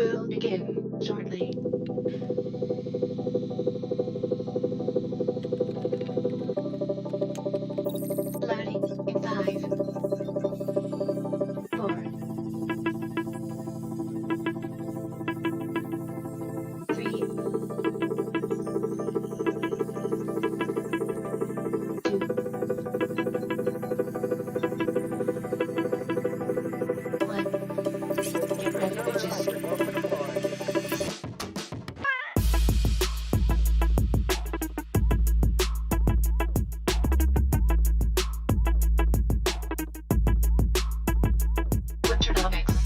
will begin shortly. Loading in 5, 4, 3, 2, 1. Get ready to just Winternomics.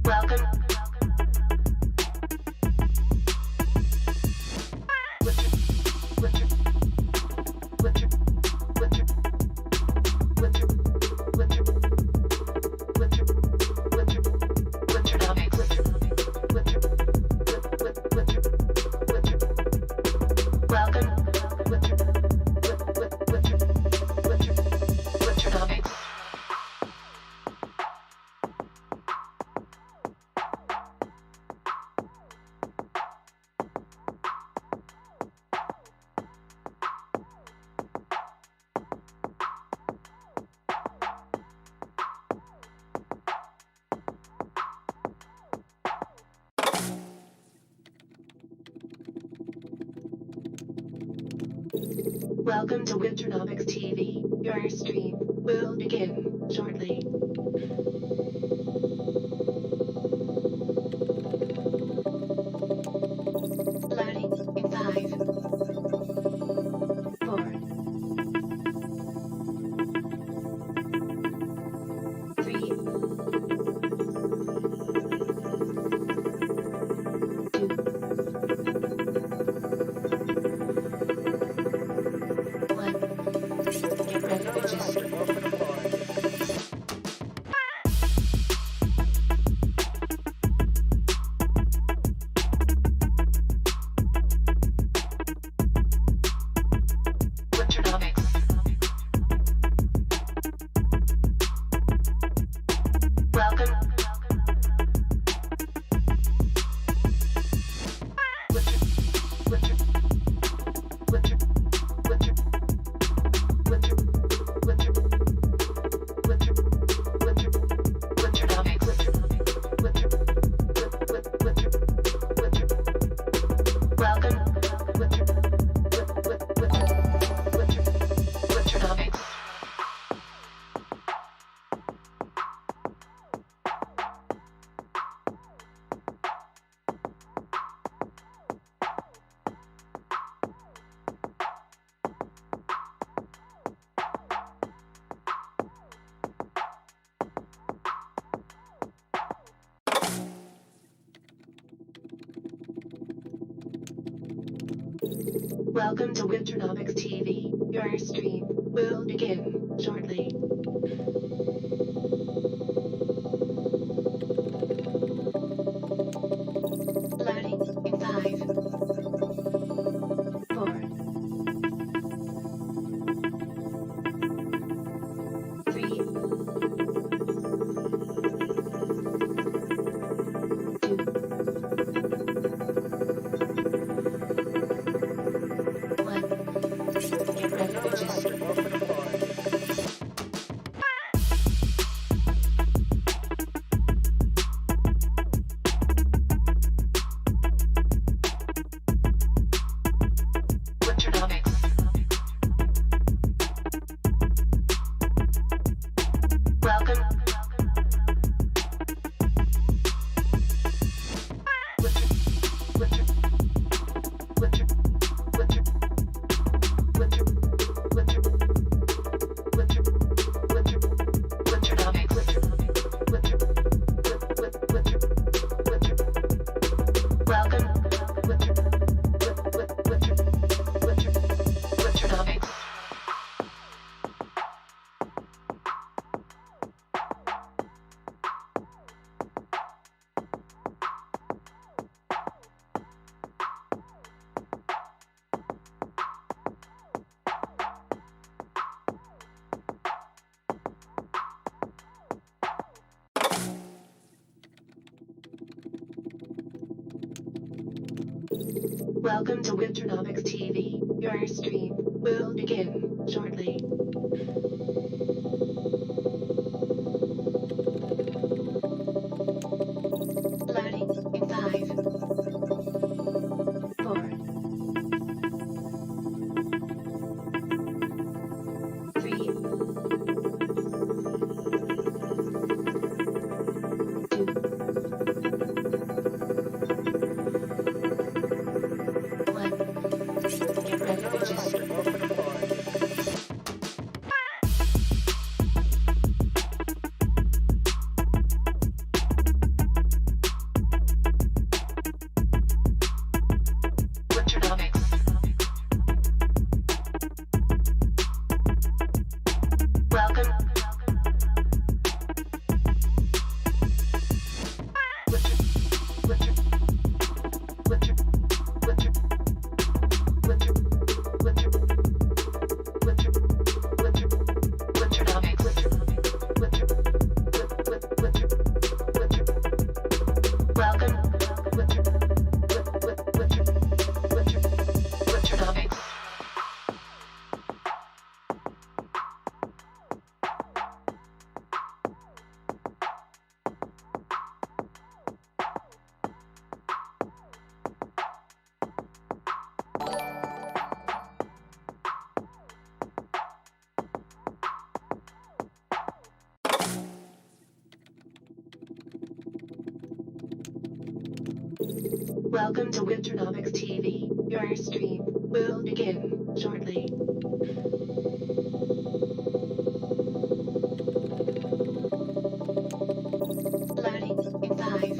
Welcome. Winter, winter, winter, winter, winter, winter, winter, Winternomics. Winter, winter, winter, welcome. Winter, winter, Winternomics. Welcome to Winternomics TV. Your stream will begin shortly. Loading in 5, 4, 3, 2, 1. Get ready to just Winternomics. Welcome. Winter, winter, winter, winter, winter, winter, winter, winter, Winternomics. Winter, winter, winter, welcome. Winter, Winternomics. Welcome to Winternomics TV. Your stream will begin shortly. Loading in 5, 4, 3, 2, 1. Get ready to just Welcome to Winternomics TV. Your stream will begin shortly. Loading in 5, 4, 3, 2, 1. Get ready, bitches. Winternomics. Welcome. Winter, winter, winter, winter, winter, winter, winter, winter, Winternomics. Winter, winter, winter. Welcome. Winter, winter, winter, Winternomics. Welcome to Winternomics TV. Your stream will begin shortly. Loading in 5,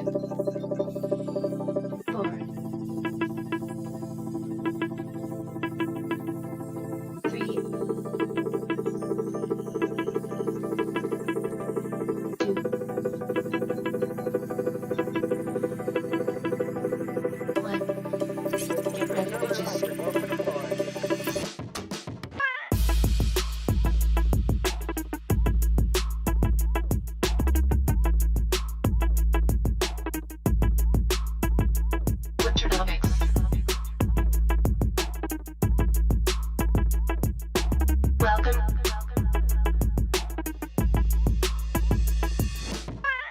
4, 3, 2, 1. Get ready, bitches. Winternomics. Welcome.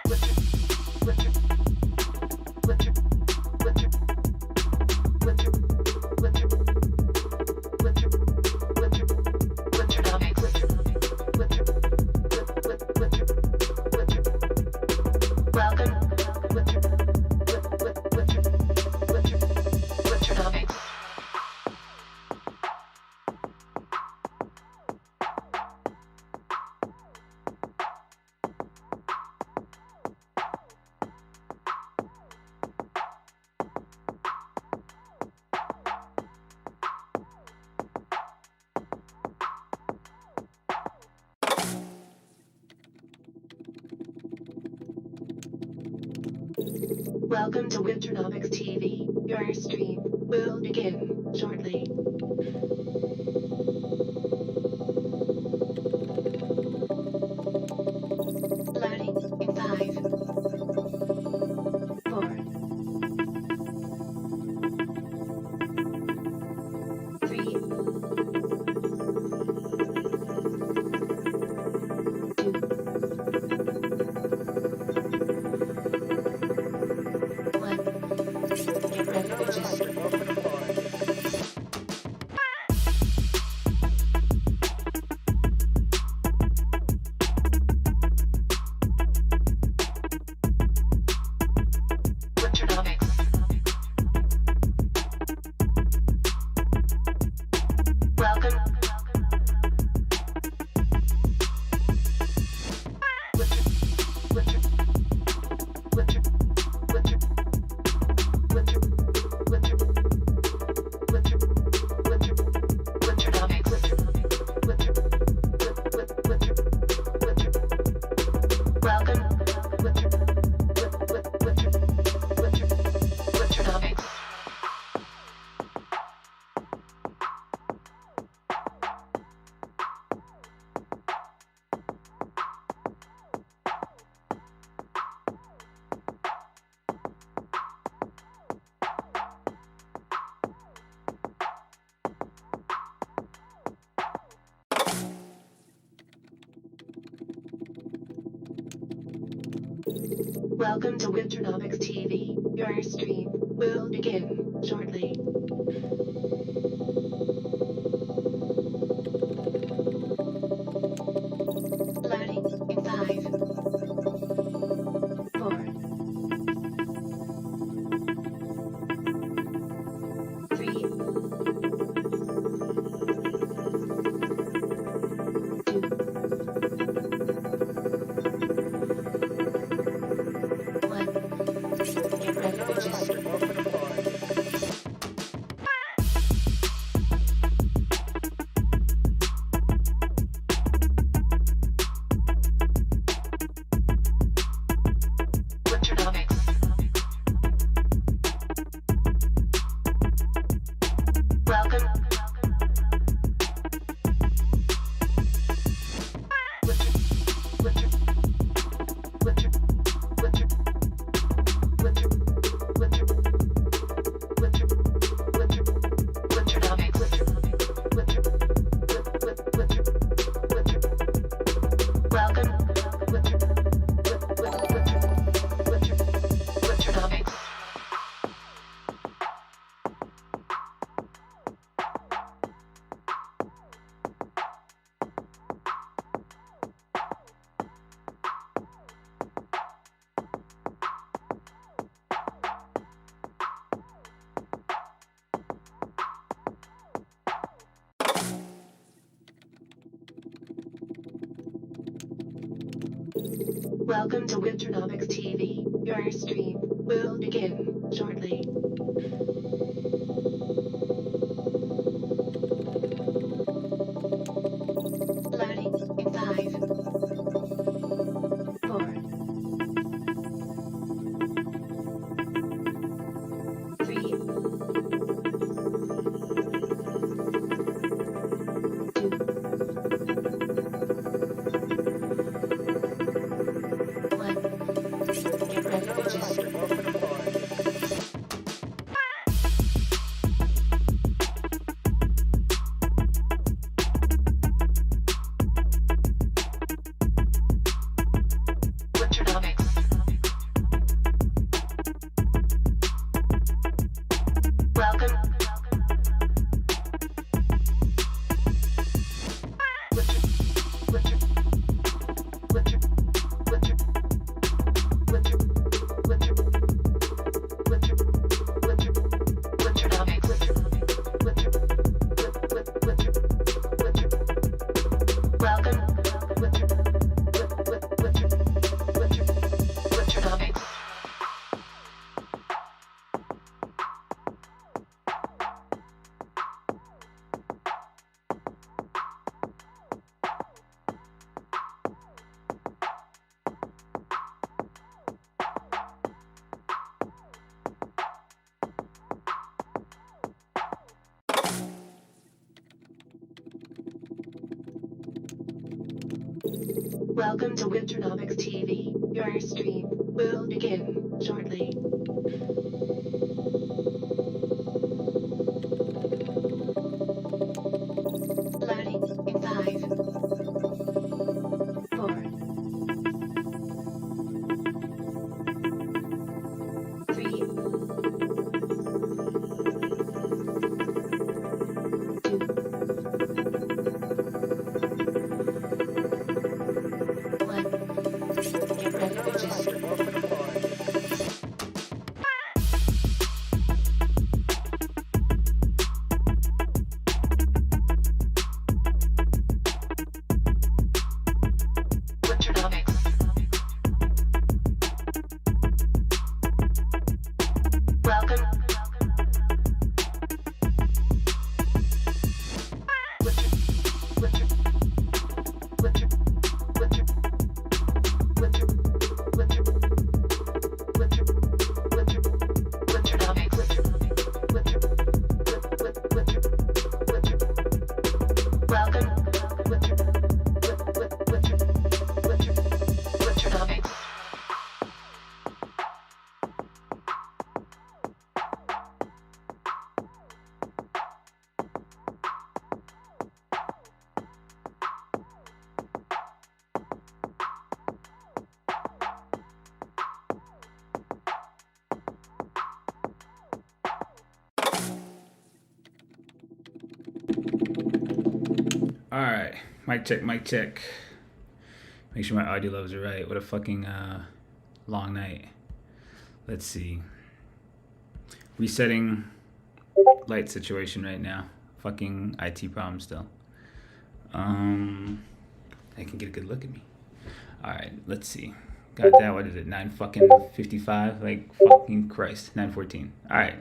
Winter, winter, winter, winter, winter, winter, winter, winter, Winternomics. Winter, winter, winter. Welcome. Winter, winter, winter, Winternomics. Welcome to Winternomics TV. Your stream will begin shortly. Loading in 5, 4, 3, 2, 1. Get ready, bitches. Winternomics. Welcome. Winter, winter, winter, winter, winter, winter, winter, winter, Winternomics. Winter, winter, winter. Welcome. Winter, winter, winter, Winternomics. Welcome to Winternomics TV. Your stream will begin shortly. Loading in 5, 4, 3, 2, 1. Get ready to just Winternomics. Welcome. Winter, winter, winter, winter, winter, winter, winter, winter, Winternomics. Winter, winter, winter, winter. Welcome. Winter, winter, winter, Winternomics. Welcome to Winternomics TV. Your stream will begin shortly. Loading in 5, 4, 3, 2, 1. Get ready to just Winternomics. Welcome. Winter, winter, winter, winter, winter, winter, winter, winter, Winternomics. Winter, winter, winter, winter. Welcome. Winter, winter, winter, Winternomics. Welcome to Winternomics TV. Your stream will begin shortly. Loading in 5, 4, 3, 2, 1. Get ready to just Winternomics. Welcome. Winter, winter, winter, winter, winter, winter, winter, winter, Winternomics. Winter, winter, winter, winter. Welcome. Winter, winter, winter, Winternomics. All right, mic check, mic check. Make sure my audio levels are right. What a fucking long night. Let's see. Resetting light situation right now. Fucking IT problem still. I can get a good look at me. All right, let's see. Got that. What is it? 9 fucking 55. Like fucking Christ. 9:14. All right,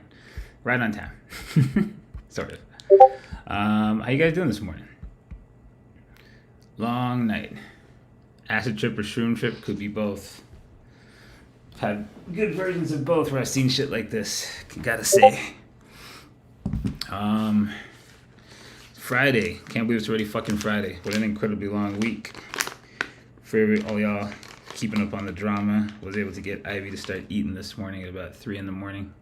right on time. Sort of. How you guys doing this morning? Long night. Acid trip or shroom trip, could be both. Had good versions of both where I've seen shit like this, gotta say. Friday. Can't believe it's already fucking Friday. What an incredibly long week. For all y'all keeping up on the drama, was able to get Ivy to start eating this morning at about 3 in the morning.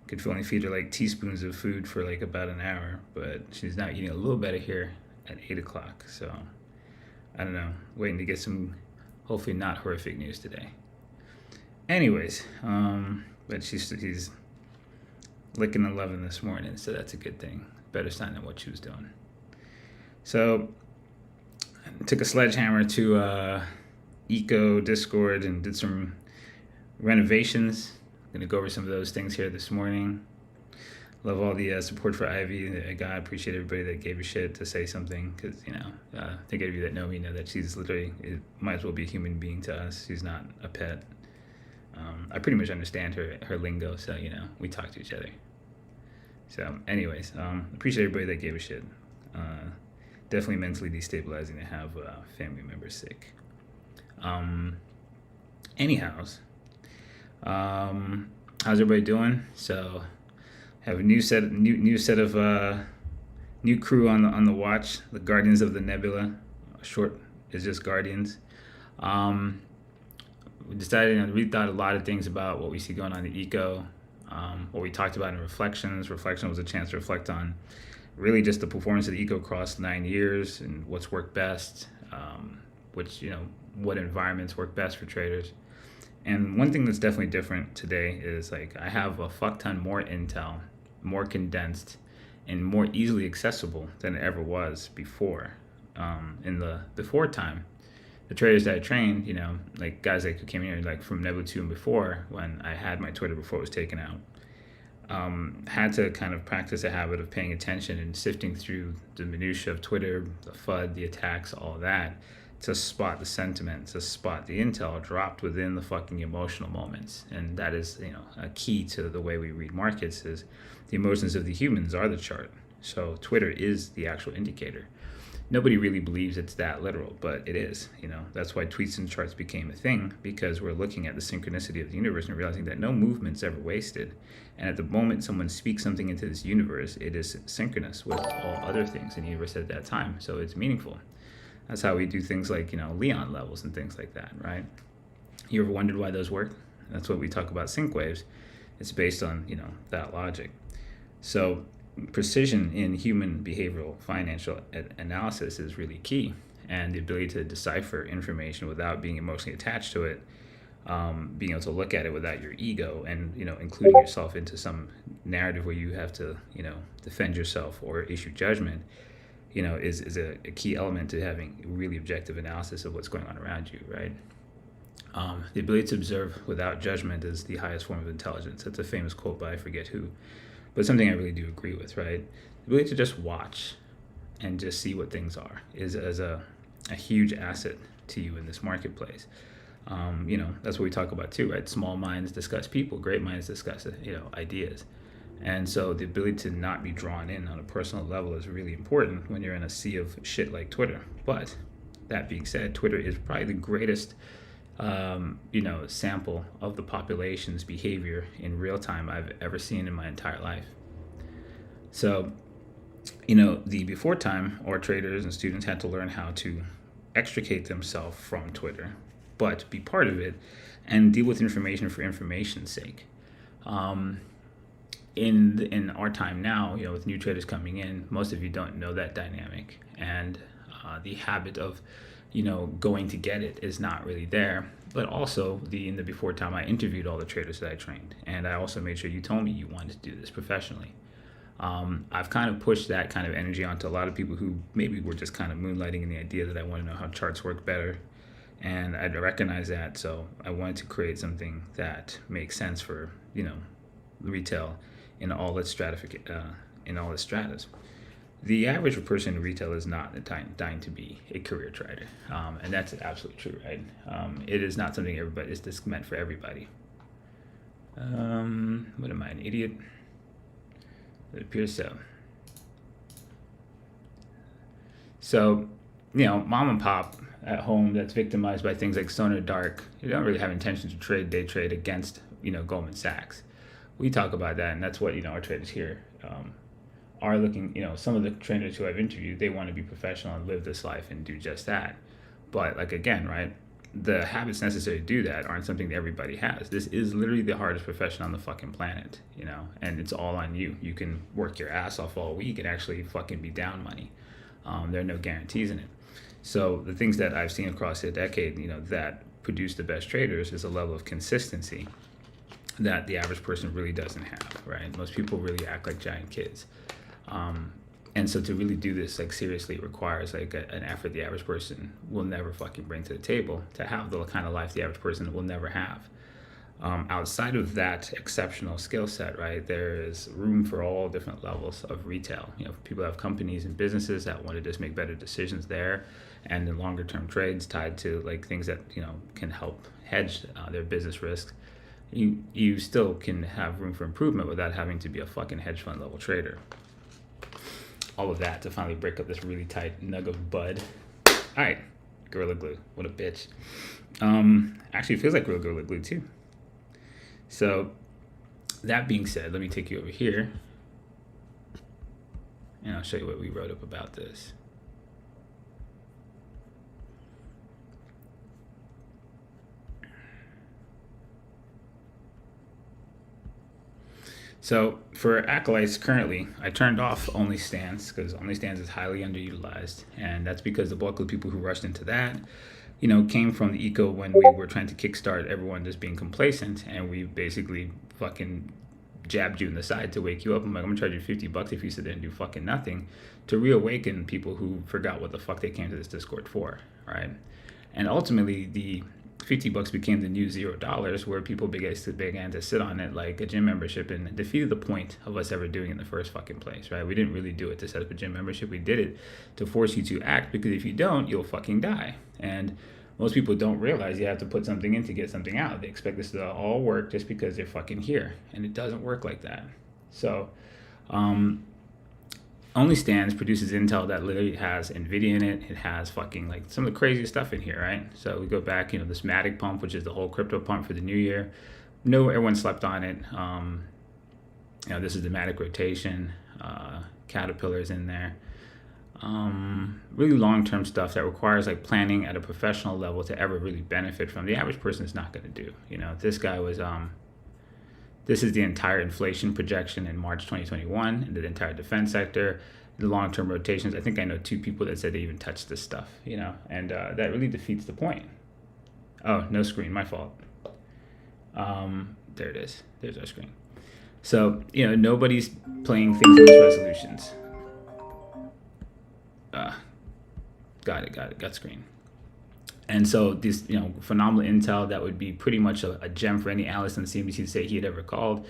Could only feed her like teaspoons of food for like about an hour, but she's now eating a little better here at 8 o'clock. So I don't know, waiting to get some hopefully not horrific news today. Anyways, but he's licking and loving this morning, so that's a good thing. Better sign than what she was doing. So I took a sledgehammer to Eco Discord and did some renovations. Gonna go over some of those things here this morning. Love all the support for Ivy that I got. Appreciate everybody that gave a shit to say something, because I think any of you that know me know that she's literally, it might as well be a human being to us. She's not a pet. I pretty much understand her lingo, so we talk to each other. So anyways, appreciate everybody that gave a shit. Definitely mentally destabilizing to have family members sick. Anyhows, how's everybody doing? So have a new set of new crew on the watch. The Guardians of the Nebula. Short is just Guardians. We decided, we thought a lot of things about what we see going on in the eco. What we talked about in reflections. Reflection was a chance to reflect on really just the performance of the eco across 9 years and what's worked best, what environments work best for traders. And one thing that's definitely different today is like I have a fuck ton more intel, more condensed, and more easily accessible than it ever was before. In the before time, the traders that I trained, like guys that came here like from Nebula 2 and before, when I had my Twitter before it was taken out, had to kind of practice a habit of paying attention and sifting through the minutia of Twitter, the FUD, the attacks, all that, to spot the sentiment, to spot the intel dropped within the fucking emotional moments. And that is, a key to the way we read markets is the emotions of the humans are the chart. So Twitter is the actual indicator. Nobody really believes it's that literal, but it is. That's why tweets and charts became a thing, because we're looking at the synchronicity of the universe and realizing that no movement's ever wasted. And at the moment someone speaks something into this universe, it is synchronous with all other things in the universe at that time. So it's meaningful. That's how we do things like, Leon levels and things like that, right? You ever wondered why those work? That's what we talk about sync waves. It's based on, that logic. So precision in human behavioral financial analysis is really key, and the ability to decipher information without being emotionally attached to it, being able to look at it without your ego and including yourself into some narrative where you have to defend yourself or issue judgment, is a key element to having really objective analysis of what's going on around you, right? The ability to observe without judgment is the highest form of intelligence. That's a famous quote by I forget who, but something I really do agree with, right? The ability to just watch and just see what things are is a huge asset to you in this marketplace. That's what we talk about too, right? Small minds discuss people, great minds discuss, ideas. And so the ability to not be drawn in on a personal level is really important when you're in a sea of shit like Twitter. But that being said, Twitter is probably the greatest sample of the population's behavior in real time I've ever seen in my entire life. So, the before time, our traders and students had to learn how to extricate themselves from Twitter, but be part of it and deal with information for information's sake. In our time now, with new traders coming in, most of you don't know that dynamic, and the habit of going to get it is not really there. But also in the before time, I interviewed all the traders that I trained, and I also made sure you told me you wanted to do this professionally. I've kind of pushed that kind of energy onto a lot of people who maybe were just kind of moonlighting in the idea that I want to know how charts work better. And I recognize that, so I wanted to create something that makes sense for, retail in all its in all its stratas. The average person in retail is not dying to be a career trader, and that's absolutely true, right? It is not something it's just meant for everybody. What am I, an idiot? It appears so. So, mom and pop at home that's victimized by things like Stone or Dark, they don't really have intention to trade. They trade against, Goldman Sachs. We talk about that, and that's what, our traders here are looking. Some of the traders who I've interviewed, they want to be professional and live this life and do just that. But again, right, the habits necessary to do that aren't something that everybody has. This is literally the hardest profession on the fucking planet, and it's all on you. You can work your ass off all week and actually fucking be down money. There are no guarantees in it. So the things that I've seen across a decade, that produce the best traders is a level of consistency that the average person really doesn't have, right? Most people really act like giant kids. And so to really do this seriously requires an effort the average person will never fucking bring to the table to have the kind of life the average person will never have. Outside of that exceptional skill set, right, there is room for all different levels of retail. People have companies and businesses that want to just make better decisions there, and in longer term trades tied to things that can help hedge their business risks. You still can have room for improvement without having to be a fucking hedge fund level trader. All of that to finally break up this really tight nug of bud. All right, Gorilla Glue. What a bitch. Actually, it feels like Gorilla Glue too. So, that being said, let me take you over here, and I'll show you what we wrote up about this. So for acolytes currently, I turned off OnlyFans because OnlyFans is highly underutilized, and that's because the bulk of the people who rushed into that, came from the eco when we were trying to kickstart everyone just being complacent, and we basically fucking jabbed you in the side to wake you up. I'm gonna charge you $50 if you sit there and do fucking nothing, to reawaken people who forgot what the fuck they came to this Discord for, right? And ultimately, the $50 became the new $0, where people began to sit on it like a gym membership, and defeated the point of us ever doing it in the first fucking place, right? We didn't really do it to set up a gym membership. We did it to force you to act, because if you don't, you'll fucking die. And most people don't realize you have to put something in to get something out. They expect this to all work just because they're fucking here, and it doesn't work like that. So, OnlyFans produces intel that literally has NVIDIA in it. It has fucking some of the craziest stuff in here, right? So we go back, this Matic pump, which is the whole crypto pump for the new year. No, everyone slept on it. This is the Matic rotation. Caterpillar's in there. Really long-term stuff that requires planning at a professional level to ever really benefit from. The average person is not going to do. This guy was this is the entire inflation projection in March 2021 in the entire defense sector, the long-term rotations. I think I know 2 people that said they even touched this stuff, and that really defeats the point. Oh, no screen, my fault. There it is. There's our screen. So, nobody's playing things in these resolutions. Got it, got screen. And so this, phenomenal intel that would be pretty much a gem for any analyst on the CNBC to say he had ever called,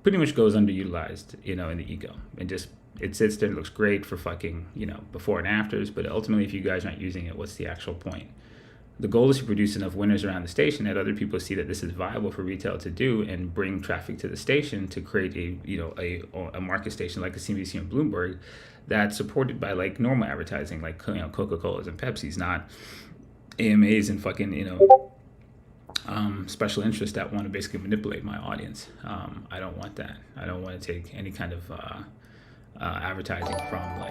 pretty much goes underutilized, in the ego. And just, it sits there, it looks great for fucking, before and afters, but ultimately if you guys aren't using it, what's the actual point? The goal is to produce enough winners around the station that other people see that this is viable for retail to do and bring traffic to the station to create a market station like a CNBC and Bloomberg that's supported by normal advertising, Coca-Colas and Pepsi's, not AMAs and fucking, special interests that want to basically manipulate my audience. I don't want that. I don't want to take any kind of advertising from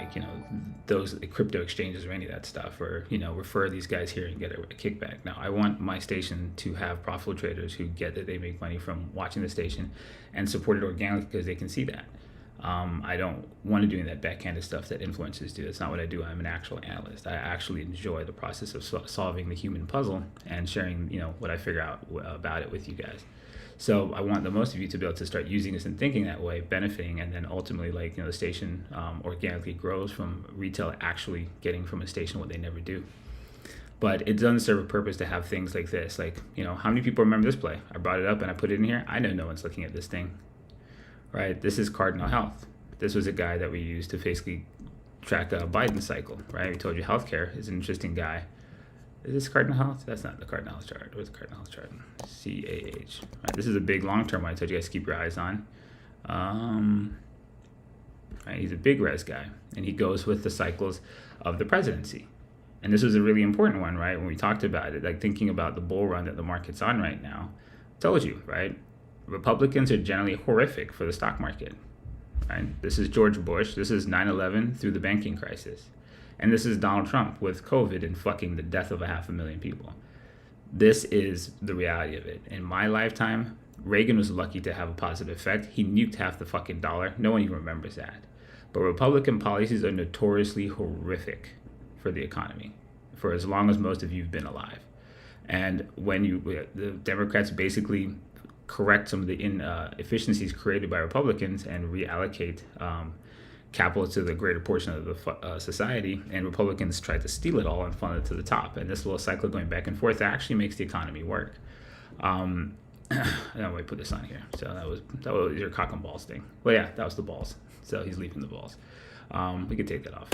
those crypto exchanges or any of that stuff, or refer these guys here and get a kickback. Now, I want my station to have profitable traders who get that they make money from watching the station and support it organically because they can see that. I don't want to do that backhanded stuff that influencers do. That's not what I do. I'm an actual analyst. I actually enjoy the process of solving the human puzzle and sharing, what I figure out about it with you guys. So I want the most of you to be able to start using this and thinking that way, benefiting, and then ultimately, like, the station organically grows from retail actually getting from a station what they never do. But it doesn't serve a purpose to have things like this. Like, how many people remember this play? I brought it up and I put it in here. I know no one's looking at this thing, right? This is Cardinal Health. This was a guy that we used to basically track a Biden cycle, right? We told you healthcare is an interesting guy. Is this Cardinal Health? That's not the Cardinal Health chart. Where's the Cardinal Health chart? CAH. Right, this is a big long-term one I told you guys to keep your eyes on. Right, he's a big res guy, and he goes with the cycles of the presidency. And this was a really important one, right? When we talked about it, like thinking about the bull run that the market's on right now, I told you, right? Republicans are generally horrific for the stock market, right? This is George Bush. This is 9/11 through the banking crisis. And this is Donald Trump with COVID and fucking the death of 500,000 people. This is the reality of it. In my lifetime, Reagan was lucky to have a positive effect. He nuked half the fucking dollar. No one even remembers that. But Republican policies are notoriously horrific for the economy for as long as most of you have been alive. And when the Democrats basically correct some of the inefficiencies created by Republicans and reallocate capital to the greater portion of the society, and Republicans tried to steal it all and fund it to the top. And this little cycle going back and forth actually makes the economy work. I put this on here. So that was your cock and balls thing. Well, yeah, that was the balls. So he's leaving the balls. We could take that off.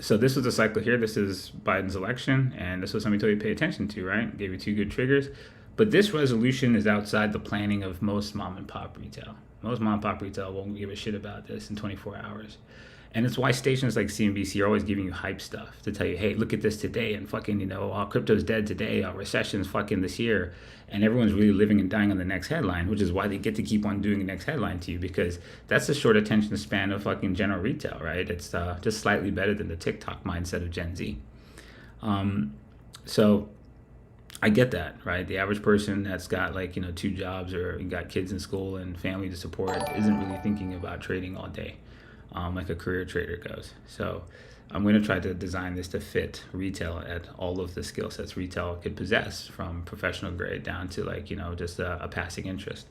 So this was the cycle here. This is Biden's election, and this was something to pay attention to, right? Gave you 2 good triggers. But this resolution is outside the planning of most mom and pop retail. Most mom and pop retail won't give a shit about this in 24 hours. And it's why stations like CNBC are always giving you hype stuff to tell you, hey, look at this today, and fucking, crypto's dead today, recession's fucking this year. And everyone's really living and dying on the next headline, which is why they get to keep on doing the next headline to you, because that's the short attention span of fucking general retail, right? It's just slightly better than the TikTok mindset of Gen Z. So I get that, right? The average person that's got 2 jobs or got kids in school and family to support isn't really thinking about trading all day like a career trader goes. So I'm going to try to design this to fit retail at all of the skill sets retail could possess, from professional grade down to just a passing interest.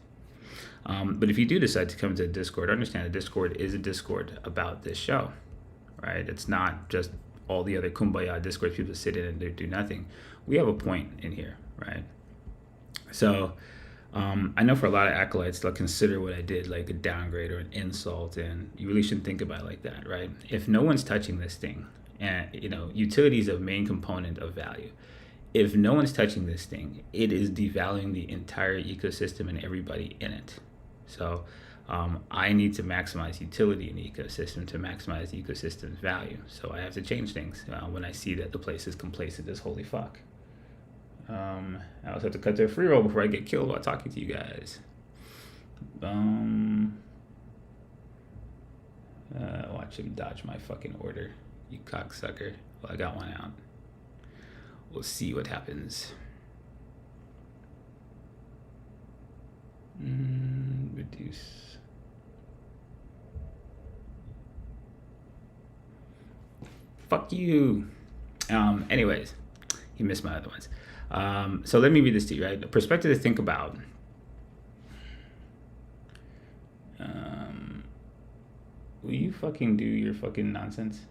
But if you do decide to come to Discord, understand that Discord is a Discord about this show, right? It's not just all the other kumbaya Discord people sit in and do nothing. We have a point in here, right? So I know for a lot of acolytes, they'll consider what I did like a downgrade or an insult, and you really shouldn't think about it like that, right? If no one's touching this thing, and utility is a main component of value. If no one's touching this thing, it is devaluing the entire ecosystem and everybody in it. So I need to maximize utility in the ecosystem to maximize the ecosystem's value. So I have to change things when I see that the place is complacent as holy fuck. I also have to cut to a free roll before I get killed while talking to you guys. Watch him dodge my fucking order, you cocksucker. Well, I got one out. We'll see what happens. Reduce. Fuck you. Anyways, he missed my other ones. So let me read this to you, right? A perspective to think about. Will you fucking do your fucking nonsense?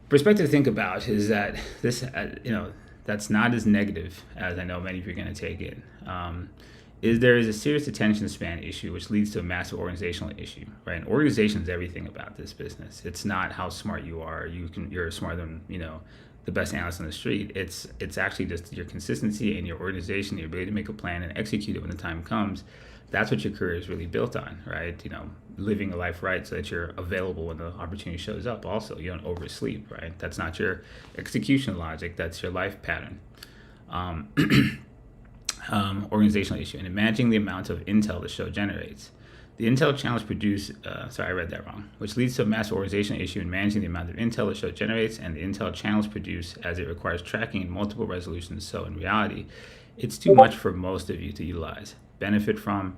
Perspective to think about is that this, that's not as negative as I know many of you are going to take it. There is a serious attention span issue, which leads to a massive organizational issue, right? And organization is everything about this business. It's not how smart you are. You're smarter than, the best analyst on the street. It's actually just your consistency and your organization, your ability to make a plan and execute it when the time comes. That's what your career is really built on, right? Living a life right so that you're available when the opportunity shows up. Also, you don't oversleep, right? That's not your execution logic. That's your life pattern. Organizational issue, and managing the amount of intel the show generates. The intel channels produce, I read that wrong, which leads to a massive organizational issue in managing the amount of intel the show generates and the intel channels produce, as it requires tracking in multiple resolutions. So in reality, it's too much for most of you to utilize, benefit from,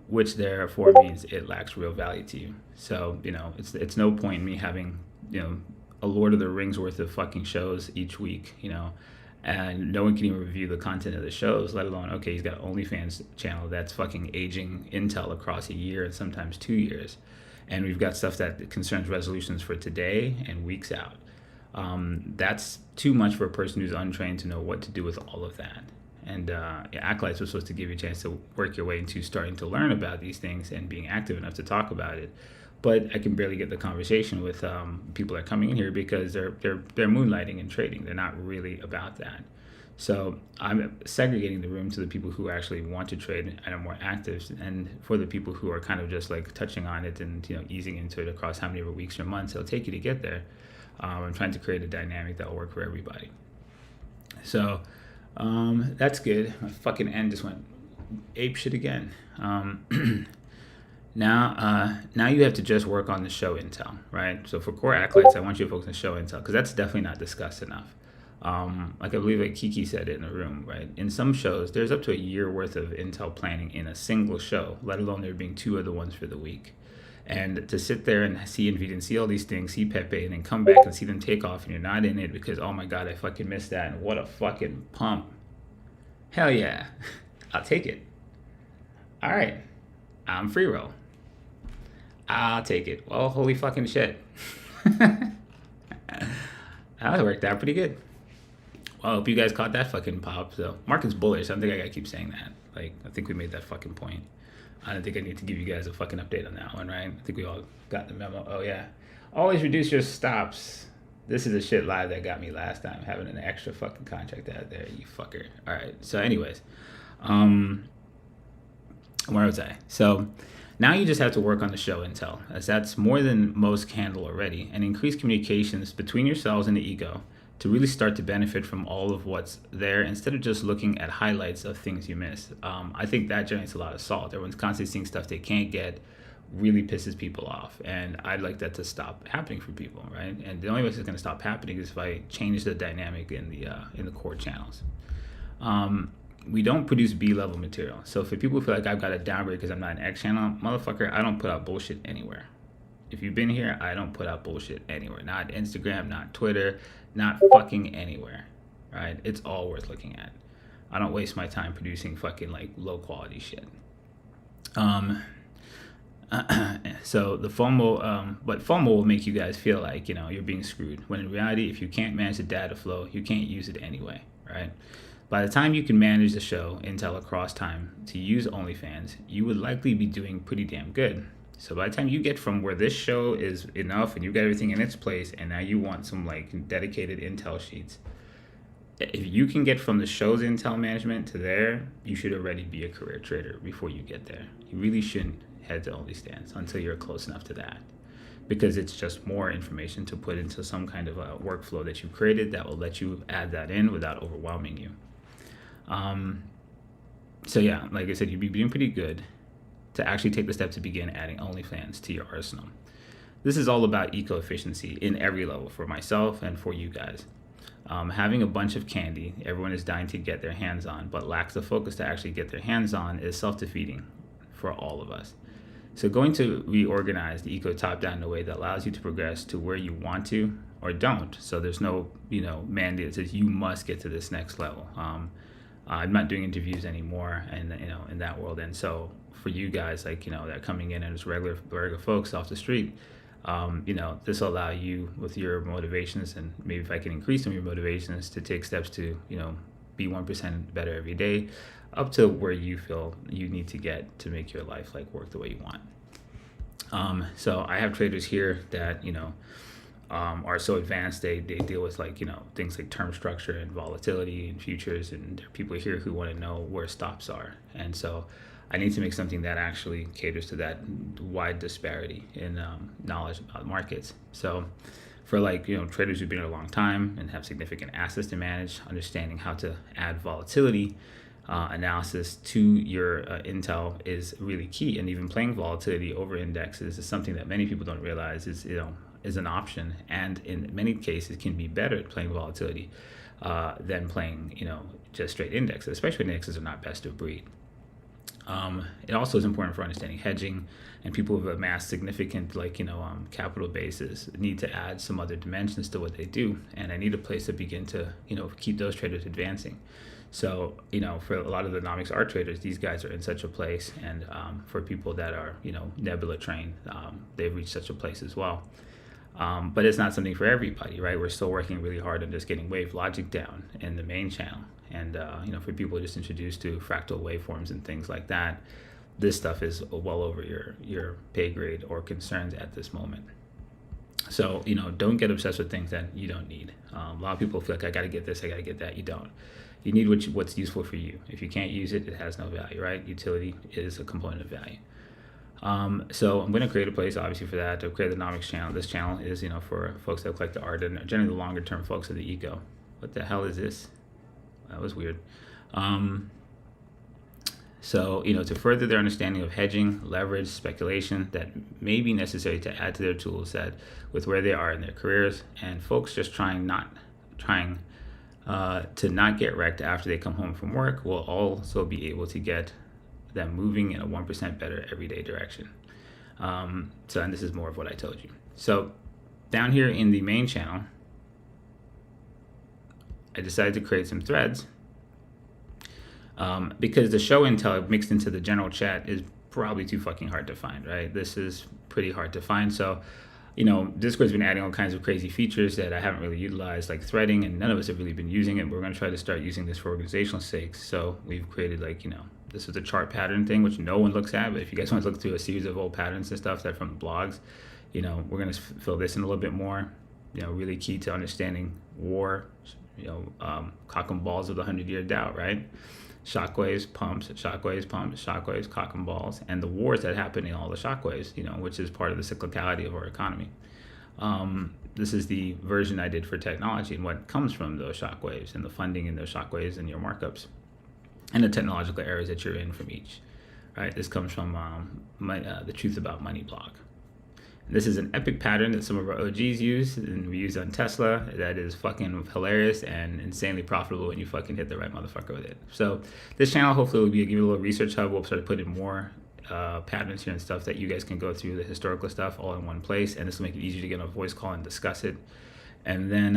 which therefore means it lacks real value to you. So, it's no point in me having, a Lord of the Rings worth of fucking shows each week, and no one can even review the content of the shows, let alone, okay, he's got an OnlyFans channel that's fucking aging intel across a year and sometimes 2 years. And we've got stuff that concerns resolutions for today and weeks out. That's too much for a person who's untrained to know what to do with all of that. And Acolytes was supposed to give you a chance to work your way into starting to learn about these things and being active enough to talk about it. But I can barely get the conversation with people that are coming in here because they're moonlighting and trading. They're not really about that. So I'm segregating the room to the people who actually want to trade and are more active, and for the people who are kind of just like touching on it and easing into it across how many weeks or months it'll take you to get there. I'm trying to create a dynamic that will work for everybody. So that's good. My fucking end just went ape shit again. Now you have to just work on the show intel, right? So for core acolytes, I want you to focus on show intel because that's definitely not discussed enough. Like I believe like Kiki said it in the room, right? In some shows, there's up to a year worth of intel planning in a single show, let alone there being 2 other ones for the week. And to sit there and see Nvidia and see all these things, see Pepe, and then come back and see them take off and you're not in it because, oh my God, I fucking missed that. And what a fucking pump. Hell yeah. I'll take it. All right. I'm free roll. I'll take it. Well, holy fucking shit. That worked out pretty good. Well, I hope you guys caught that fucking pop. So, market's bullish. I don't think I gotta keep saying that. Like, I think we made that fucking point. I don't think I need to give you guys a fucking update on that one, right? I think we all got the memo. Oh, yeah. Always reduce your stops. This is a shit lie that got me last time, having an extra fucking contract out there, you fucker. All right. So, anyways, where was I? So, now you just have to work on the show intel, as that's more than most handle already, and increase communications between yourselves and the ego to really start to benefit from all of what's there instead of just looking at highlights of things you missed. I think that generates a lot of salt. Everyone's constantly seeing stuff they can't get, really pisses people off, and I'd like that to stop happening for people, right? And the only way it's going to stop happening is if I change the dynamic in the core channels. We don't produce B-level material. So for people who feel like I've got a downgrade because I'm not an X channel, motherfucker, I don't put out bullshit anywhere. If you've been here, I don't put out bullshit anywhere. Not Instagram, not Twitter, not fucking anywhere, right? It's all worth looking at. I don't waste my time producing fucking like low quality shit. So the FOMO, but FOMO will make you guys feel like, you're being screwed. When in reality, if you can't manage the data flow, you can't use it anyway, right? By the time you can manage the show intel across time to use OnlyFans, you would likely be doing pretty damn good. So by the time you get from where this show is enough and you got everything in its place and now you want some like dedicated intel sheets, if you can get from the show's intel management to there, you should already be a career trader before you get there. You really shouldn't head to OnlyFans until you're close enough to that, because it's just more information to put into some kind of a workflow that you've created that will let you add that in without overwhelming you. So yeah, like I said, you'd be doing pretty good to actually take the step to begin adding OnlyFans to your arsenal. This is all about eco-efficiency in every level for myself and for you guys. Having a bunch of candy everyone is dying to get their hands on but lacks the focus to actually get their hands on is self-defeating for all of us. So going to reorganize the eco top-down in a way that allows you to progress to where you want to or don't. So there's no, mandate that says you must get to this next level. I'm not doing interviews anymore, and in that world. And so for you guys, like that are coming in and just regular folks off the street, this will allow you with your motivations, and maybe if I can increase some of your motivations to take steps to be 1% better every day, up to where you feel you need to get to make your life like work the way you want. So I have traders here that are so advanced they deal with things like term structure and volatility and futures, and there are people here who want to know where stops are, and so I need to make something that actually caters to that wide disparity in knowledge about markets. So for traders who've been here a long time and have significant assets to manage, understanding how to add volatility analysis to your intel is really key. And even playing volatility over indexes is something that many people don't realize is an option, and in many cases can be better at playing volatility than playing just straight indexes, especially when indexes are not best of breed. It also is important for understanding hedging, and people who have amassed significant, capital bases need to add some other dimensions to what they do, and I need a place to begin to, keep those traders advancing. So, for a lot of the Nomics art traders, these guys are in such a place, and for people that are, Nebula trained, they've reached such a place as well. But it's not something for everybody, right? We're still working really hard on just getting wave logic down in the main channel. And, for people just introduced to fractal waveforms and things like that, this stuff is well over your pay grade or concerns at this moment. So, don't get obsessed with things that you don't need. A lot of people feel like, I got to get this, I got to get that. You don't. You need what's useful for you. If you can't use it, it has no value, right? Utility is a component of value. So I'm going to create a place, obviously, for that, to create the Nomics channel. This channel is, for folks that collect the art and generally the longer term folks of the ego. What the hell is this? That was weird. So, to further their understanding of hedging, leverage, speculation that may be necessary to add to their tool set with where they are in their careers, and folks just trying to not get wrecked after they come home from work will also be able to get them moving in a 1% better everyday direction. And this is more of what I told you. So down here in the main channel, I decided to create some threads because the show intel mixed into the general chat is probably too fucking hard to find, right? This is pretty hard to find. So, Discord's been adding all kinds of crazy features that I haven't really utilized, like threading, and none of us have really been using it. We're going to try to start using this for organizational sakes. So we've created this is a chart pattern thing, which no one looks at, but if you guys want to look through a series of old patterns and stuff that from the blogs, we're going to fill this in a little bit more, really key to understanding war, cock and balls of the 100-year Dow, right? Shockwaves, pumps, shockwaves, cock and balls, and the wars that happen in all the shockwaves, which is part of the cyclicality of our economy. This is the version I did for technology and what comes from those shockwaves and the funding in those shockwaves and your markups and the technological errors that you're in from each, right? This comes from the Truth About Money blog. This is an epic pattern that some of our OGs use, and we use on Tesla. That is fucking hilarious and insanely profitable when you fucking hit the right motherfucker with it. So this channel hopefully will give you a little research hub. We'll start putting more patterns here and stuff that you guys can go through the historical stuff all in one place, and this will make it easier to get on a voice call and discuss it. And then,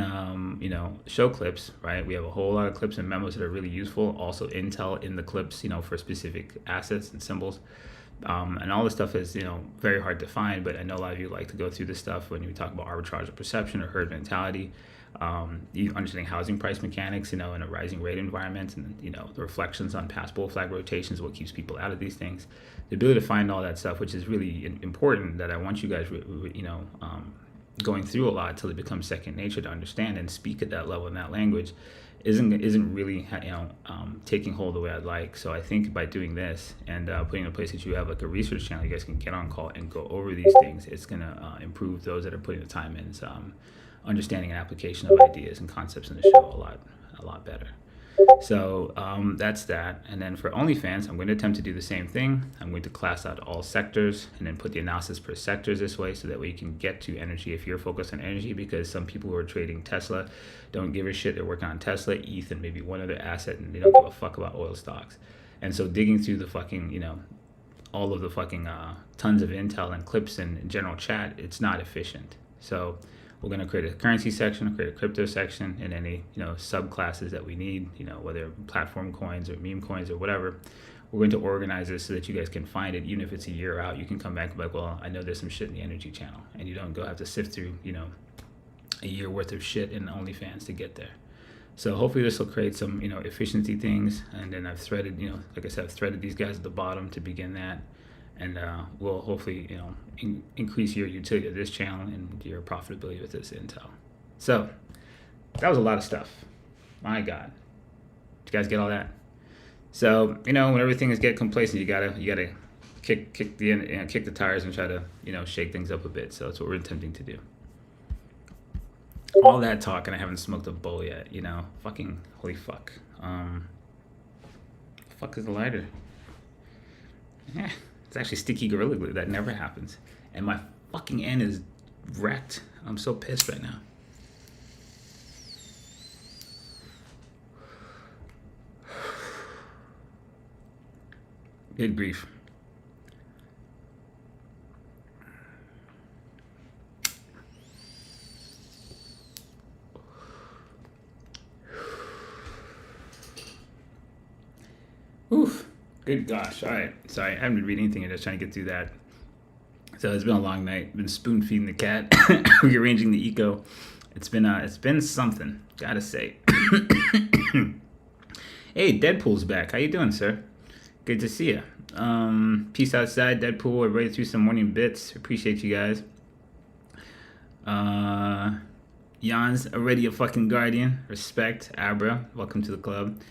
show clips, right? We have a whole lot of clips and memos that are really useful. Also intel in the clips, for specific assets and symbols. And all this stuff is, very hard to find, but I know a lot of you like to go through this stuff when you talk about arbitrage of perception or herd mentality, you understanding housing price mechanics, in a rising rate environment, and, the reflections on past bull flag rotations, what keeps people out of these things, the ability to find all that stuff, which is really important, that I want you guys, going through a lot till it becomes second nature to understand and speak at that level in that language, isn't really taking hold the way I'd like. So I think by doing this and putting in a place that you have like a research channel, you guys can get on call and go over these things. It's gonna improve those that are putting the time in, understanding and application of ideas and concepts in the show a lot better. So that's that. And then for OnlyFans, I'm going to attempt to do the same thing. I'm going to class out all sectors and then put the analysis per sectors this way, so that way you can get to energy if you're focused on energy, because some people who are trading Tesla don't give a shit. They're working on Tesla, ETH, and maybe one other asset, and they don't give a fuck about oil stocks. And so digging through the fucking, all of the fucking tons of intel and clips and general chat, it's not efficient. So we're going to create a currency section, create a crypto section, and any subclasses that we need, whether platform coins or meme coins or whatever. We're going to organize this so that you guys can find it, even if it's a year out. You can come back and be like, well, I know there's some shit in the energy channel, and you don't go have to sift through a year worth of shit in OnlyFans to get there. So hopefully this will create some efficiency things, and then I've threaded like I said, I've threaded these guys at the bottom to begin that. And we'll hopefully, increase your utility of this channel and your profitability with this intel. So that was a lot of stuff. My God, did you guys get all that? So when everything is getting complacent, you gotta kick the tires and try to shake things up a bit. So that's what we're attempting to do. All that talk, and I haven't smoked a bowl yet. Fucking holy fuck. Fuck is the lighter? Yeah. It's actually sticky Gorilla Glue. That never happens. And my fucking end is wrecked. I'm so pissed right now. Good grief. Oof. Good gosh. All right. Sorry, I haven't been reading anything. I'm just trying to get through that. So it's been a long night. Been spoon feeding the cat, rearranging the eco. It's been something. Gotta say. Hey, Deadpool's back. How you doing, sir? Good to see you. Peace outside, Deadpool. Everybody through some morning bits. Appreciate you guys. Jan's already a fucking guardian. Respect, Abra. Welcome to the club.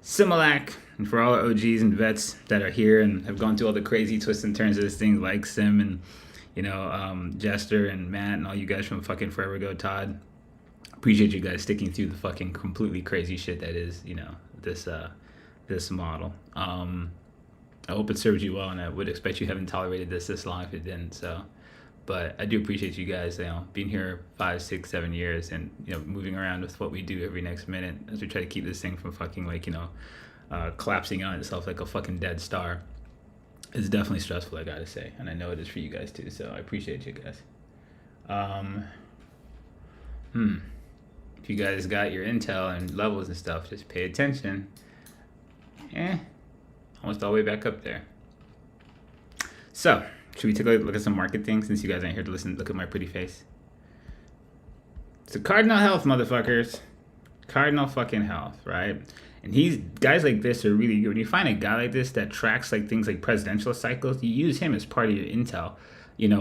Similac, and for all our OGs and vets that are here and have gone through all the crazy twists and turns of this thing, like Sim and Jester and Matt and all you guys from fucking forever ago, Todd. Appreciate you guys sticking through the fucking completely crazy shit that is this model. I hope it serves you well, and I would expect you haven't tolerated this long if it didn't. So, but I do appreciate you guys, being here 5, 6, 7 years, and moving around with what we do every next minute as we try to keep this thing from fucking collapsing on itself like a fucking dead star. It's definitely stressful, I gotta say, and I know it is for you guys too. So I appreciate you guys. If you guys got your intel and levels and stuff, just pay attention. Almost all the way back up there. So, should we take a look at some market things since you guys aren't here to look at my pretty face? So Cardinal Health, motherfuckers. Cardinal fucking Health, right? And guys like this are really good. When you find a guy like this that tracks like things like presidential cycles, you use him as part of your intel,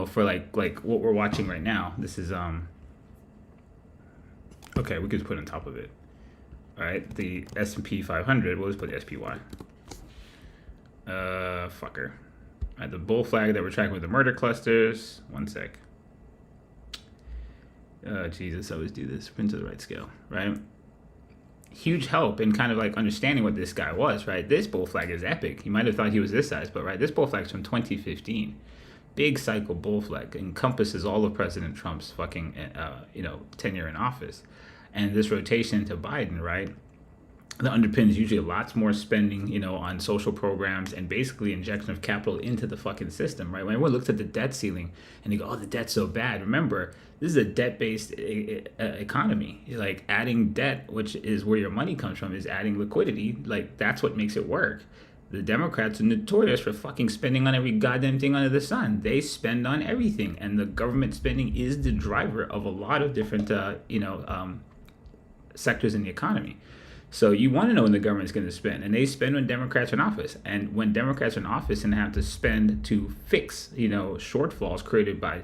for like what we're watching right now. This is okay, we could just put it on top of it. All right, the S&P 500, we'll just put the SPY. Fucker. All right, the bull flag that we're tracking with the murder clusters. One sec. Jesus, I always do this. Put into the right scale, right? Huge help in kind of like understanding what this guy was, right? This bull flag is epic. You might have thought he was this size, but right, this bull flag's from 2015. Big cycle bull flag, encompasses all of President Trump's fucking, tenure in office. And this rotation to Biden, right, that underpins usually lots more spending, on social programs and basically injection of capital into the fucking system, right? When everyone looks at the debt ceiling and they go, oh, the debt's so bad. Remember, this is a debt-based economy. Like adding debt, which is where your money comes from, is adding liquidity. Like that's what makes it work. The Democrats are notorious for fucking spending on every goddamn thing under the sun. They spend on everything, and the government spending is the driver of a lot of different, sectors in the economy. So you want to know when the government's going to spend, and they spend when Democrats are in office. And when Democrats are in office and have to spend to fix, shortfalls created by,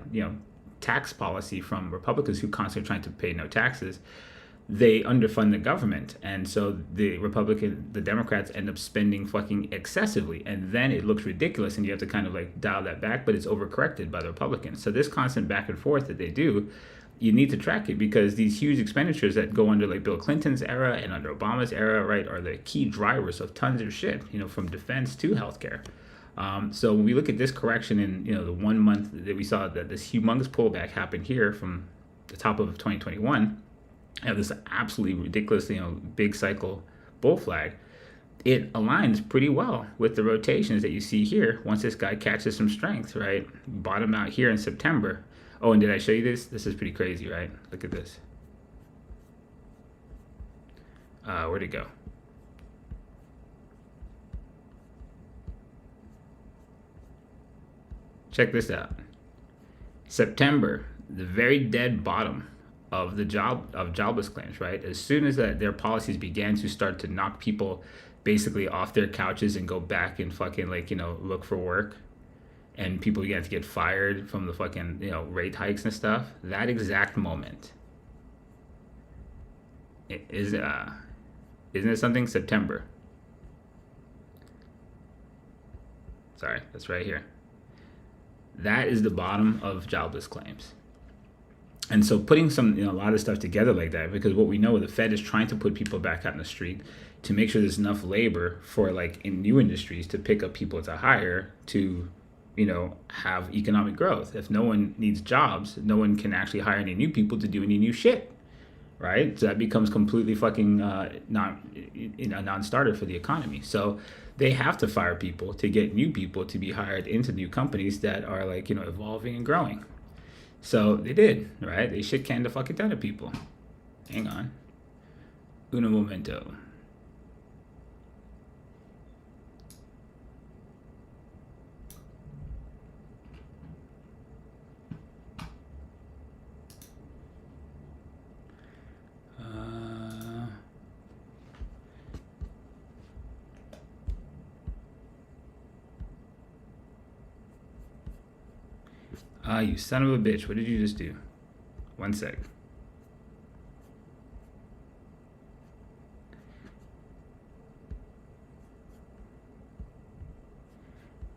tax policy from Republicans who constantly trying to pay no taxes, they underfund the government. And so the Democrats end up spending fucking excessively, and then it looks ridiculous, and you have to kind of like dial that back, but it's overcorrected by the Republicans. So this constant back and forth that they do, you need to track it, because these huge expenditures that go under like Bill Clinton's era and under Obama's era, right, are the key drivers of tons of shit, from defense to healthcare. So when we look at this correction in, the 1 month that we saw that this humongous pullback happened here from the top of 2021, this absolutely ridiculous, big cycle bull flag, it aligns pretty well with the rotations that you see here once this guy catches some strength, right? Bottom out here in September. Oh, and did I show you this? This is pretty crazy, right? Look at this. Where'd it go? Check this out. September, the very dead bottom of the jobless claims, right? As soon as their policies began to start to knock people basically off their couches and go back and fucking look for work, and people began to get fired from the fucking, rate hikes and stuff, that exact moment isn't it something? September. Sorry, that's right here. That is the bottom of jobless claims. And so putting some, a lot of stuff together like that, because what we know, the Fed is trying to put people back out in the street to make sure there's enough labor for in new industries to pick up people to hire to, have economic growth. If no one needs jobs, no one can actually hire any new people to do any new shit, right? So that becomes completely fucking non-starter for the economy. So they have to fire people to get new people to be hired into new companies that are like, evolving and growing. So they did, right? They shit canned the fucking ton of people. Hang on. Uno momento. You son of a bitch. What did you just do? One sec.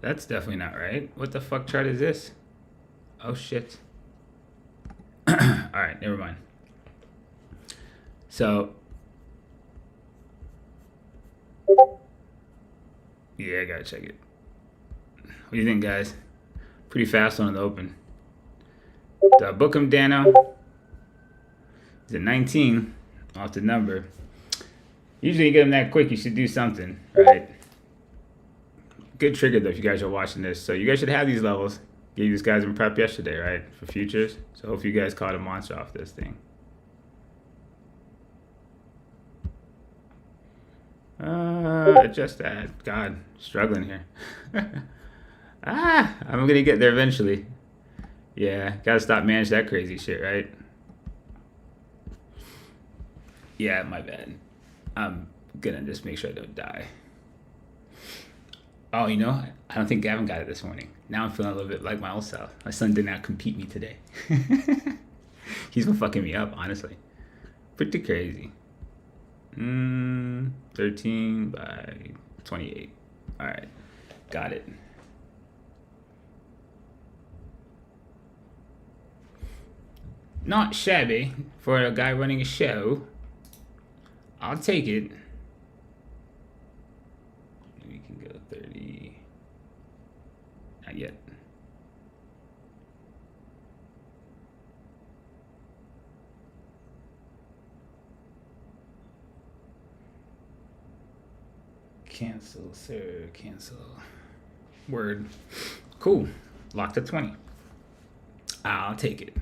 That's definitely not right. What the fuck chart is this? Oh shit. Alright, never mind. So, yeah, I gotta check it. What do you think, guys? Pretty fast on the open. Book him, Dano. He's at 19 off the number. Usually you get him that quick, you should do something, right? Good trigger, though, if you guys are watching this. So you guys should have these levels. Gave these guys in prep yesterday, right? For futures. So hopefully you guys caught a monster off this thing. Just that. God, struggling here. I'm gonna get there eventually. Yeah, gotta stop managing that crazy shit, right? Yeah, my bad. I'm gonna just make sure I don't die. Oh, I don't think Gavin got it this morning. Now I'm feeling a little bit like my old self. My son did not compete me today. He's been fucking me up, honestly. Pretty crazy. 13 by 28. All right, got it. Not shabby for a guy running a show. I'll take it. We can go 30. Not yet. Cancel, sir. Cancel. Word. Cool. Locked at 20. I'll take it.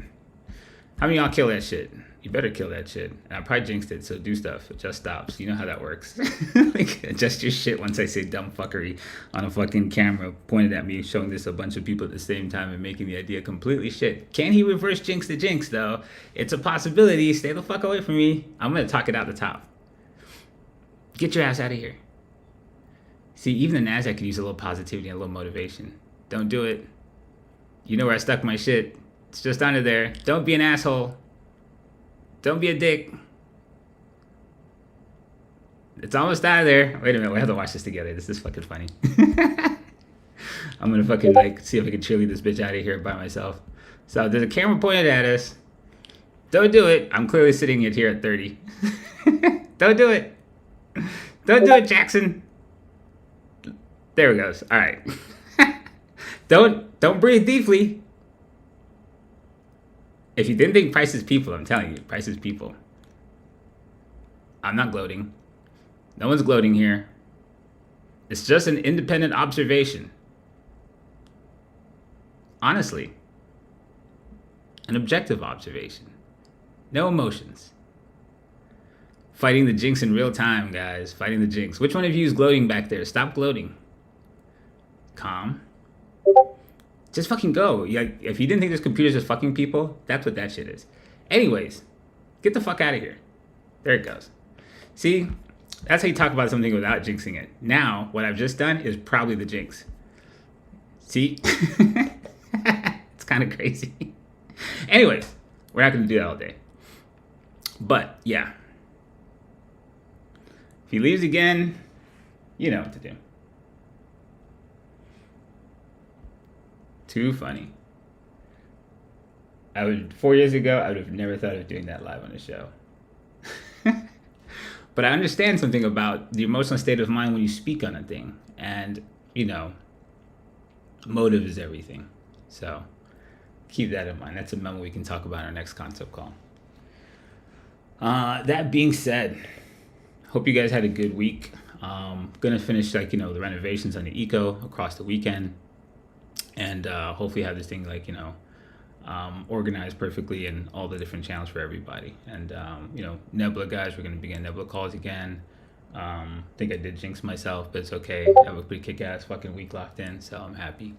How many of y'all kill that shit? You better kill that shit. And I probably jinxed it, so do stuff. It just stops. You know how that works. Like, adjust your shit once I say dumb fuckery on a fucking camera pointed at me, showing this a bunch of people at the same time and making the idea completely shit. Can he reverse jinx the jinx, though? It's a possibility. Stay the fuck away from me. I'm going to talk it out the top. Get your ass out of here. See, even the NASDAQ could use a little positivity and a little motivation. Don't do it. You know where I stuck my shit. It's just under there. Don't be an asshole. Don't be a dick. It's almost out of there. Wait a minute, we have to watch this together. This is fucking funny. I'm gonna fucking see if I can cheerlead this bitch out of here by myself. So there's a camera pointed at us. Don't do it. I'm clearly sitting it here at 30. Don't do it. Don't do it, Jackson. There it goes. All right. Don't breathe deeply. If you didn't think price is people, I'm telling you, price is people. I'm not gloating. No one's gloating here. It's just an independent observation. Honestly. An objective observation. No emotions. Fighting the jinx in real time, guys. Fighting the jinx. Which one of you is gloating back there? Stop gloating. Calm. Just fucking go. If you didn't think this computer's just fucking people, that's what that shit is. Anyways, get the fuck out of here. There it goes. See, that's how you talk about something without jinxing it. Now, what I've just done is probably the jinx. See? It's kind of crazy. Anyways, we're not going to do that all day. But, yeah. If he leaves again, you know what to do. Too funny. 4 years ago, I would have never thought of doing that live on the show. But I understand something about the emotional state of mind when you speak on a thing. And, motive is everything. So keep that in mind. That's a memo we can talk about in our next concept call. That being said, hope you guys had a good week. Gonna finish the renovations on the eco across the weekend, and hopefully have this thing organized perfectly in all the different channels for everybody. And Nebula guys, we're gonna begin Nebula calls again. Think I did jinx myself, but it's okay. I have a pretty kick-ass fucking week locked in, so I'm happy.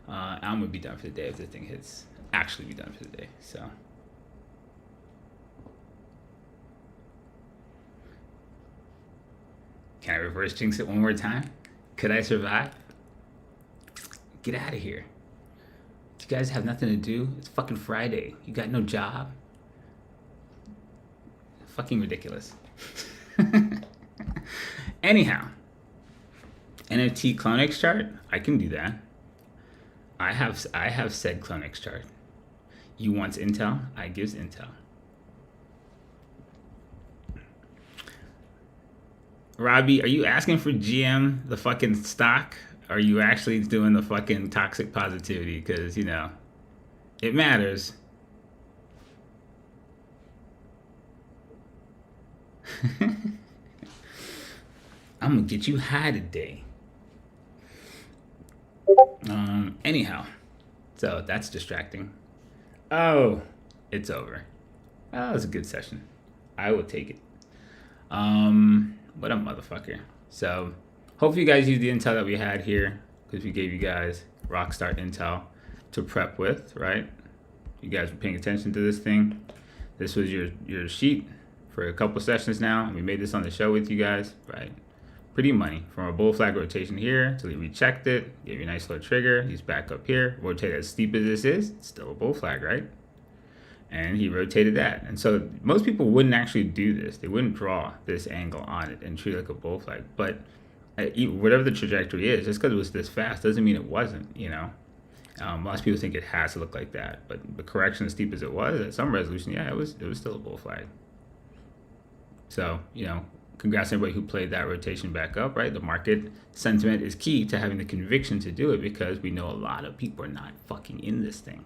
I'm gonna be done for the day if this thing hits. Actually, be done for the day. So. Can I reverse jinx it one more time? Could I survive? Get out of here. You guys have nothing to do? It's fucking Friday. You got no job? Fucking ridiculous. Anyhow, NFT Clonex chart, I can do that. I have said Clonex chart. You wants intel, I gives intel. Robbie, are you asking for GM the fucking stock? Or are you actually doing the fucking toxic positivity? Because, it matters. I'm going to get you high today. Anyhow, so that's distracting. Oh, it's over. Oh, it was a good session. I will take it. What a motherfucker. So, hopefully you guys use the intel that we had here, because we gave you guys rockstar intel to prep with, right? You guys were paying attention to this thing. This was your sheet for a couple sessions now, and we made this on the show with you guys, right? Pretty money from a bull flag rotation here till he rechecked it, gave you a nice little trigger. He's back up here. Rotate as steep as this is, it's still a bull flag, right? And he rotated that. And so most people wouldn't actually do this. They wouldn't draw this angle on it and treat it like a bull flag. But whatever the trajectory is, just because it was this fast doesn't mean it wasn't, Lots of people think it has to look like that. But the correction, as steep as it was, at some resolution, yeah, it was still a bull flag. So, congrats to everybody who played that rotation back up, right? The market sentiment is key to having the conviction to do it, because we know a lot of people are not fucking in this thing.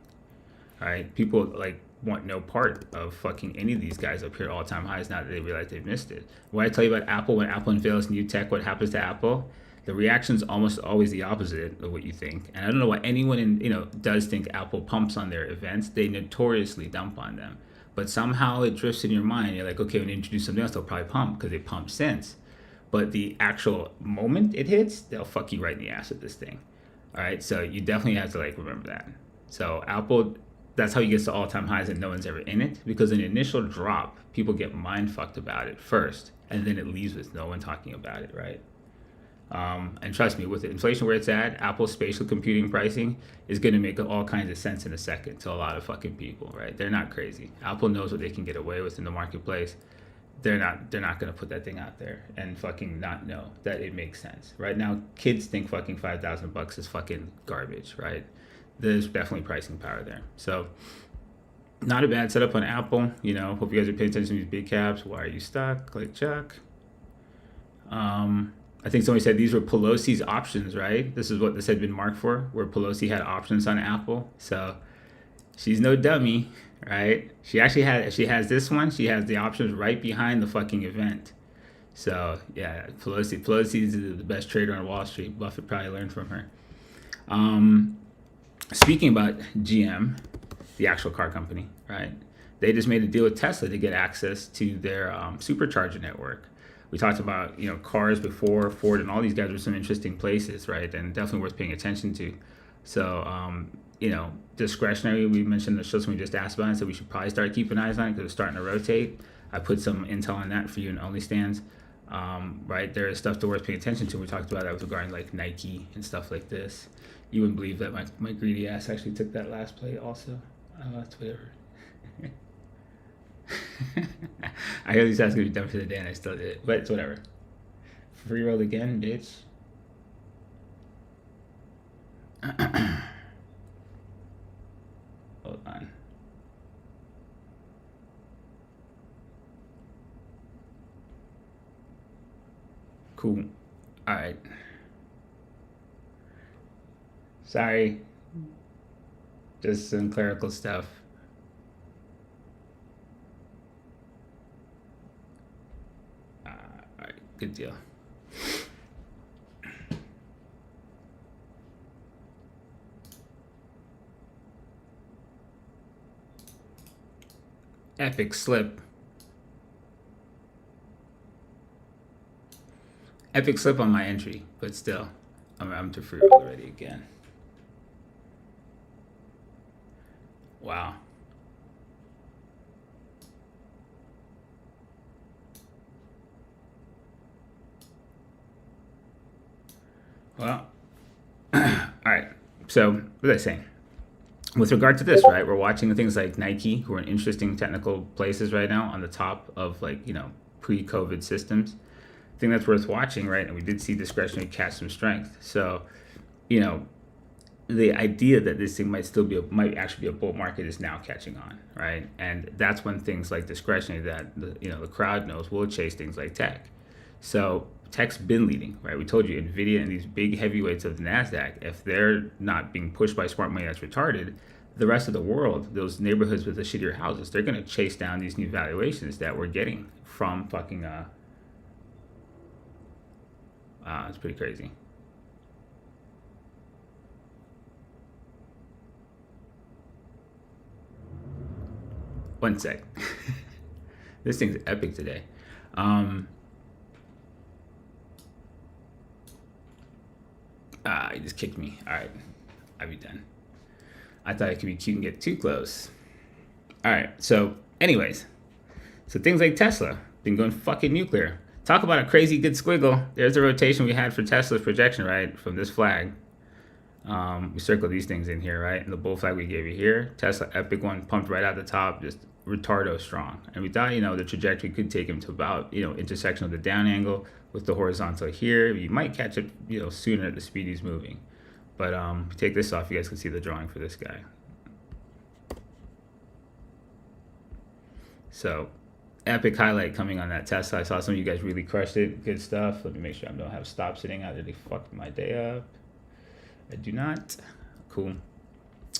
All right? People want no part of fucking any of these guys up here all-time highs now that they realize they've missed it. What I tell you about Apple, when Apple unveils new tech, what happens to Apple? The reaction is almost always the opposite of what you think. And I don't know why anyone does think Apple pumps on their events. They notoriously dump on them. But somehow it drifts in your mind. You're like, okay, when you introduce something else, they'll probably pump because they pump since. But the actual moment it hits, they'll fuck you right in the ass with this thing. All right, so you definitely have to remember that. So Apple, that's how he gets to all-time highs and no one's ever in it, because in the initial drop, people get mind fucked about it first, and then it leaves with no one talking about it, right? And trust me, with the inflation where it's at, Apple's spatial computing pricing is going to make all kinds of sense in a second to a lot of fucking people, right? They're not crazy. Apple knows what they can get away with in the marketplace. They're not going to put that thing out there and fucking not know that it makes sense. Right now, kids think fucking $5,000 is fucking garbage, right? There's definitely pricing power there. So, not a bad setup on Apple. Hope you guys are paying attention to these big caps. Why are you stuck? Like Chuck. I think somebody said these were Pelosi's options, right? This is what this had been marked for, where Pelosi had options on Apple. So she's no dummy, right? She has this one. She has the options right behind the fucking event. So yeah, Pelosi's the best trader on Wall Street. Buffett probably learned from her. Speaking about GM, the actual car company, right? They just made a deal with Tesla to get access to their supercharger network. We talked about cars before. Ford and all these guys were some interesting places, right? And definitely worth paying attention to. So Discretionary, we mentioned the show, somebody just asked about it, so we should probably start keeping eyes on it because it's starting to rotate. I put some intel on that for you in OnlyFans. Right, there is stuff to worth paying attention to. We talked about that with regarding Nike and stuff like this. You wouldn't believe that my greedy ass actually took that last play also. That's whatever. I heard these guys gonna be done for the day, and I still did it. But it's whatever. Free roll again, bitch. Hold on. Cool. All right. Sorry. Just some clerical stuff. Good deal. Epic slip. Epic slip on my entry, but still, I'm to free roll already again. Wow. Well, all right. So, what was I saying? With regard to this, right, we're watching things like Nike, who are in interesting technical places right now on the top of, like, pre-COVID systems. I think that's worth watching, right? And we did see discretionary catch some strength. So, the idea that this thing might actually be a bull market is now catching on, right? And that's when things like discretionary that the crowd knows will chase things like tech. So tech's been leading, right? We told you Nvidia and these big heavyweights of the Nasdaq, if they're not being pushed by smart money that's retarded, the rest of the world, those neighborhoods with the shittier houses, they're going to chase down these new valuations that we're getting from fucking it's pretty crazy. One sec. This thing's epic today. He just kicked me. All right, I'll be done. I thought it could be cute and get too close. All right, so anyways, so things like Tesla been going fucking nuclear. Talk about a crazy good squiggle. There's the rotation we had for Tesla's projection, right, from this flag. We circled these things in here, right? And the bull flag we gave you here, Tesla epic one, pumped right out the top, just retardo strong. And we thought, the trajectory could take him to about, intersection of the down angle with the horizontal here. You might catch it, sooner at the speed he's moving. But take this off, you guys can see the drawing for this guy. So epic highlight coming on that Tesla. I saw some of you guys really crushed it. Good stuff. Let me make sure I don't have stop sitting out there. They fucked my day up. I do not. Cool.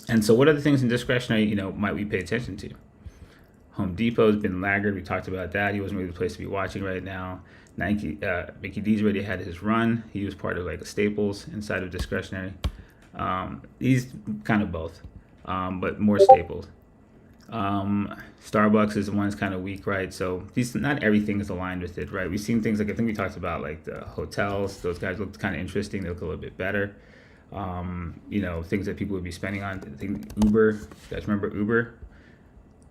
And so what are the things in discretionary, might we pay attention to? Home Depot's been laggard. We talked about that. He wasn't really the place to be watching right now. Nike, Mickey D's already had his run. He was part of like a Staples inside of discretionary. He's kind of both, but more Staples. Starbucks is the one that's kind of weak, right? So not everything is aligned with it, right? We've seen things like, I think we talked about like the hotels. Those guys looked kind of interesting. They look a little bit better. Things that people would be spending on. I think Uber. You guys remember Uber?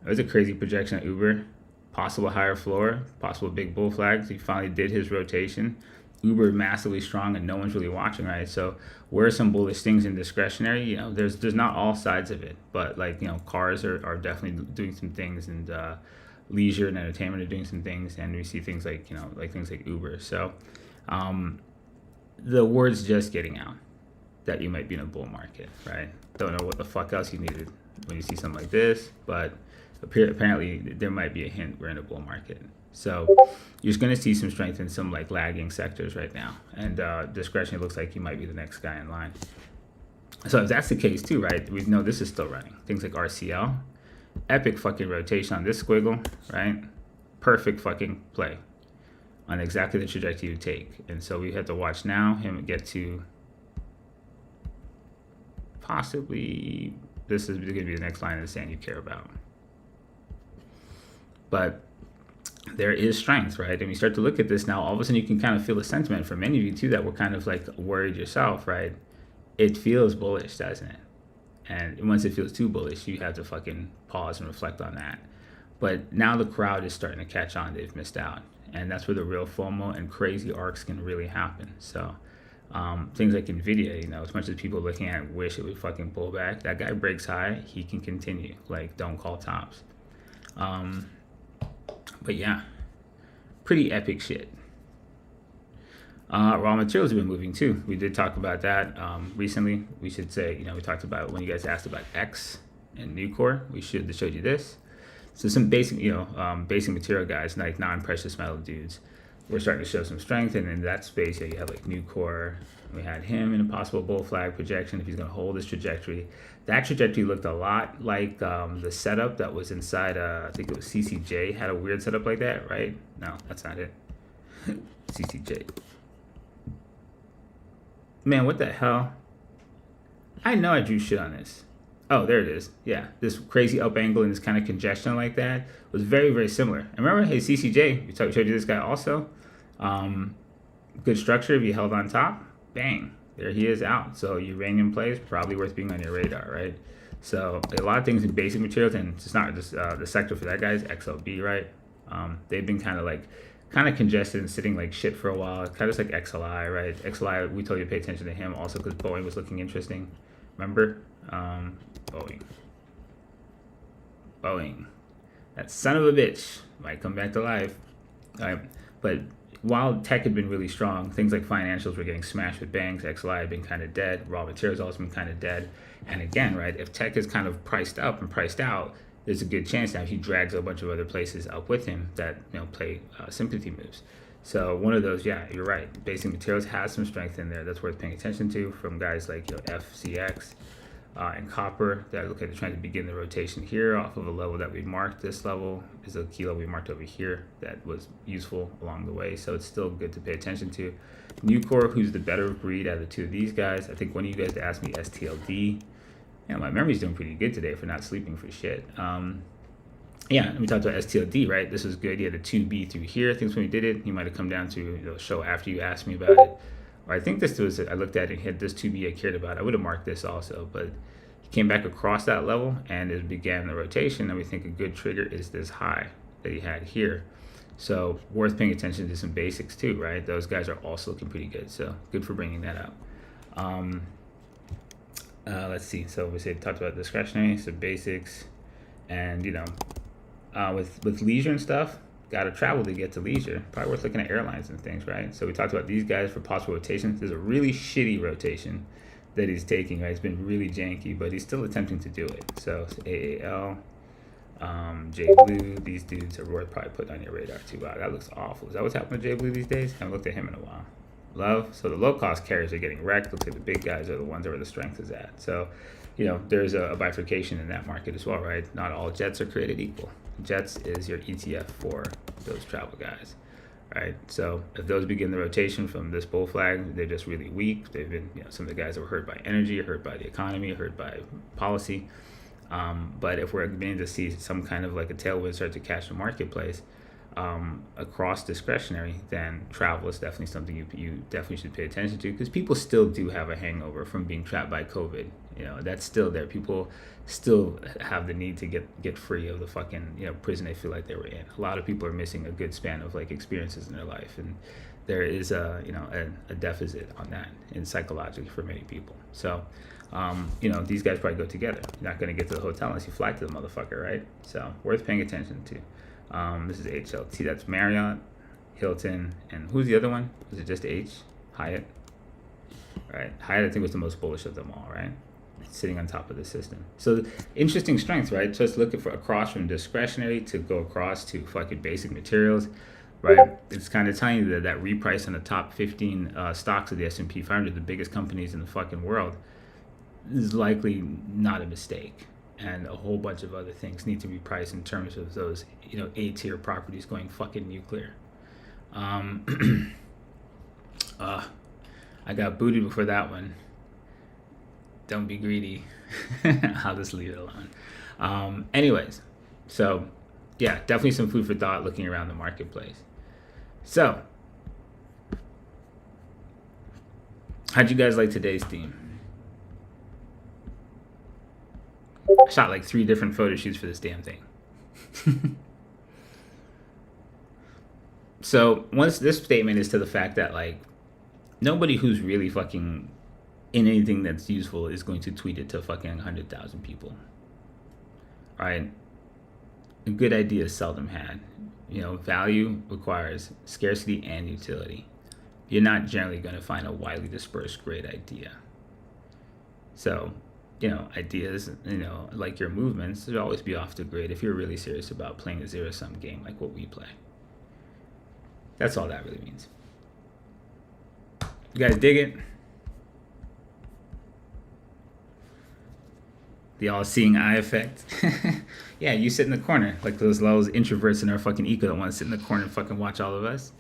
It was a crazy projection at Uber. Possible higher floor, possible big bull flags. He finally did his rotation. Uber massively strong and no one's really watching, right? So where are some bullish things in discretionary? There's not all sides of it, but like, cars are definitely doing some things, and leisure and entertainment are doing some things, and we see things like, things like Uber. So the word's just getting out that you might be in a bull market, right? Don't know what the fuck else you needed when you see something like this, but apparently there might be a hint we're in a bull market. So you're just going to see some strength in some like lagging sectors right now, and discretionary looks like you might be the next guy in line. So if that's the case too, right, we know this is still running. Things like RCL, epic fucking rotation on this squiggle, right? Perfect fucking play on exactly the trajectory you take. And so we have to watch now him get to possibly, this is going to be the next line in the sand you care about. But there is strength, right? And we start to look at this now, all of a sudden you can kind of feel the sentiment for many of you too that were kind of like worried yourself, right? It feels bullish, doesn't it? And once it feels too bullish, you have to fucking pause and reflect on that. But now the crowd is starting to catch on. They've missed out. And that's where the real FOMO and crazy arcs can really happen. So things like Nvidia, as much as people looking at it wish it would fucking pull back, that guy breaks high, he can continue. Like, don't call tops. But yeah, pretty epic shit. Raw materials have been moving too. We did talk about that recently. We should say, we talked about when you guys asked about X and Nucor. We should have showed you this. So some basic, basic material guys, like non-precious metal dudes, we're starting to show some strength. And in that space, you have like Nucor. We had him in a possible bull flag projection if he's going to hold his trajectory. That trajectory looked a lot like the setup that was inside, I think it was CCJ, had a weird setup like that, right? No, that's not it. CCJ. Man, what the hell? I know I drew shit on this. Oh, there it is. Yeah, this crazy up angle and this kind of congestion like that was very, very similar. And remember, hey, CCJ, we showed you this guy also. Good structure if you held on top. Bang, there he is out. So uranium plays, probably worth being on your radar, right? So a lot of things in basic materials, and it's not just the sector for that guy is XLB, right? They've been kind of congested and sitting like shit for a while. It's kind of just like XLI, right? XLI, we told you to pay attention to him also because Boeing was looking interesting. Remember? Boeing. That son of a bitch might come back to life. But while tech had been really strong, things like financials were getting smashed with banks. XLI had been kind of dead. Raw materials also been kind of dead. And again, right, if tech is kind of priced up and priced out, there's a good chance now he drags a bunch of other places up with him that play sympathy moves. So one of those, yeah, you're right. Basic materials has some strength in there that's worth paying attention to from guys like FCX and copper that look like they're trying to begin the rotation here off of a level that we marked. This level is a key level we marked over here that was useful along the way. So it's still good to pay attention to. Nucor, who's the better breed out of the two of these guys. I think one of you guys asked me STLD. Yeah, my memory's doing pretty good today for not sleeping for shit. Yeah, we talked about STLD, right? This was good. He had a 2B through here. I think when we did it, he might have come down to the show after you asked me about it. Or I think this was, I looked at it and had this 2B I cared about. I would have marked this also, but he came back across that level and it began the rotation. And we think a good trigger is this high that he had here. So worth paying attention to some basics too, right? Those guys are also looking pretty good. So good for bringing that up. Let's see. So we talked about discretionary, some basics, and with leisure and stuff, got to travel to get to leisure. Probably worth looking at airlines and things, right? So we talked about these guys for possible rotations. There's a really shitty rotation that he's taking, right? It's been really janky, but he's still attempting to do it. So AAL, J Blue, these dudes are worth probably putting on your radar too. Wow, that looks awful. Is that what's happening to J Blue these days? I haven't looked at him in a while. Love. So the low cost carriers are getting wrecked. Looks like the big guys are the ones where the strength is at. So, there's a bifurcation in that market as well, right? Not all jets are created equal. Jets is your ETF for those travel guys, right? So if those begin the rotation from this bull flag, they're just really weak. They've been, some of the guys that were hurt by energy, hurt by the economy, hurt by policy. But if we're beginning to see some kind of like a tailwind start to catch the marketplace across discretionary, then travel is definitely something you definitely should pay attention to, because people still do have a hangover from being trapped by COVID. That's still there. People still have the need to get free of the fucking prison they feel like they were in. A lot of people are missing a good span of like experiences in their life, and there is a deficit on that and psychologically for many people. So these guys probably go together. You're not going to get to the hotel unless you fly to the motherfucker, right? So worth paying attention to. This is HLT. That's Marriott, Hilton, and who's the other one? Was it just H? Hyatt. Right. Hyatt, I think, was the most bullish of them all, right? Sitting on top of the system. So interesting strength, right? Just looking for across from discretionary to go across to fucking basic materials, right? It's kind of telling you that reprice on the top 15 stocks of the S&P 500, the biggest companies in the fucking world, is likely not a mistake. And a whole bunch of other things need to be priced in terms of those, A-tier properties going fucking nuclear. I got booted before that one. Don't be greedy. I'll just leave it alone. Anyways, so yeah, definitely some food for thought looking around the marketplace. So, how'd you guys like today's theme? I shot like 3 different photo shoots for this damn thing. So once this statement is to the fact that like nobody who's really fucking in anything that's useful is going to tweet it to fucking 100,000 people. All right. A good idea is seldom had. Value requires scarcity and utility. You're not generally going to find a widely dispersed great idea. So, ideas, like your movements, should always be off the grid if you're really serious about playing a zero-sum game like what we play. That's all that really means. You guys dig it? The all-seeing eye effect. Yeah, you sit in the corner like those introverts in our fucking eco that want to sit in the corner and fucking watch all of us.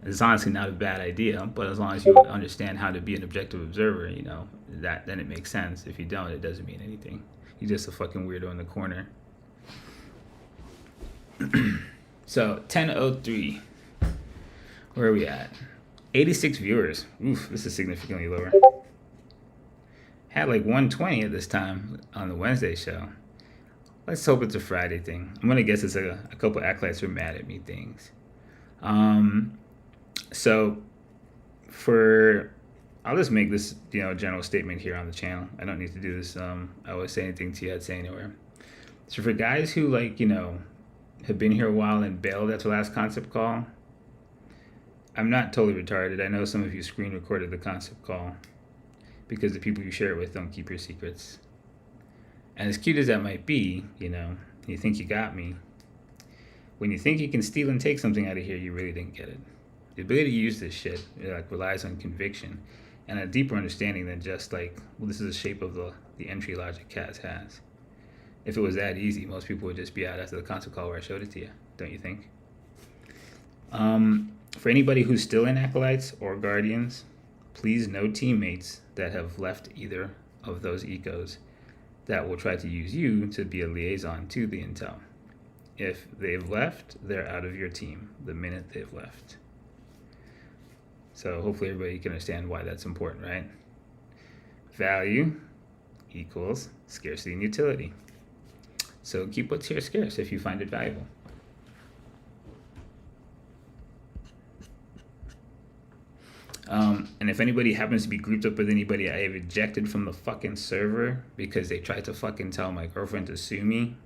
It's honestly not a bad idea, but as long as you understand how to be an objective observer, that then it makes sense. If you don't, it doesn't mean anything. You're just a fucking weirdo in the corner. So 10:03. Where are we at? 86 viewers. Oof, this is significantly lower. Had like 120 at this time on the Wednesday show. Let's hope it's a Friday thing. I'm gonna guess it's a couple acolytes are mad at me things. So I'll just make this general statement here on the channel. I don't need to do this. I always say anything to you I'd say anywhere. So for guys who have been here a while and bailed at the last concept call, I'm not totally retarded. I know some of you screen recorded the concept call because the people you share it with don't keep your secrets. And as cute as that might be, you think you got me. When you think you can steal and take something out of here, you really didn't get it. The ability to use this shit relies on conviction and a deeper understanding than just this is the shape of the entry logic Kaz has. If it was that easy, most people would just be out after the concept call where I showed it to you, don't you think? For anybody who's still in Acolytes or Guardians, please know teammates that have left either of those ecos that will try to use you to be a liaison to the intel. If they've left, they're out of your team the minute they've left. So hopefully everybody can understand why that's important, right? Value equals scarcity and utility. So keep what's here scarce if you find it valuable. And if anybody happens to be grouped up with anybody I have ejected from the fucking server because they tried to fucking tell my girlfriend to sue me,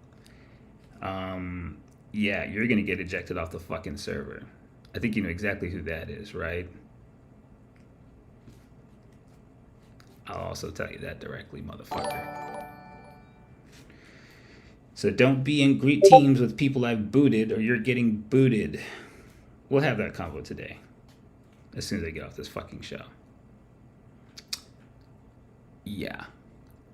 yeah, you're gonna get ejected off the fucking server. I think you know exactly who that is, right? I'll also tell you that directly, motherfucker. So don't be in great teams with people I've booted or you're getting booted. We'll have that convo today, as soon as I get off this fucking show. Yeah.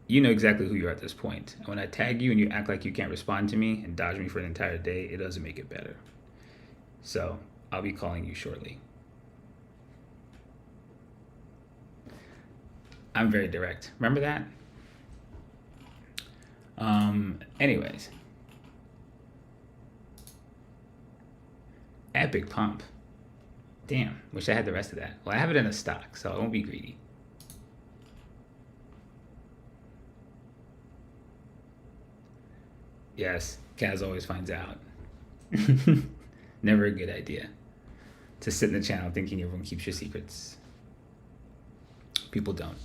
You know exactly who you are at this point. And when I tag you and you act like you can't respond to me and dodge me for an entire day, it doesn't make it better. So I'll be calling you shortly. I'm very direct. Remember that? Anyways. Epic pump. Damn, wish I had the rest of that. Well, I have it in a stock, so I won't be greedy. Yes, Kaz always finds out. Never a good idea to sit in the channel thinking everyone keeps your secrets. People don't.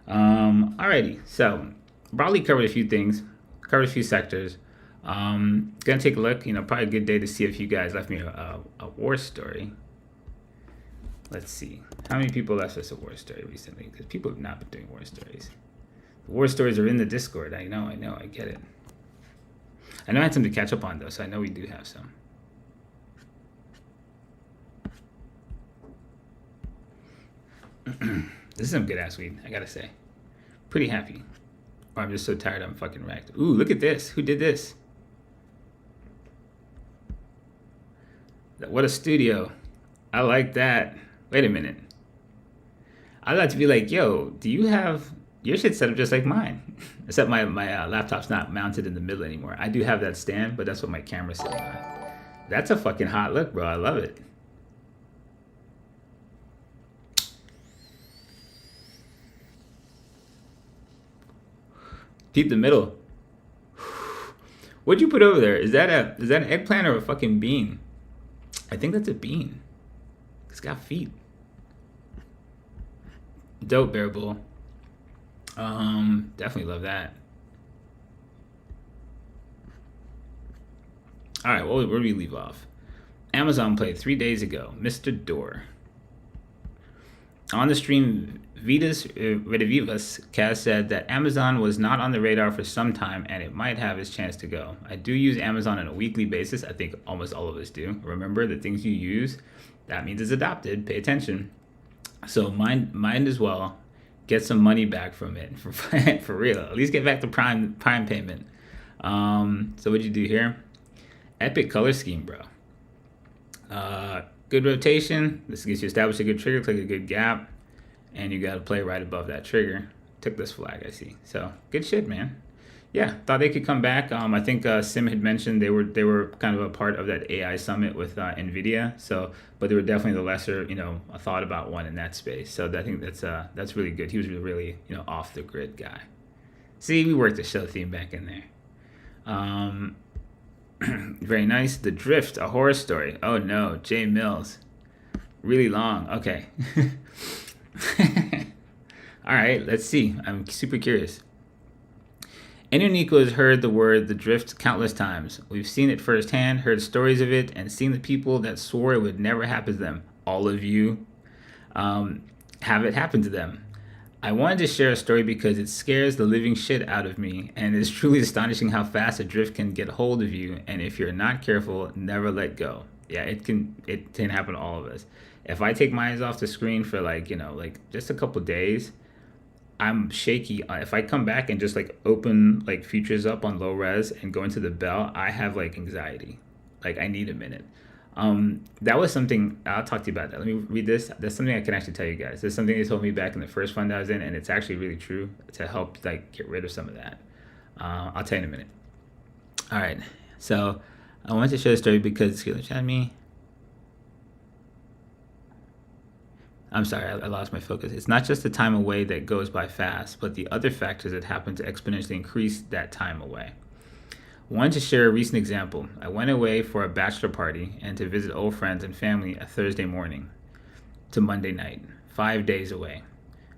Alrighty, so broadly covered a few things, covered a few sectors. Gonna take a look. Probably a good day to see if you guys left me a war story. Let's see. How many people left us a war story recently? Because people have not been doing war stories. The war stories are in the Discord. I know, I get it. I know I had some to catch up on, though, so I know we do have some. This is some good-ass weed, I gotta say. Pretty happy. Or I'm just so tired I'm fucking wrecked. Ooh, look at this. Who did this? What a studio. I like that. Wait a minute. I'd like to be like, yo, do you have your shit set up just like mine? Except my laptop's not mounted in the middle anymore. I do have that stand, but that's what my camera's sitting on. That's a fucking hot look, bro. I love it. Peep the middle. What'd you put over there? Is that an eggplant or a fucking bean? I think that's a bean. It's got feet. Dope, Bear Bull. Definitely love that. All right, where do we leave off? Amazon Play 3 days ago. Mr. Door. On the stream, Vidas Redivivas, Kaz said that Amazon was not on the radar for some time and it might have its chance to go. I do use Amazon on a weekly basis. I think almost all of us do. Remember, the things you use, that means it's adopted. Pay attention. So mind as well. Get some money back from it, for real. At least get back the prime payment. So what'd you do here? Epic color scheme, bro. good rotation. This gets you established a good trigger, click a good gap, and you got to play right above that trigger. Took this flag, I see. So good shit, man. Yeah, thought they could come back. I think Sim had mentioned they were kind of a part of that AI summit with Nvidia. So, but they were definitely the lesser, thought about one in that space. So I think that's really good. He was really off the grid guy. See, we worked the show theme back in there. Very nice. The Drift, a horror story. Oh no, Jay Mills. Really long. Okay. All right, let's see. I'm super curious. Anyone Nico has heard the word the drift countless times. We've seen it firsthand, heard stories of it, and seen the people that swore it would never happen to them. All of you have it happen to them. I wanted to share a story because it scares the living shit out of me, and it's truly astonishing how fast a drift can get hold of you, and if you're not careful, never let go. Yeah, it can happen to all of us. If I take my eyes off the screen for just a couple days, I'm shaky. If I come back and just open features up on low res and go into the bell, I have anxiety. I need a minute. That was something, I'll talk to you about that. Let me read this. That's something I can actually tell you guys. There's something they told me back in the first fund I was in, and it's actually really true to help get rid of some of that. I'll tell you in a minute. All right. So I wanted to share a story because I'm sorry, I lost my focus. It's not just the time away that goes by fast, but the other factors that happen to exponentially increase that time away. I wanted to share a recent example. I went away for a bachelor party and to visit old friends and family a Thursday morning to Monday night, 5 days away.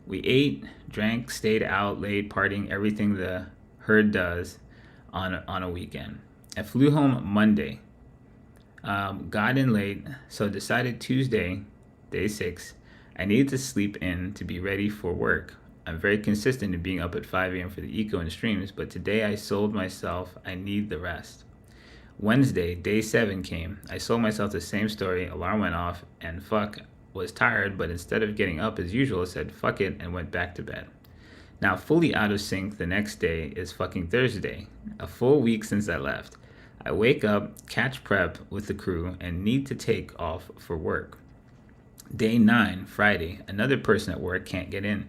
We ate, drank, stayed out late, partying, everything the herd does on a weekend. I flew home Monday, got in late, so decided Tuesday, day 6, I needed to sleep in to be ready for work. I'm very consistent in being up at 5 a.m. for the eco and streams, but today I sold myself I need the rest. Wednesday, day 7 came. I sold myself the same story, alarm went off, and was tired, but instead of getting up as usual, said fuck it and went back to bed. Now fully out of sync, the next day is fucking Thursday, a full week since I left. I wake up, catch prep with the crew, and need to take off for work. Day 9, Friday, another person at work can't get in.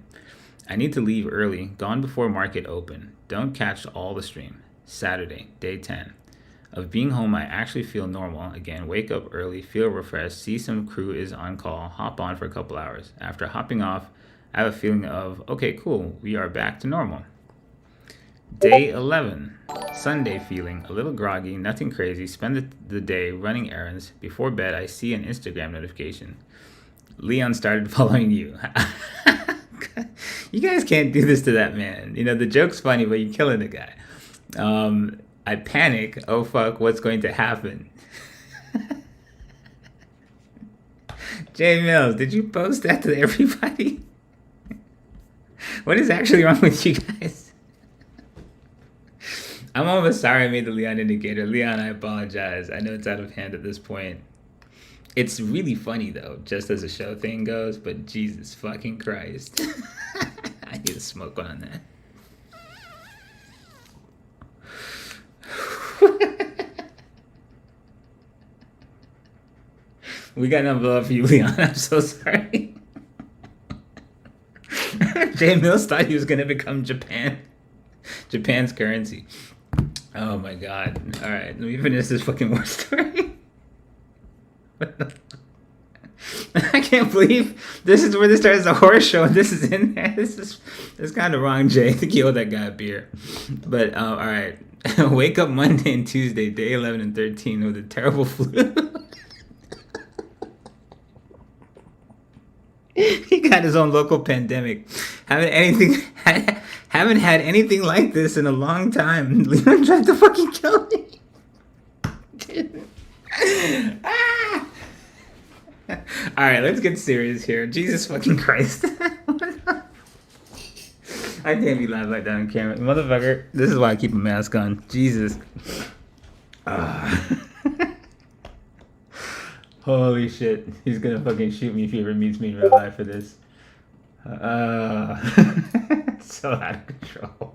I need to leave early, gone before market open. Don't catch all the stream. Saturday, day 10. Of being home, I actually feel normal. Again, wake up early, feel refreshed, see some crew is on call, hop on for a couple hours. After hopping off, I have a feeling of, okay, cool, we are back to normal. Day 11, Sunday feeling, a little groggy, nothing crazy, spend the day running errands. Before bed, I see an Instagram notification. Leon started following you. You guys can't do this to that man. The joke's funny, but you're killing the guy. I panic. Oh, fuck, what's going to happen? Jay Mills, did you post that to everybody? What is actually wrong with you guys? I'm almost sorry I made the Leon indicator. Leon, I apologize. I know it's out of hand at this point. It's really funny, though, just as a show thing goes, but Jesus fucking Christ. I need to smoke one on that. We got an envelope for you, Leon. I'm so sorry. Jay Mills thought he was going to become Japan's currency. Oh, my God. All right, let me finish this fucking war story. I can't believe this is where this starts a horror show and this is in there. This is kind of wrong, Jay. I think you owe that guy a beer. But all right. Wake up Monday and Tuesday, day 11 and 13 with a terrible flu. He got his own local pandemic. Haven't had anything like this in a long time. Leon tried to fucking kill me. Ah! All right, let's get serious here. Jesus fucking Christ. I can't be live like that on camera. Motherfucker, this is why I keep a mask on. Jesus. Holy shit. He's gonna fucking shoot me if he ever meets me in real life for this. So out of control.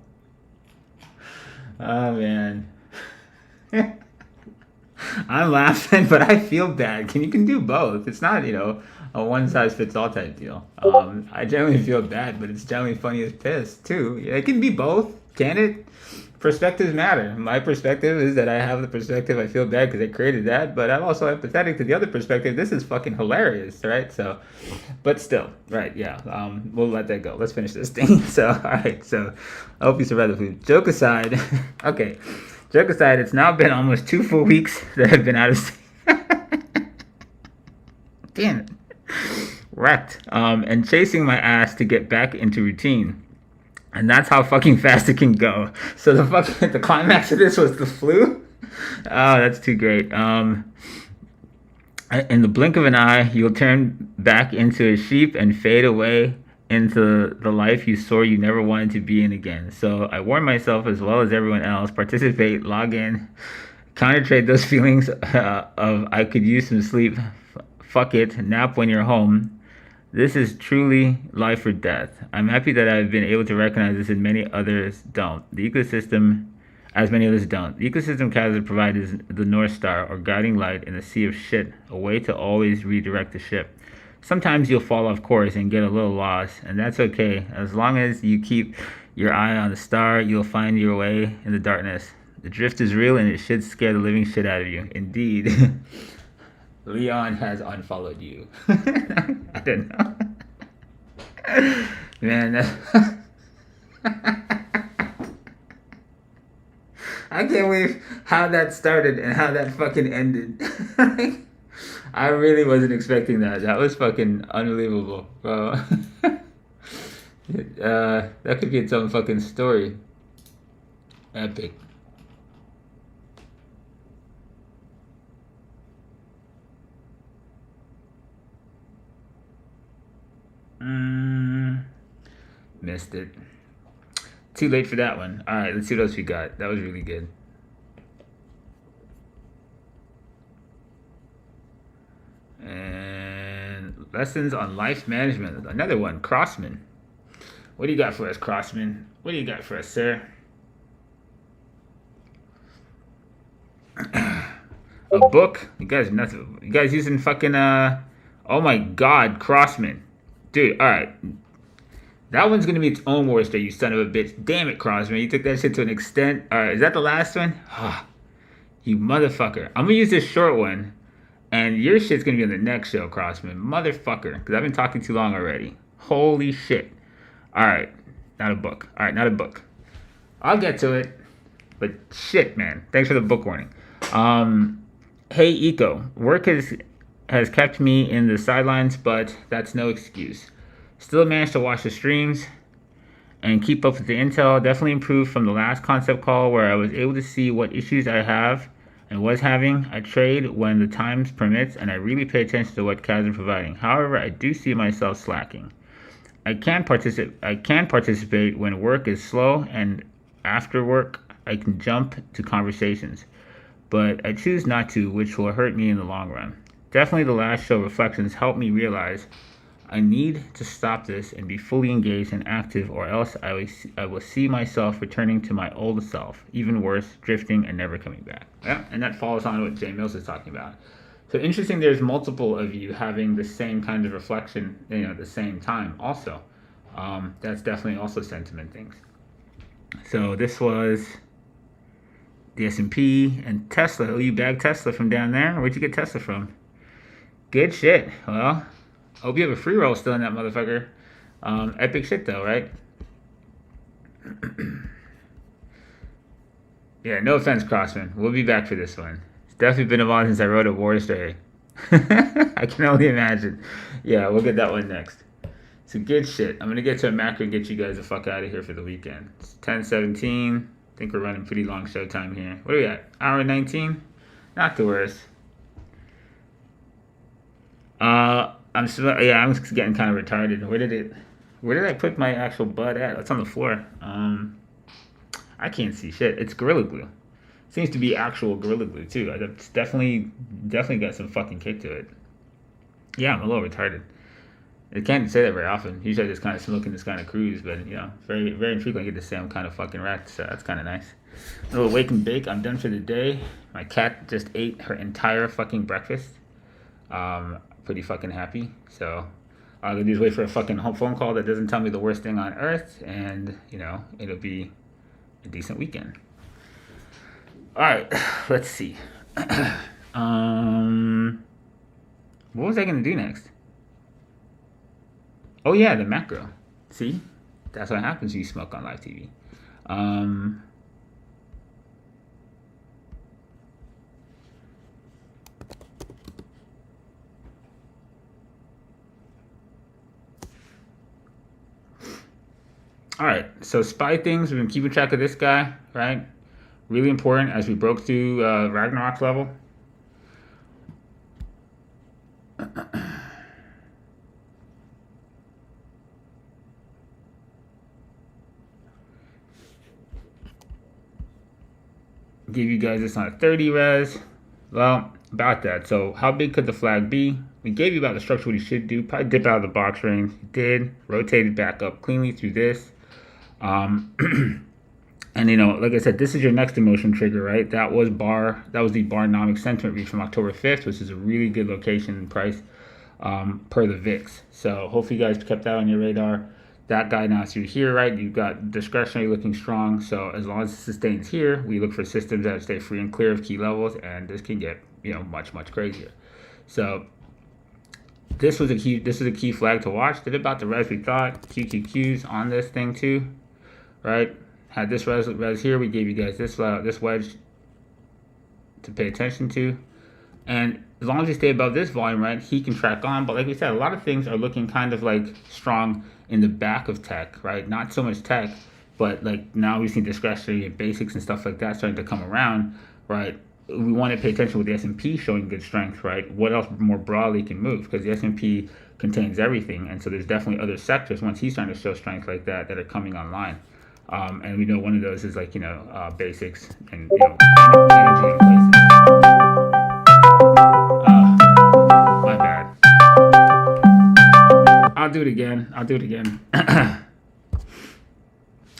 Oh, man. I'm laughing, but I feel bad. You can do both. It's not, a one size fits all type deal. I generally feel bad, but it's generally funny as piss too. It can be both, can it? Perspectives matter. My perspective is that I have the perspective I feel bad because I created that, but I'm also empathetic to the other perspective. This is fucking hilarious, right? So, but still, right? Yeah. We'll let that go. Let's finish this thing. So, all right. So, I hope you survived the food. Joke aside, okay. Joke aside, it's now been almost 2 full weeks that I've been out of state. Damn it. Wrecked. And chasing my ass to get back into routine. And that's how fucking fast it can go. So the climax of this was the flu. Oh, that's too great. In the blink of an eye, you'll turn back into a sheep and fade away into the life you swore you never wanted to be in again. So I warn myself as well as everyone else, participate, log in, counter trade those feelings of I could use some sleep. Fuck it, nap when you're home. This is truly life or death. I'm happy that I've been able to recognize this and many others don't. The ecosystem, as many others don't. The ecosystem Kaiser provides is the North Star or guiding light in a sea of shit, a way to always redirect the ship. Sometimes you'll fall off course and get a little lost, and that's okay. As long as you keep your eye on the star, you'll find your way in the darkness. The drift is real and it should scare the living shit out of you. Indeed. Leon has unfollowed you. I don't know. Man, I can't believe how that started and how that fucking ended. I really wasn't expecting that. That was fucking unbelievable, bro. That could be its own fucking story. Epic. Missed it. Too late for that one. All right, let's see what else we got. That was really good. And lessons on life management. Another one, Crossman. What do you got for us, Crossman? What do you got for us, sir? A book? You guys nothing. You guys using fucking oh my god, Crossman. Dude, alright. That one's gonna be its own war story, you son of a bitch. Damn it, Crossman. You took that shit to an extent. Alright, is that the last one? You motherfucker. I'm gonna use this short one. And your shit's gonna be on the next show, Crossman. Motherfucker. Because I've been talking too long already. Holy shit. Alright. Not a book. Alright, not a book. I'll get to it. But shit, man. Thanks for the book warning. Hey, Eco. Work has kept me in the sidelines, but that's no excuse. Still managed to watch the streams and keep up with the intel. Definitely improved from the last concept call where I was able to see what issues I have and was having. I trade when the times permits and I really pay attention to what CAS is providing. However, I do see myself slacking. I can participate when work is slow, and after work I can jump to conversations. But I choose not to, which will hurt me in the long run. Definitely the last show reflections helped me realize I need to stop this and be fully engaged and active, or else I will see myself returning to my old self. Even worse, drifting and never coming back. Yeah, and that follows on what Jay Mills is talking about. So interesting, there's multiple of you having the same kind of reflection, at the same time also. That's definitely also sentiment things. So this was the S&P and Tesla. Oh, you bagged Tesla from down there? Where'd you get Tesla from? Good shit. Well, hope you have a free roll still in that motherfucker. Epic shit though, right? Yeah, no offense, Crossman. We'll be back for this one. It's definitely been a while since I wrote a war story. I can only imagine. Yeah, we'll get that one next. So good shit. I'm gonna get to a macro and get you guys the fuck out of here for the weekend. It's 10:17. I think we're running pretty long show time here. What are we at? Hour 19? Not the worst. I'm getting kind of retarded. Where did I put my actual bud at? It's on the floor. I can't see shit. It's Gorilla Glue. Seems to be actual Gorilla Glue too. It's definitely got some fucking kick to it. Yeah, I'm a little retarded. I can't say that very often. Usually I just kind of smoking this kind of cruise, but very very infrequently I get to say I'm kind of fucking wrecked. So that's kind of nice. A little wake and bake. I'm done for the day. My cat just ate her entire fucking breakfast. Pretty fucking happy. So all I'm gonna do is wait for a fucking phone call that doesn't tell me the worst thing on earth, and it'll be a decent weekend. All right, let's see. What was I gonna do next? Oh yeah, the macro. See, that's what happens when you smoke on live TV. All right, so SPY things. We've been keeping track of this guy, right? Really important as we broke through Ragnarok's level. Give you guys this on a 30 res. Well, about that. So how big could the flag be? We gave you about the structure what you should do. Probably dip out of the box range. You did. Rotated back up cleanly through this. And like I said, this is your next emotion trigger, right? That was the Nomics sentiment reach from October 5th, which is a really good location and price per the VIX. So hopefully you guys kept that on your radar. That guy now through here, right? You've got discretionary looking strong. So as long as it sustains here, we look for systems that stay free and clear of key levels, and this can get much crazier. So this was a key flag to watch. Did about the res we thought. QQQs on this thing too, right? Had this res here. We gave you guys this wedge to pay attention to, and as long as you stay above this volume, right, he can track on. But like we said, a lot of things are looking kind of like strong in the back of tech, right? Not so much tech, but like now we've seen discretionary and basics and stuff like that starting to come around, right? We want to pay attention with the S&P showing good strength, right? What else more broadly can move? Because the S&P contains everything, and so there's definitely other sectors once he's starting to show strength like that are coming online. And we know one of those is like basics and energy in places. My bad. I'll do it again.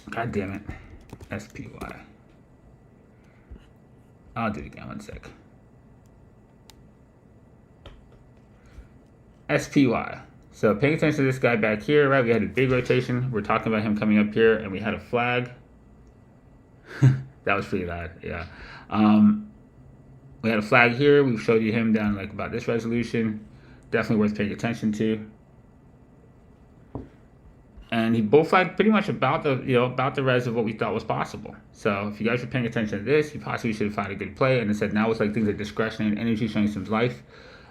God damn it. SPY. I'll do it again. One sec. SPY. So paying attention to this guy back here, right? We had a big rotation. We're talking about him coming up here, and we had a flag. That was pretty loud, yeah. We had a flag here. We showed you him down like about this resolution. Definitely worth paying attention to. And he bull flagged pretty much about the res of what we thought was possible. So if you guys were paying attention to this, you possibly should have found a good play. And it said now it's like things like discretionary and energy showing some life.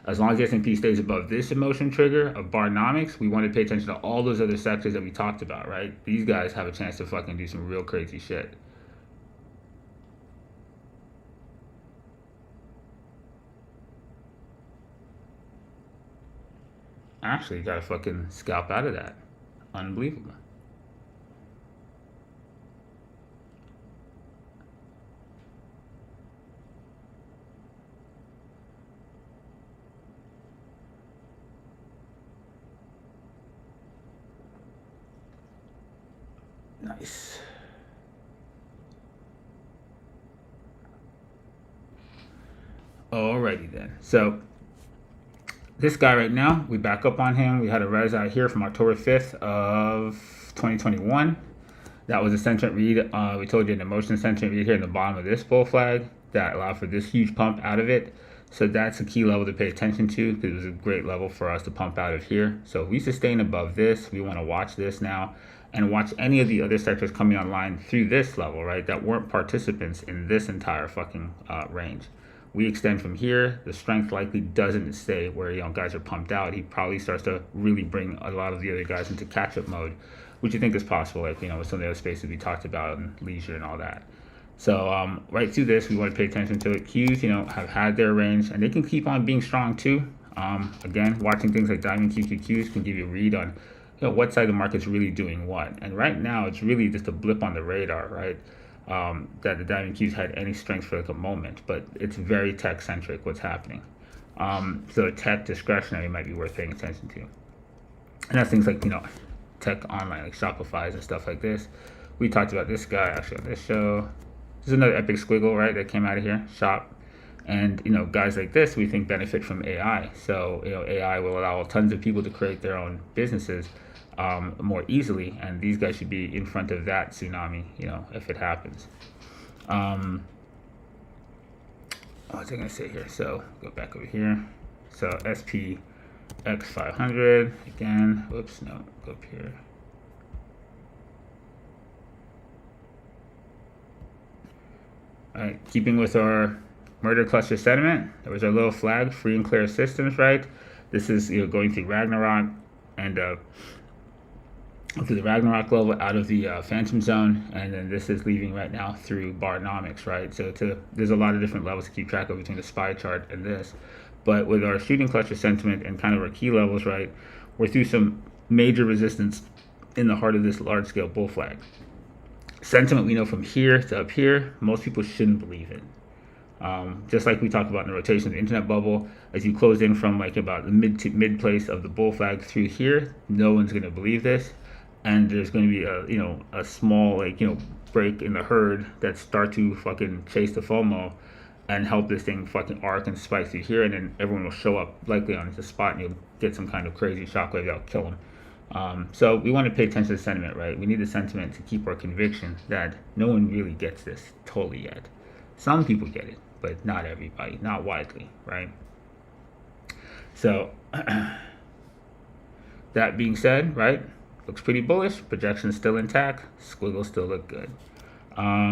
As long as the S&P stays above this emotion trigger of Nomics, we want to pay attention to all those other sectors that we talked about, right? These guys have a chance to fucking do some real crazy shit. Actually, got to fucking scalp out of that. Unbelievable. Nice. Alrighty then. So this guy right now, we back up on him. We had a res out here from October 5th of 2021. That was a sentiment read. We told you an emotion sentiment read here in the bottom of this bull flag that allowed for this huge pump out of it. So that's a key level to pay attention to because it was a great level for us to pump out of here. So if we sustain above this, we want to watch this now and watch any of the other sectors coming online through this level, right, that weren't participants in this entire fucking range. We extend from here. The strength likely doesn't stay where guys are pumped out. He probably starts to really bring a lot of the other guys into catch-up mode, which you think is possible, like with some of the other spaces we talked about and leisure and all that. So right through this, we want to pay attention to it. Qs, have had their range, and they can keep on being strong too. Again, watching things like Diamond QQQs can give you a read on what side of the market's really doing what. And right now, it's really just a blip on the radar, right? That the Diamond Qs had any strength for like a moment, but it's very tech-centric what's happening. So tech discretionary might be worth paying attention to. And that's things like, tech online, like Shopify's and stuff like this. We talked about this guy actually on this show. This is another epic squiggle, right, that came out of here, Shop. And, guys like this, we think benefit from AI. So, AI will allow tons of people to create their own businesses more easily. And these guys should be in front of that tsunami, if it happens. What was I going to say here? So, go back over here. So, SPX500, again, whoops, no, go up here. All right, keeping with our murder cluster sentiment, there was our little flag, free and clear systems, right? This is going through Ragnarok and through the Ragnarok level out of the Phantom Zone, and then this is leaving right now through Nomics, right? So there's a lot of different levels to keep track of between the SPY chart and this. But with our shooting cluster sentiment and kind of our key levels, right, we're through some major resistance in the heart of this large-scale bull flag. Sentiment we know from here to up here, most people shouldn't believe it. Just like we talked about in the rotation of the internet bubble, as you close in from like about the mid place of the bull flag through here, no one's going to believe this. And there's going to be a small break in the herd that start to fucking chase the FOMO and help this thing fucking arc and spike through here, and then everyone will show up likely on the spot and you'll get some kind of crazy shockwave that'll kill them. So we want to pay attention to the sentiment, right? We need the sentiment to keep our conviction that no one really gets this totally yet. Some people get it, but not everybody, not widely, right? So that being said, right, looks pretty bullish. Projection's still intact. Squiggles still look good. I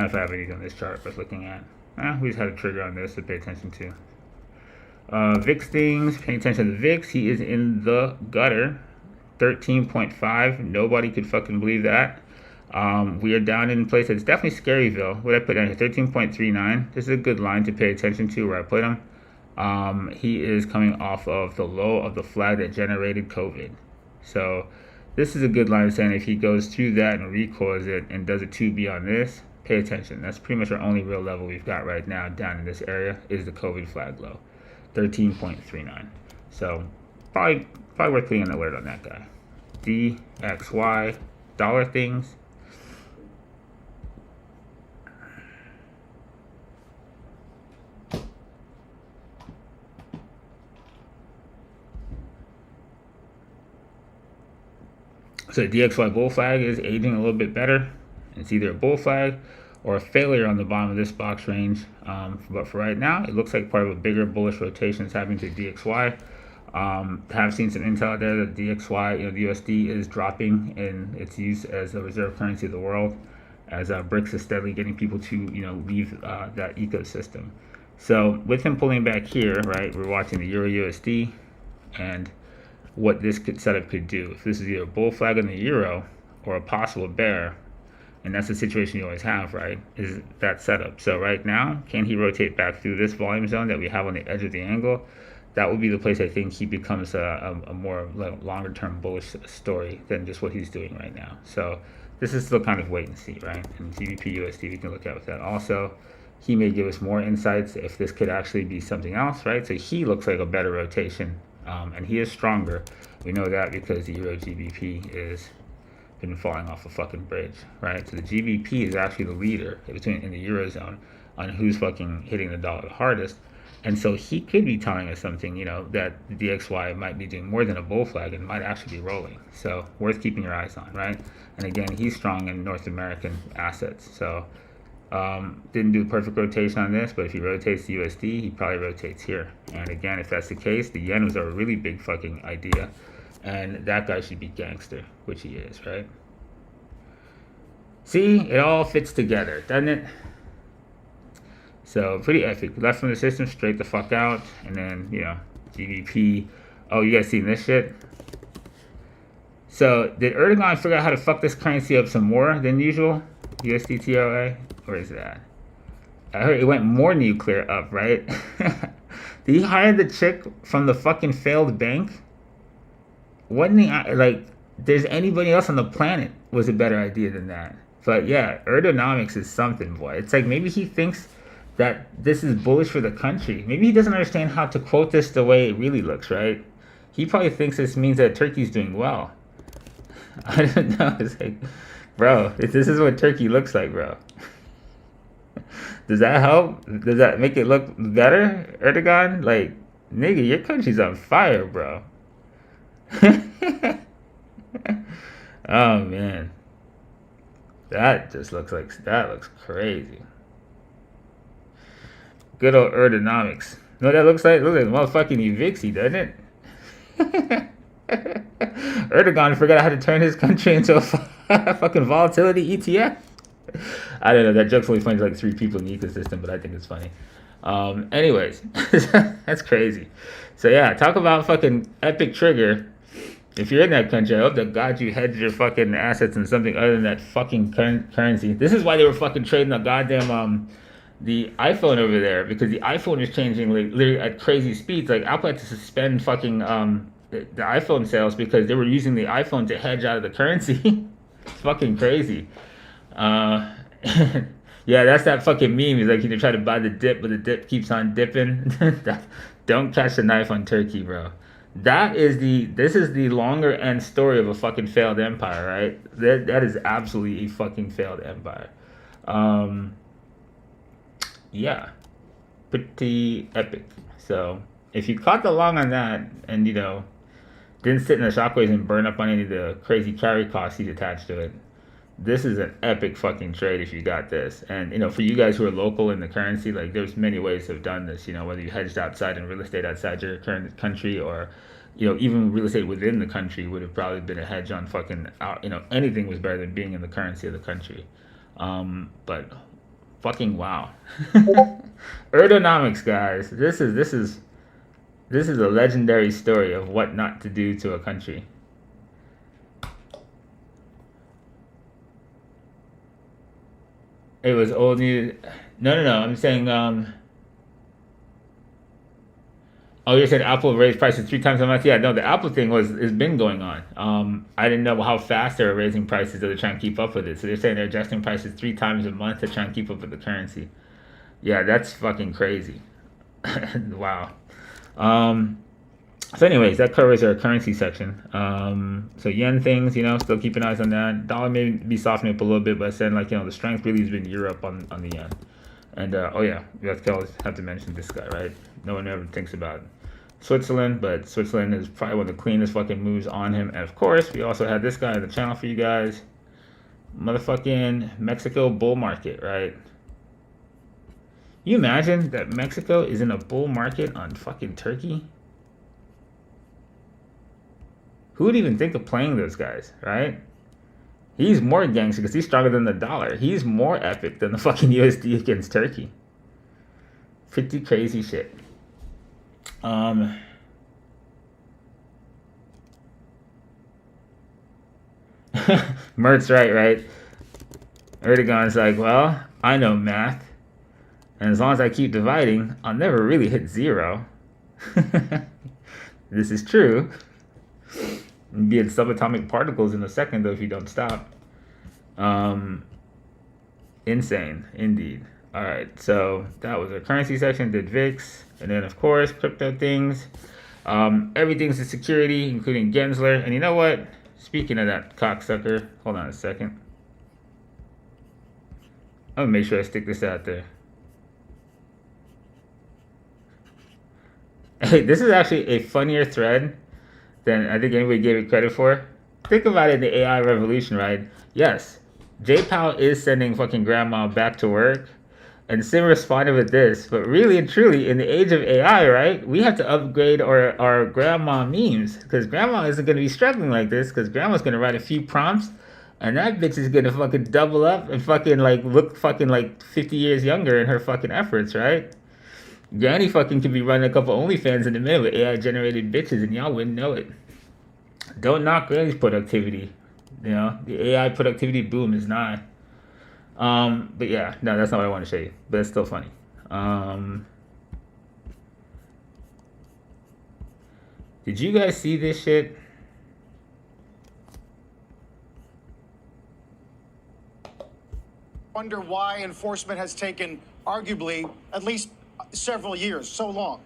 don't know if I have anything on this chart worth looking at. We just had a trigger on this to pay attention to. VIX things, paying attention to the VIX. He is in the gutter. 13.5. Nobody could fucking believe that. We are down in place. It's definitely Scaryville. What I put down here, 13.39. This is a good line to pay attention to where I put him. He is coming off of the low of the flag that generated COVID. So this is a good line saying if he goes through that and recoils it and does a 2B on this, pay attention. That's pretty much our only real level we've got right now down in this area is the COVID flag low, 13.39. So probably worth putting an alert on that guy. DXY, dollar things. So the DXY bull flag is aging a little bit better. It's either a bull flag or a failure on the bottom of this box range. But for right now, it looks like part of a bigger bullish rotation is happening to DXY. Have seen some intel out there that DXY, the USD is dropping in its use as a reserve currency of the world, as BRICS is steadily getting people to leave that ecosystem. So with him pulling back here, right, we're watching the Euro USD and what this setup could do. If this is either a bull flag on the euro or a possible bear, and that's the situation you always have, right, is that setup. So right now, can he rotate back through this volume zone that we have on the edge of the angle? That would be the place I think he becomes a more longer term bullish story than just what he's doing right now. So this is still kind of wait and see, right? And GBP USD we can look at with that also. He may give us more insights if this could actually be something else, right? So he looks like a better rotation. And he is stronger. We know that because the Euro GBP is been falling off a fucking bridge, right? So the GBP is actually the leader in the Eurozone on who's fucking hitting the dollar the hardest. And so he could be telling us something, that the DXY might be doing more than a bull flag and might actually be rolling. So worth keeping your eyes on, right? And again, he's strong in North American assets. So didn't do a perfect rotation on this, but if he rotates the USD, he probably rotates here. And again, if that's the case, the yen was a really big fucking idea, and that guy should be gangster, which he is, right? See, it all fits together, doesn't it? So pretty epic. Left from the system, straight the fuck out, and then GBP. Oh, you guys seen this shit? So did Erdogan figure out how to fuck this currency up some more than usual? USD TRA? Where is that? I heard it went more nuclear up, right? Did he hire the chick from the fucking failed bank? Wasn't he there's anybody else on the planet was a better idea than that. But yeah, Erdonomics is something, boy. It's like maybe he thinks that this is bullish for the country. Maybe he doesn't understand how to quote this the way it really looks, right? He probably thinks this means that Turkey's doing well. I don't know. It's like, bro, this is what Turkey looks like, bro. Does that help? Does that make it look better, Erdogan? Like, nigga, your country's on fire, bro. Oh man, that just looks like that looks crazy. Good old Erdonomics. No, that looks like? It looks like motherfucking Uvixi, doesn't it? Erdogan forgot how to turn his country into a fucking volatility ETF. I don't know. That joke's only funny to like 3 people in the ecosystem, but I think it's funny. Anyways, that's crazy. So yeah, talk about fucking epic trigger. If you're in that country, I hope that God you hedge your fucking assets in something other than that fucking currency. This is why they were fucking trading the goddamn the iPhone over there, because the iPhone is changing like literally at crazy speeds. Like Apple had to suspend fucking the iPhone sales because they were using the iPhone to hedge out of the currency. It's fucking crazy. Yeah, that's that fucking meme. It's like you try to buy the dip, but the dip keeps on dipping. Don't catch the knife on Turkey, bro. This is the longer end story of a fucking failed empire, right? That is absolutely a fucking failed empire. Yeah, pretty epic. So if you caught the long on that and didn't sit in the shockwaves and burn up on any of the crazy carry costs he's attached to it, this is an epic fucking trade if you got this. And for you guys who are local in the currency, like there's many ways to have done this. Whether you hedged outside in real estate outside your current country, or even real estate within the country would have probably been a hedge on fucking anything was better than being in the currency of the country. But fucking wow. Erdonomics, guys. This is a legendary story of what not to do to a country. It was old news. No. I'm saying, oh, you said Apple raised prices 3 times a month? Yeah, no, the Apple thing has been going on. I didn't know how fast they were raising prices, so they're trying to keep up with it. So they're saying they're adjusting prices 3 times a month to try and keep up with the currency. Yeah, that's fucking crazy. Wow. So anyways, that covers our currency section. So yen things, still keeping eyes on that. Dollar may be softening up a little bit, but I said the strength really has been Europe on the yen. And oh yeah, we have to mention this guy, right? No one ever thinks about Switzerland, but Switzerland is probably one of the cleanest fucking moves on him. And of course, we also had this guy on the channel for you guys. Motherfucking Mexico bull market, right? You imagine that Mexico is in a bull market on fucking Turkey? Who would even think of playing those guys, right? He's more gangster because he's stronger than the dollar. He's more epic than the fucking USD against Turkey. Pretty crazy shit. Mert's right? Erdogan's like, well, I know math. And as long as I keep dividing, I'll never really hit 0. This is true. You'd be in subatomic particles in a second, though, if you don't stop. Insane, indeed. All right, so that was our currency section, did VIX. And then, of course, crypto things. Everything's a security, including Gensler. And you know what? Speaking of that cocksucker, hold on a second. I'm going to make sure I stick this out there. Hey, this is actually a funnier thread than I think anybody gave it credit for. Think about it in the AI revolution, right? Yes, J Powell is sending fucking grandma back to work. And Sim responded with this, but really and truly, in the age of AI, right, we have to upgrade our grandma memes, because grandma isn't going to be struggling like this, because grandma's going to write a few prompts, and that bitch is going to fucking double up and fucking look fucking 50 years younger in her fucking efforts, right? Granny fucking could be running a couple OnlyFans in the middle with AI generated bitches, and y'all wouldn't know it. Don't knock Granny's productivity. The AI productivity boom is nigh. But yeah, no, that's not what I want to show you. But it's still funny. Did you guys see this shit? Wonder why enforcement has taken arguably at least several years, so long.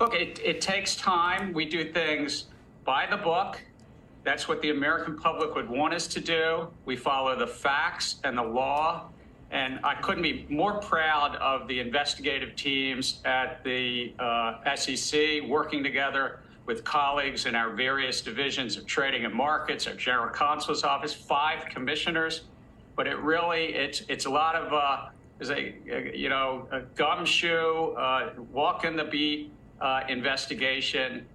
Look, it takes time. We do things by the book. That's what the American public would want us to do. We follow the facts and the law. And I couldn't be more proud of the investigative teams at the SEC working together with colleagues in our various divisions of trading and markets, our general counsel's office, 5 commissioners. But it really, it's a lot of, a gumshoe, walk in the beat investigation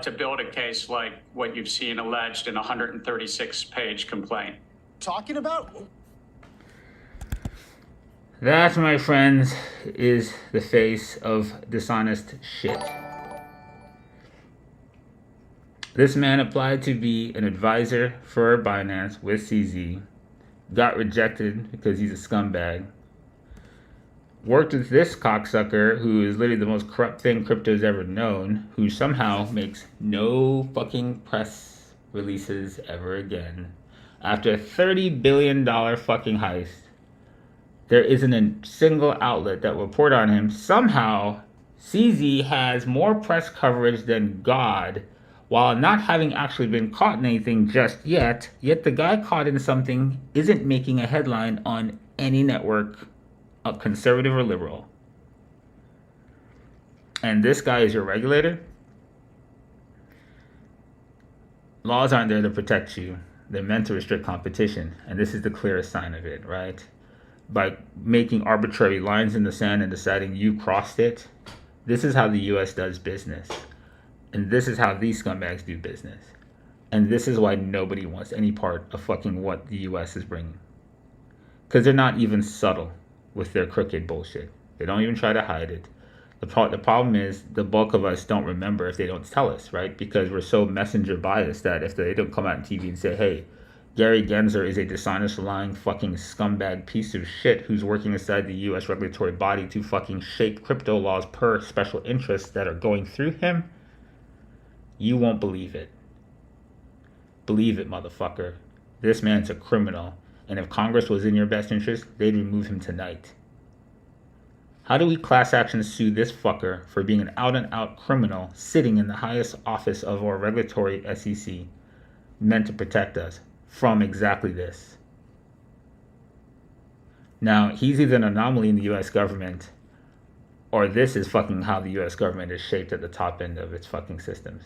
to build a case like what you've seen alleged in a 136-page complaint. Talking about? That, my friends, is the face of dishonest shit. This man applied to be an advisor for Binance with CZ, got rejected because he's a scumbag, worked with this cocksucker who is literally the most corrupt thing crypto's ever known, who somehow makes no fucking press releases ever again. After a $30 billion fucking heist, there isn't a single outlet that will report on him. Somehow, CZ has more press coverage than God, while not having actually been caught in anything just yet. Yet the guy caught in something isn't making a headline on any network, conservative or liberal. And this guy is your regulator? Laws aren't there to protect you. They're meant to restrict competition. And this is the clearest sign of it, right? By making arbitrary lines in the sand and deciding you crossed it. This is how the US does business. And this is how these scumbags do business. And this is why nobody wants any part of fucking what the US is bringing. Because they're not even subtle with their crooked bullshit. They don't even try to hide it. The problem is the bulk of us don't remember if they don't tell us, right? Because we're so messenger biased that if they don't come out on TV and say, hey, Gary Gensler is a dishonest, lying, fucking scumbag piece of shit who's working inside the U.S. regulatory body to fucking shape crypto laws per special interests that are going through him, you won't believe it. Believe it, motherfucker. This man's a criminal. And if Congress was in your best interest, they'd remove him tonight. How do we class action sue this fucker for being an out-and-out criminal sitting in the highest office of our regulatory SEC meant to protect us from exactly this? Now, he's either an anomaly in the U.S. government, or this is fucking how the U.S. government is shaped at the top end of its fucking systems.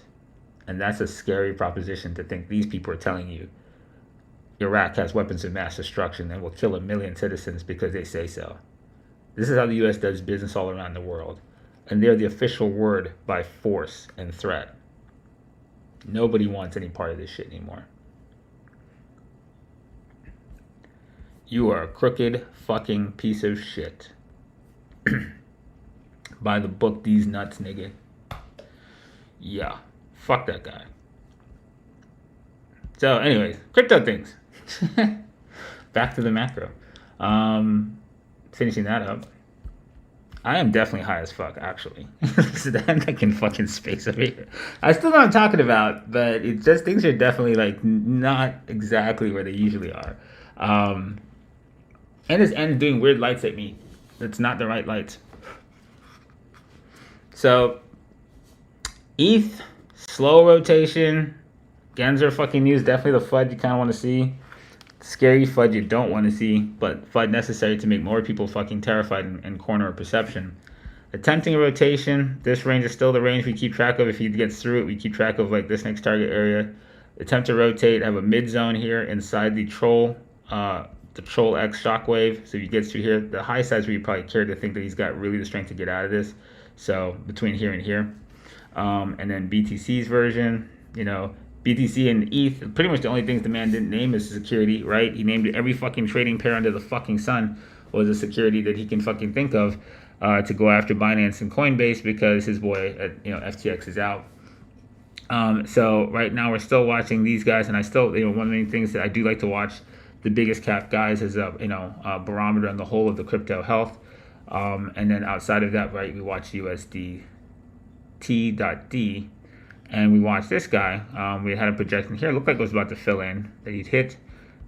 And that's a scary proposition to think these people are telling you Iraq has weapons of mass destruction and will kill 1 million citizens because they say so. This is how the U.S. does business all around the world. And they're the official word by force and threat. Nobody wants any part of this shit anymore. You are a crooked fucking piece of shit. By the book, these nuts, nigga. Yeah. Fuck that guy. So, anyways, crypto things. Back to the macro. Finishing that up. I am definitely high as fuck, actually. I'm like in fucking space over here. I still know what I'm talking about, but it's just things are definitely like not exactly where they usually are. And this end's doing weird lights at me. It's not the right lights. So, ETH, slow rotation. Gensler fucking news, definitely the FUD you kind of want to see. Scary FUD you don't want to see, but FUD necessary to make more people fucking terrified and corner a perception. Attempting a rotation, this range is still the range we keep track of. If he gets through it, we keep track of like this next target area. Attempt to rotate, have a mid zone here inside the Troll X shockwave. So if he gets through here, the high side's where you probably care to think that he's got really the strength to get out of this. So between here and here. And then BTC's version, BTC and ETH, pretty much the only things the man didn't name is security, right? He named every fucking trading pair under the fucking sun was a security that he can fucking think of to go after Binance and Coinbase because his boy at FTX is out. So right now we're still watching these guys, and I still, one of the main things that I do like to watch the biggest cap guys is a barometer on the whole of the crypto health. And then outside of that, right, we watch USD T.D. And we watched this guy. We had a projection here. It looked like it was about to fill in. That he'd hit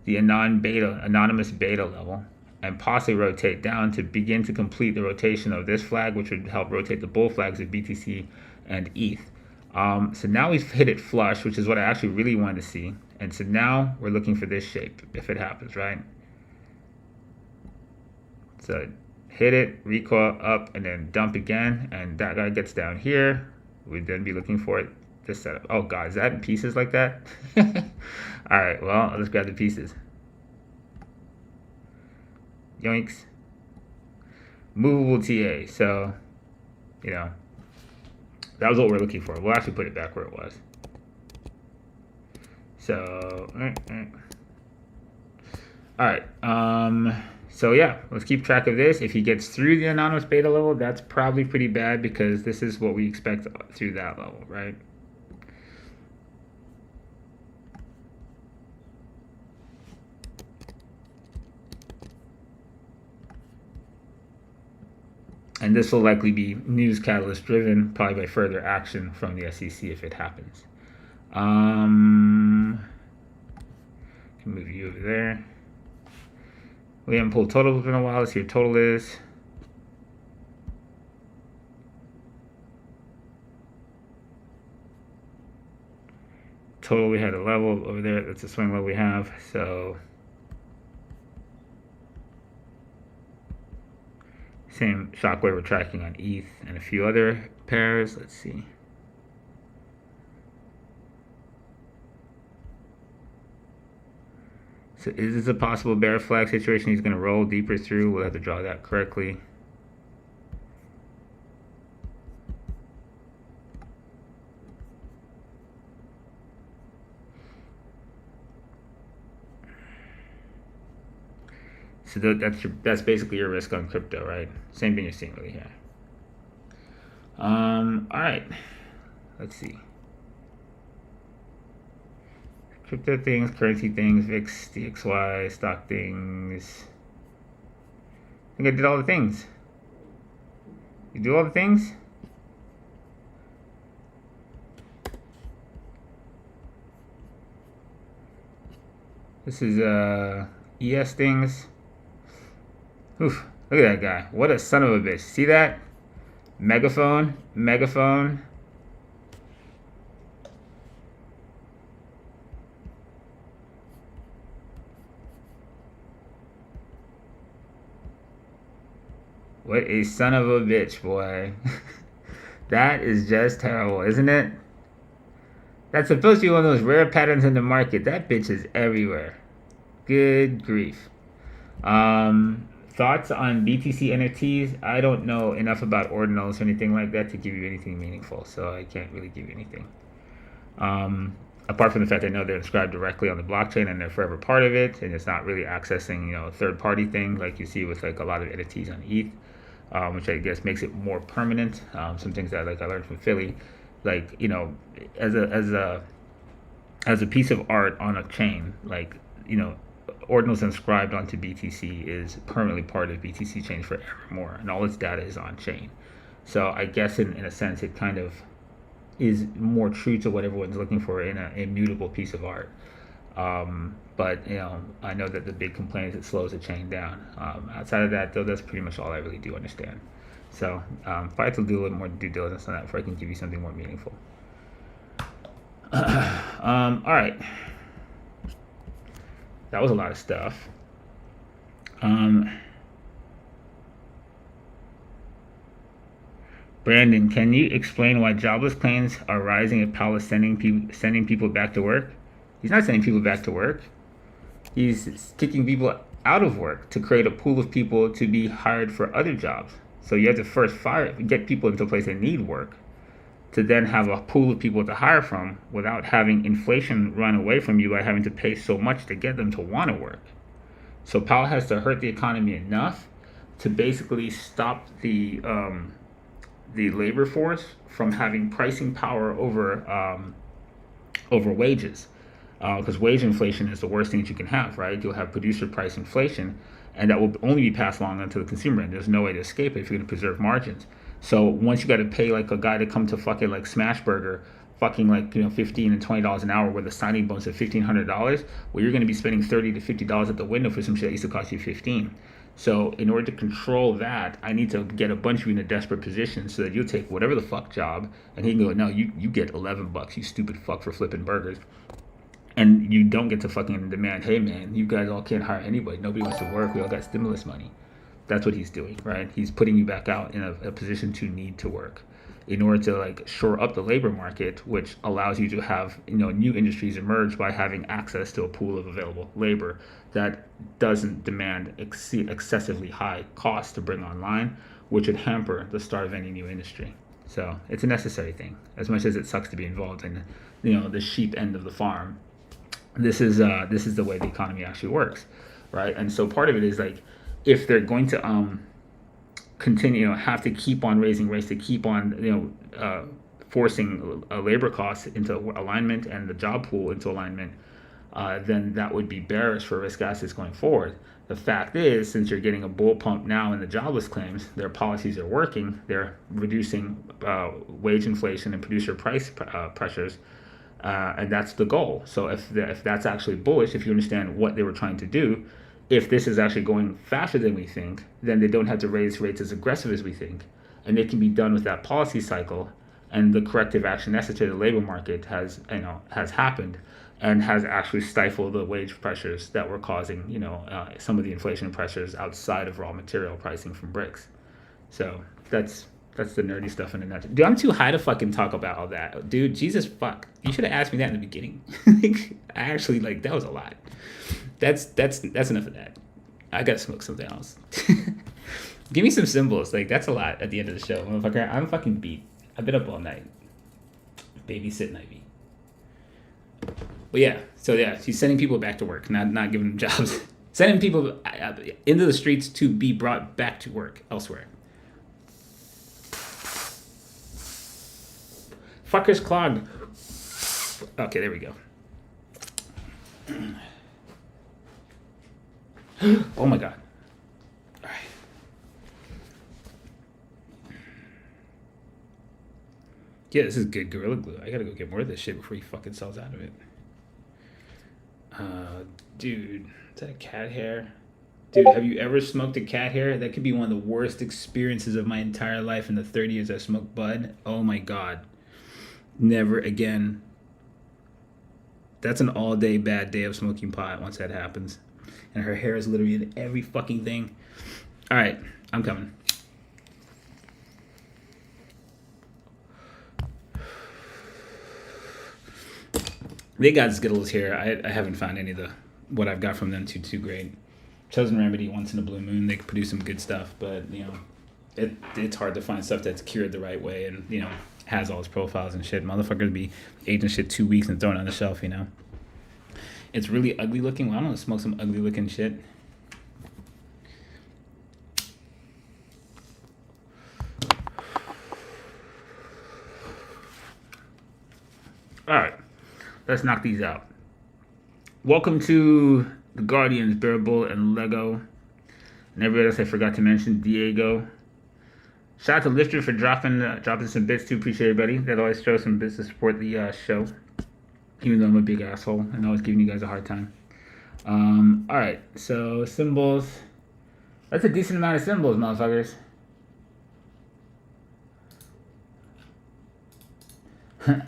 the anonymous beta level and possibly rotate down to begin to complete the rotation of this flag, which would help rotate the bull flags of BTC and ETH. So now we've hit it flush, which is what I actually really wanted to see. And so now we're looking for this shape, if it happens, right? So hit it, recoil up, and then dump again, and that guy gets down here. We'd then be looking for it, this setup. Oh God, is that in pieces like that? All right, well, let's grab the pieces. Yoinks. Movable TA, so, you know, that was what we're looking for. We'll actually put it back where it was. So, all right. So yeah, let's keep track of this. If he gets through the anonymous beta level, that's probably pretty bad because this is what we expect through that level, right? And this will likely be news catalyst driven, probably by further action from the SEC if it happens. Can move you over there. We haven't pulled totals in a while. Let's see what total is. Total, we had a level over there. That's a swing level we have. So same shockwave we're tracking on ETH and a few other pairs. Let's see. So is this a possible bear flag situation? He's going to roll deeper through. We'll have to draw that correctly. So that's basically your risk on crypto, right? Same thing you're seeing really here. All right, let's see. Crypto things, currency things, VIX, DXY, stock things. I think I did all the things. You do all the things? This is ES things. Oof, look at that guy. What a son of a bitch. See that? Megaphone, megaphone. What a son of a bitch, boy. That is just terrible, isn't it? That's supposed to be one of those rare patterns in the market. That bitch is everywhere. Good grief. Thoughts on BTC NFTs? I don't know enough about ordinals or anything like that to give you anything meaningful, so I can't really give you anything. Apart from the fact I know they're inscribed directly on the blockchain and they're forever part of it, and it's not really accessing, you know, a third-party thing like you see with like a lot of NFTs on ETH. Which I guess makes it more permanent. Some things that like I learned from Philly, like, you know, as a piece of art on a chain, like, you know, ordinals inscribed onto BTC is permanently part of BTC chain forevermore, and all its data is on chain. So I guess in a sense it kind of is more true to what everyone's looking for in a immutable piece of art. But, you know, I know that the big complaint is it slows the chain down. Outside of that, though, that's pretty much all I really do understand. So if I have to do a little more due diligence on that before I can give you something more meaningful. All right. That was a lot of stuff. Brandon, can you explain why jobless claims are rising if Powell is sending people back to work? He's not sending people back to work. He's kicking people out of work to create a pool of people to be hired for other jobs. So you have to first get people into a place that need work to then have a pool of people to hire from without having inflation run away from you by having to pay so much to get them to want to work. So Powell has to hurt the economy enough to basically stop the labor force from having pricing power over wages. Because wage inflation is the worst thing that you can have, right? You'll have producer price inflation, and that will only be passed along onto the consumer, and there's no way to escape it if you're going to preserve margins. So once you got to pay like a guy to come to fucking like Smashburger, fucking like, you know, $15 and $20 an hour with a signing bonus of $1,500, well, you're going to be spending $30 to $50 at the window for some shit that used to cost you $15. So in order to control that, I need to get a bunch of you in a desperate position so that you'll take whatever the fuck job, and he can go, no, you get $11, you stupid fuck, for flipping burgers. And you don't get to fucking demand, hey man, you guys all can't hire anybody. Nobody wants to work. We all got stimulus money. That's what he's doing, right? He's putting you back out in a position to need to work in order to like shore up the labor market, which allows you to have, you know, new industries emerge by having access to a pool of available labor that doesn't demand excessively high costs to bring online, which would hamper the start of any new industry. So it's a necessary thing, as much as it sucks to be involved in, you know, the sheep end of the farm. This is the way the economy actually works, right? And so part of it is like, if they're going to continue, you know, have to keep on raising rates, to keep on, you know, forcing labor costs into alignment and the job pool into alignment, then that would be bearish for risk assets going forward. The fact is, since you're getting a bull pump now in the jobless claims, their policies are working. They're reducing wage inflation and producer price pressures. And that's the goal. So if that's actually bullish, if you understand what they were trying to do, if this is actually going faster than we think, then they don't have to raise rates as aggressive as we think, and it can be done with that policy cycle, and the corrective action necessary to the labor market has happened, and has actually stifled the wage pressures that were causing, you know, some of the inflation pressures outside of raw material pricing from bricks. So that's the nerdy stuff in the nutshell. Dude, I'm too high to fucking talk about all that. Dude, Jesus fuck. You should have asked me that in the beginning. I actually, like, that was a lot. That's enough of that. I gotta smoke something else. Give me some symbols. Like, that's a lot at the end of the show. Motherfucker, I'm fucking beat. I've been up all night. Babysitting Ivy. But yeah, so yeah, she's sending people back to work, not giving them jobs. Sending people into the streets to be brought back to work elsewhere. Fuckers clogged. Okay, there we go. Oh my god. All right. Yeah, this is good Gorilla Glue. I gotta go get more of this shit before he fucking sells out of it. Dude, is that a cat hair? Dude, have you ever smoked a cat hair? That could be one of the worst experiences of my entire life in the 30 years I smoked bud. Oh my god. Never again. That's an all-day bad day of smoking pot once that happens. And her hair is literally in every fucking thing. All right, I'm coming. They got Skittles here. I haven't found any of what I've got from them too great. Chosen Remedy, once in a blue moon, they can produce some good stuff, but you know, it's hard to find stuff that's cured the right way and, you know, has all its profiles and shit. Motherfuckers be aging shit 2 weeks and throwing it on the shelf, you know. It's really ugly looking. Well, I'm gonna smoke some ugly looking shit. All right, let's knock these out. Welcome to the Guardians, Bearable, and Lego, and everybody else I forgot to mention, Diego. Shout out to Lifter for dropping some bits too. Appreciate everybody that always shows some bits to support the show, even though I'm a big asshole and always giving you guys a hard time. All right, so symbols. That's a decent amount of symbols, motherfuckers.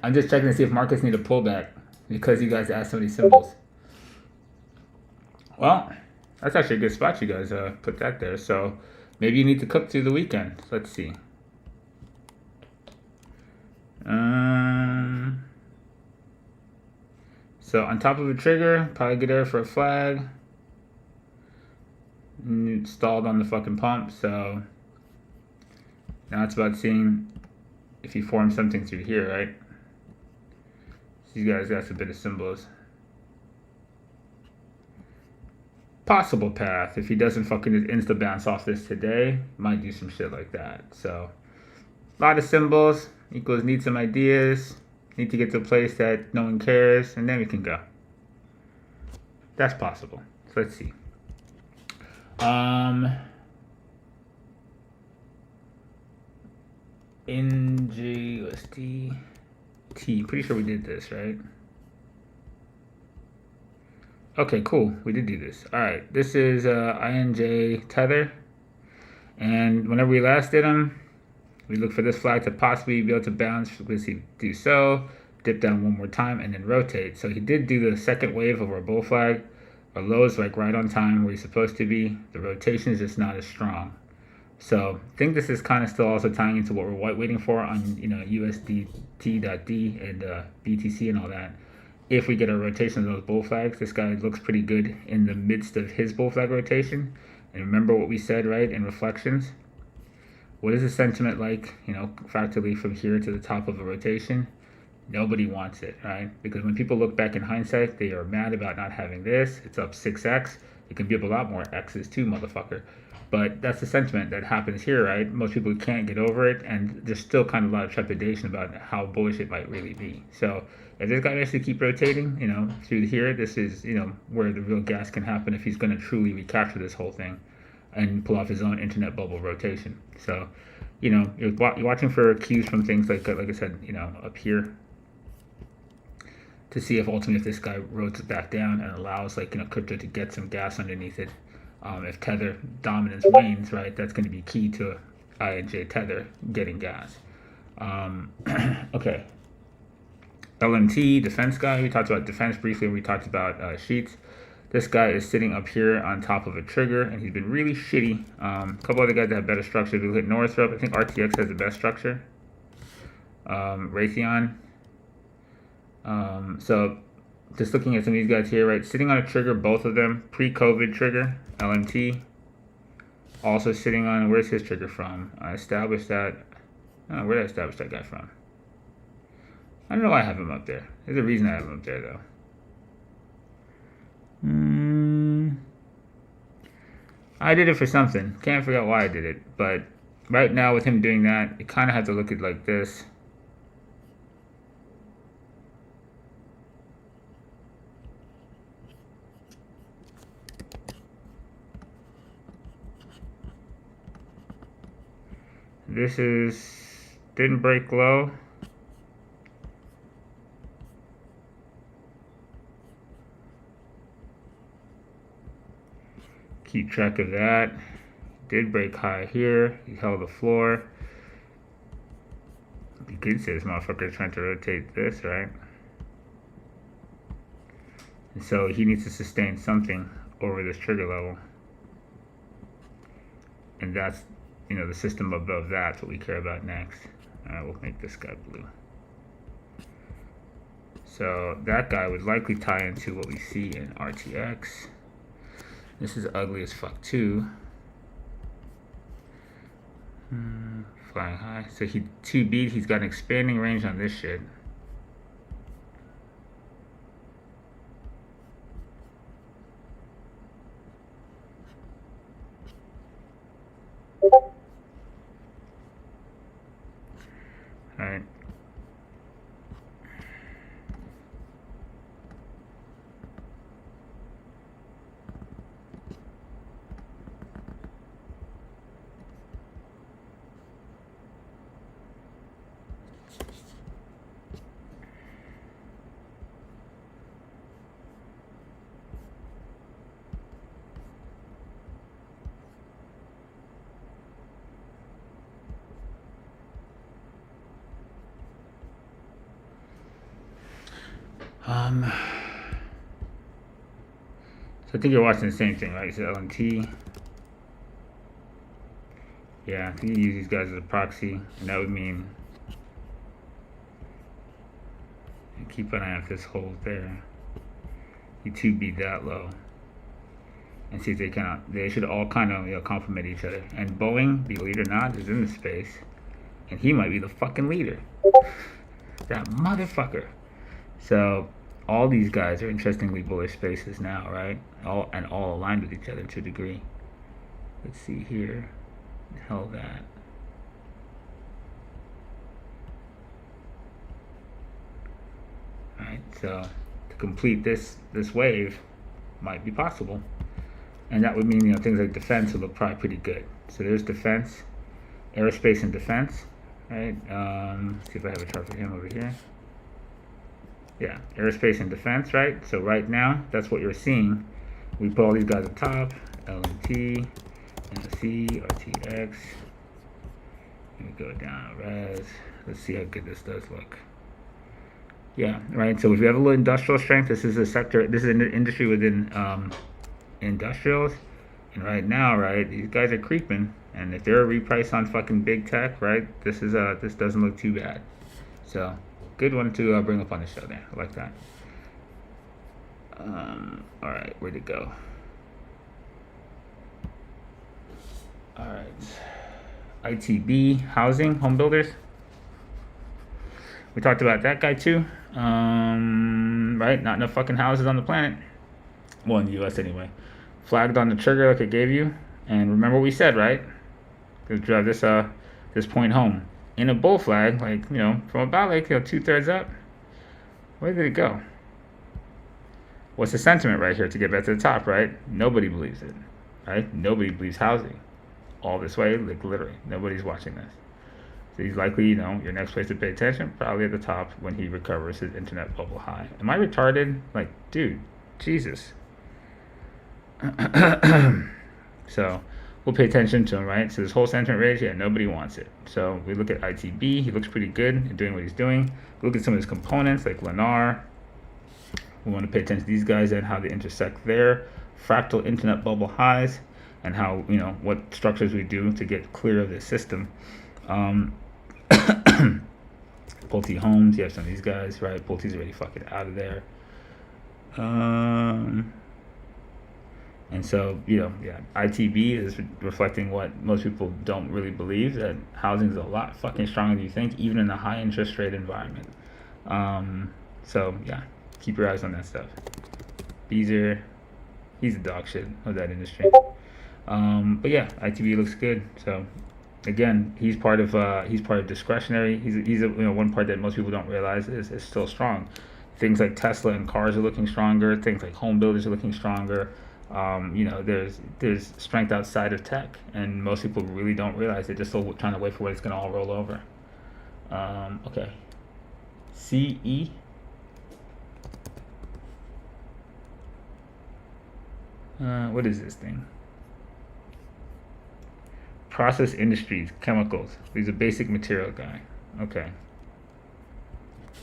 I'm just checking to see if markets need a pullback because you guys asked so many symbols. Well, that's actually a good spot you guys put that there. So maybe you need to cook through the weekend. Let's see. So on top of a trigger, probably good area for a flag. Stalled on the fucking pump, so now it's about seeing if you form something through here, right? So you guys got a bit of symbols. Possible path. If he doesn't fucking just insta bounce off this today, might do some shit like that. So a lot of symbols equals need some ideas. Need to get to a place that no one cares, and then we can go. That's possible. So let's see. NGUSD T. Pretty sure we did this, right? Okay, cool. We did do this. All right, this is INJ tether, and whenever we last did them, we look for this flag to possibly be able to bounce. Let's see, do so, dip down one more time, and then rotate. So he did do the second wave of our bull flag. Our low is like right on time where he's supposed to be. The rotation is just not as strong. So I think this is kind of still also tying into what we're waiting for on USDT.D and BTC and all that. If we get a rotation of those bull flags, this guy looks pretty good in the midst of his bull flag rotation. And remember what we said, right, in reflections? What is the sentiment like, practically from here to the top of a rotation? Nobody wants it, right? Because when people look back in hindsight, they are mad about not having this. It's up 6x. It can be up a lot more x's too, motherfucker. But that's the sentiment that happens here, right? Most people can't get over it, and there's still kind of a lot of trepidation about how bullish it might really be. So if this guy has to keep rotating, through here, this is, where the real gas can happen if he's going to truly recapture this whole thing and pull off his own internet bubble rotation. So, you're watching for cues from things like I said, up here, to see if ultimately if this guy rotates back down and allows crypto to get some gas underneath it. If tether dominance wanes, right, that's going to be key to INJ tether getting gas. Okay. LMT, defense guy. We talked about defense briefly when we talked about sheets. This guy is sitting up here on top of a trigger, and he's been really shitty. A couple other guys that have better structure. We look at Northrop. I think RTX has the best structure. Raytheon. So just looking at some of these guys here, right? Sitting on a trigger, both of them. Pre-COVID trigger, LMT. Also sitting on, where's his trigger from? I established that. Oh, where did I establish that guy from? I don't know why I have him up there. There's a reason I have him up there, though. I did it for something. Can't figure out why I did it. But right now with him doing that, you kind of have to look at it like this. This didn't break low. Keep track of that. Did break high here. He held the floor. You could say this motherfucker is trying to rotate this, right? And so he needs to sustain something over this trigger level. And that's, the system above that's what we care about next. We'll make this guy blue. So that guy would likely tie into what we see in RTX. This is ugly as fuck too. Flying high. So he 2B'd, he's got an expanding range on this shit. Alright. So I think you're watching the same thing, right? So LMT. Yeah, I think you use these guys as a proxy, and that would mean keep an eye on this hold there. You 2B that low, and see if they should all kind of complement each other. And Boeing, believe it or not, is in the space, and he might be the fucking leader. That motherfucker. So all these guys are interestingly bullish spaces now, right? All aligned with each other to a degree. Let's see here. Hell that. Alright, so to complete this wave might be possible. And that would mean things like defense would look probably pretty good. So there's defense, aerospace and defense, right? Let's see if I have a chart for him over here. Yeah, aerospace and defense, right? So right now, that's what you're seeing. We put all these guys at the top, LNT, NSC, RTX. Let me go down, res. Let's see how good this does look. Yeah, right. So if you have a little industrial strength, this is a sector, this is an industry within industrials. And right now, right, these guys are creeping. And if they're a reprice on fucking big tech, right, this doesn't look too bad. So good one to bring up on the show there. I like that. All right, where'd it go? All right, ITB, housing, home builders. We talked about that guy too. Right, not enough fucking houses on the planet. Well, in the U.S. anyway. Flagged on the trigger like I gave you. And remember what we said, right? To drive this point home. In a bull flag, like, you know, from about like 2/3 up. Where did it go? What's the sentiment right here to get back to the top, right? Nobody believes it, right? Nobody believes housing. All this way, like literally, nobody's watching this. So he's likely, you know, your next place to pay attention, probably at the top when he recovers his internet bubble high. Am I retarded? Like, dude, Jesus. So we'll pay attention to him, right? So this whole sentiment range, yeah, nobody wants it. So we look at ITB, he looks pretty good in doing what he's doing. We look at some of his components like Lennar. We want to pay attention to these guys and how they intersect there. Fractal internet bubble highs and how, you know, what structures we do to get clear of this system. Pulte Homes, you have some of these guys, right? Pulte's already fucking out of there. And so, you know, yeah, ITB is reflecting what most people don't really believe, that housing is a lot fucking stronger than you think, even in a high interest rate environment. So, yeah, keep your eyes on that stuff. Beezer, he's a dog shit of that industry. But yeah, ITB looks good. So, again, he's part of discretionary. He's a, you know, one part that most people don't realize is still strong. Things like Tesla and cars are looking stronger. Things like home builders are looking stronger. You know, there's strength outside of tech, and most people really don't realize it. Just still trying to wait for what it's going to all roll over. Okay. CE. What is this thing? Process industries, chemicals. He's a basic material guy. Okay.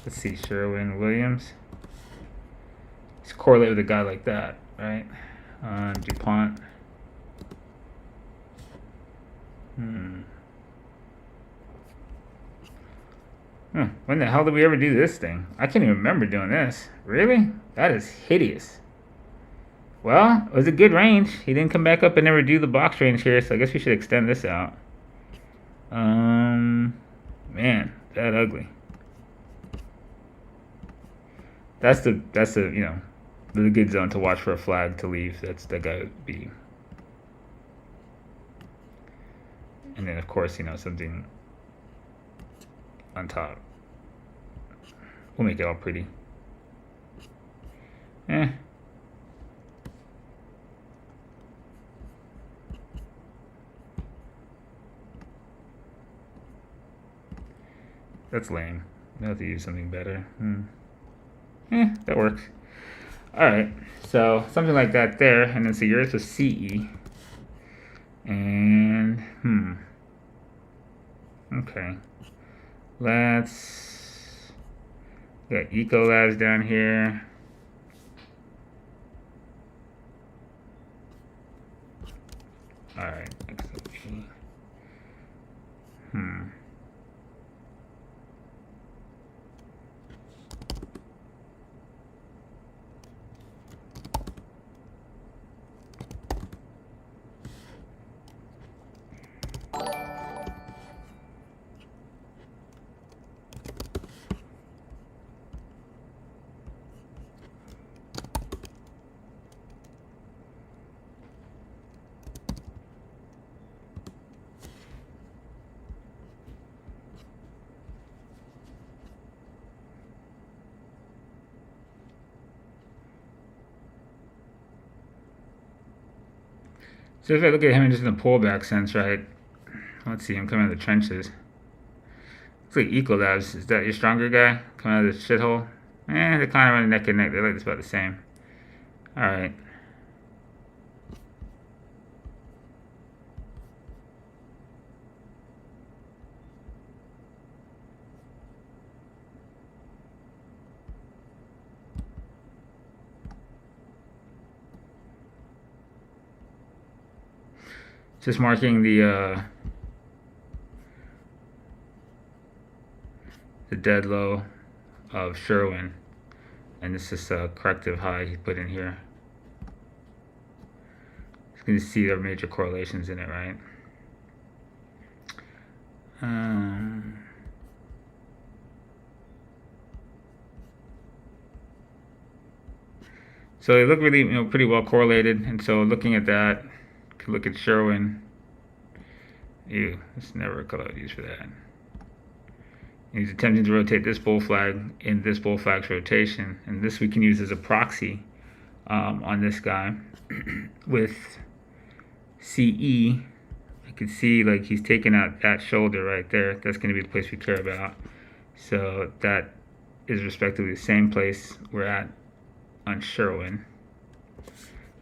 Let's see, Sherwin-Williams. He's correlated with a guy like that, right? DuPont. When the hell did we ever do this thing? I can't even remember doing this. Really? That is hideous. Well, it was a good range. He didn't come back up and never do the box range here, so I guess we should extend this out. Man, that ugly. That's the you know, the good zone to watch for a flag to leave. That guy would be. And then of course, you know, something on top. We'll make it all pretty. That's lame. I'll have to use something better. That works. Alright, so something like that there, and then so yours was CE. And, okay. Let's, got Ecolabs down here. Alright, XLG. So if I look at him just in a pullback sense, right? Let's see, I'm coming out of the trenches. Looks like Ecolabs. Is that your stronger guy? Coming out of the shithole? They're kind of running neck and neck. They're like this about the same. All right. Just marking the dead low of Sherwin, and this is a corrective high he put in here. You can see there are major correlations in it, right? So they look really, pretty well correlated, and so looking at that, you can look at Sherwin. Ew, it's never a color I'd use for that. He's attempting to rotate this bull flag in this bull flag's rotation, and this we can use as a proxy on this guy. With CE, I can see like he's taking out that shoulder right there. That's going to be the place we care about. So that is respectively the same place we're at on Sherwin.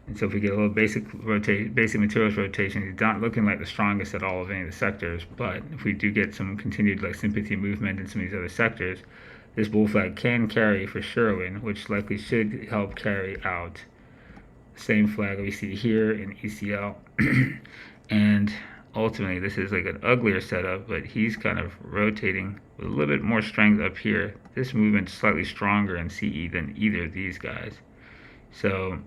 And so if we get a little basic materials rotation, he's not looking like the strongest at all of any of the sectors. But if we do get some continued like sympathy movement in some of these other sectors, this bull flag can carry for Sherwin, which likely should help carry out the same flag we see here in ECL. And ultimately, this is like an uglier setup, but he's kind of rotating with a little bit more strength up here. This movement's slightly stronger in CE than either of these guys. So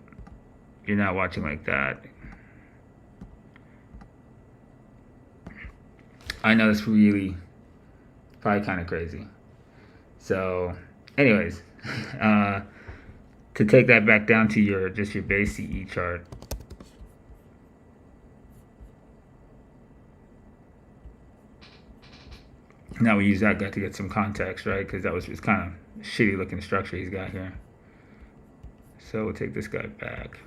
you're not watching like that. I know it's really probably kind of crazy. So anyways, to take that back down to your base CE chart. Now we use that guy to get some context, right? Because that was just kind of shitty looking structure he's got here. So we'll take this guy back.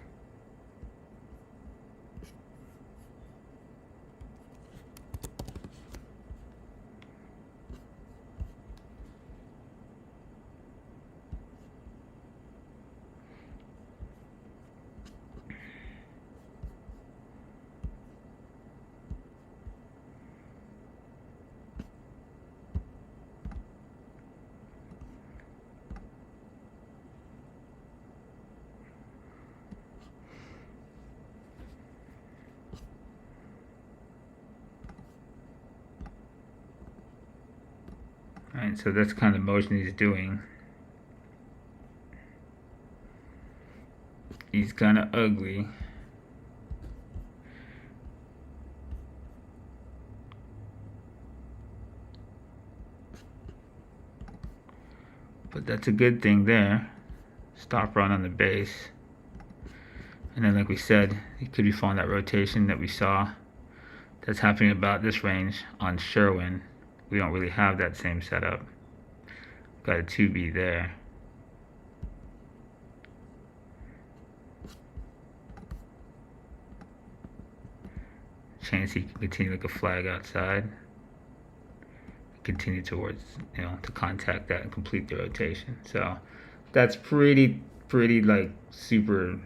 Alright, so that's kind of the motion he's doing. He's kind of ugly. But that's a good thing there. Stop run on the base. And then like we said, he could be following that rotation that we saw. That's happening about this range on Sherwin. We don't really have that same setup. Got a 2B there. Chance he can continue like a flag outside. Continue towards, to contact that and complete the rotation. So that's pretty like super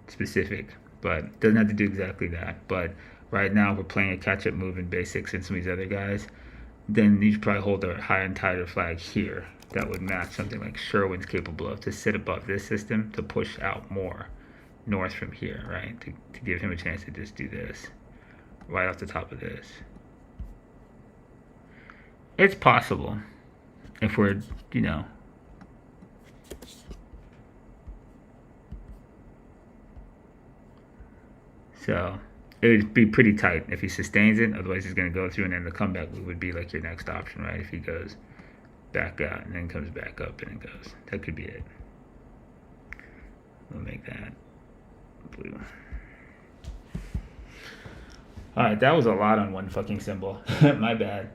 specific, but doesn't have to do exactly that. But right now we're playing a catch-up move in basics and some of these other guys. Then you should probably hold a higher and tighter flag here. That would match something like Sherwin's capable of, to sit above this system, to push out more north from here, right? To give him a chance to just do this right off the top of this. It's possible if we're, So it would be pretty tight if he sustains it. Otherwise, he's going to go through, and then the comeback would be like your next option, right? If he goes back out and then comes back up and then goes. That could be it. We'll make that blue. All right, that was a lot on one fucking symbol. My bad.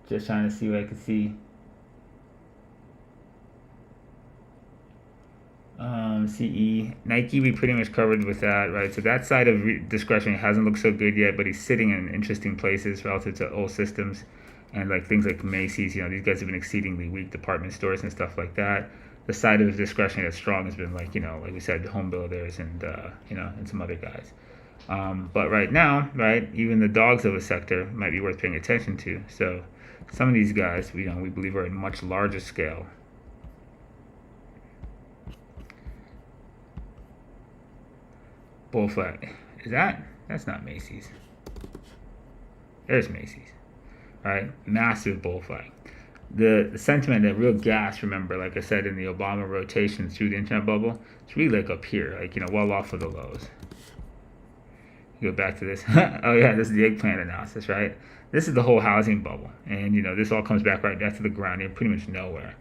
Just trying to see what I could see. CE. Nike, we pretty much covered with that, right? So that side of discretionary hasn't looked so good yet, but he's sitting in interesting places relative to old systems. And like things like Macy's, these guys have been exceedingly weak, department stores and stuff like that. The side of discretionary that's strong has been like, like we said, home builders and, and some other guys. But right now, right, even the dogs of a sector might be worth paying attention to. So some of these guys, we believe are in much larger scale. Bull flag. That's not Macy's. There's Macy's. Right? Massive bull flag. The sentiment, that real gas, remember, like I said, in the Obama rotation through the internet bubble, it's really like up here, like, well off of the lows. You go back to this. Oh yeah, this is the eggplant analysis, right? This is the whole housing bubble. And, this all comes back right back to the ground. You're pretty much nowhere.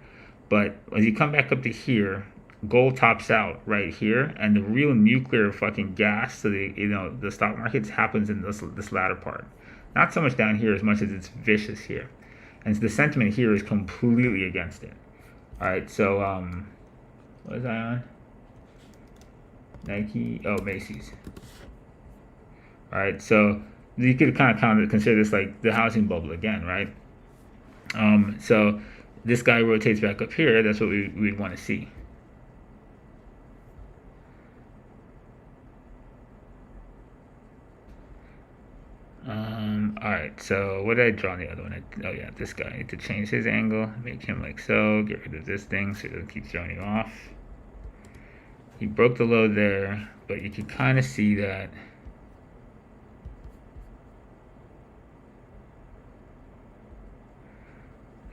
But as you come back up to here, gold tops out right here, and the real nuclear fucking gas to the stock markets happens in this latter part. Not so much down here as much as it's vicious here. And so the sentiment here is completely against it. All right, so what is I on? Nike, Macy's. All right, so you could kind of consider this like the housing bubble again, right? So this guy rotates back up here. That's what we'd want to see. All right, so what did I draw on the other one? Oh yeah, this guy. I need to change his angle, make him like so, get rid of this thing so it doesn't keep throwing you off. He broke the low there, but you can kind of see that.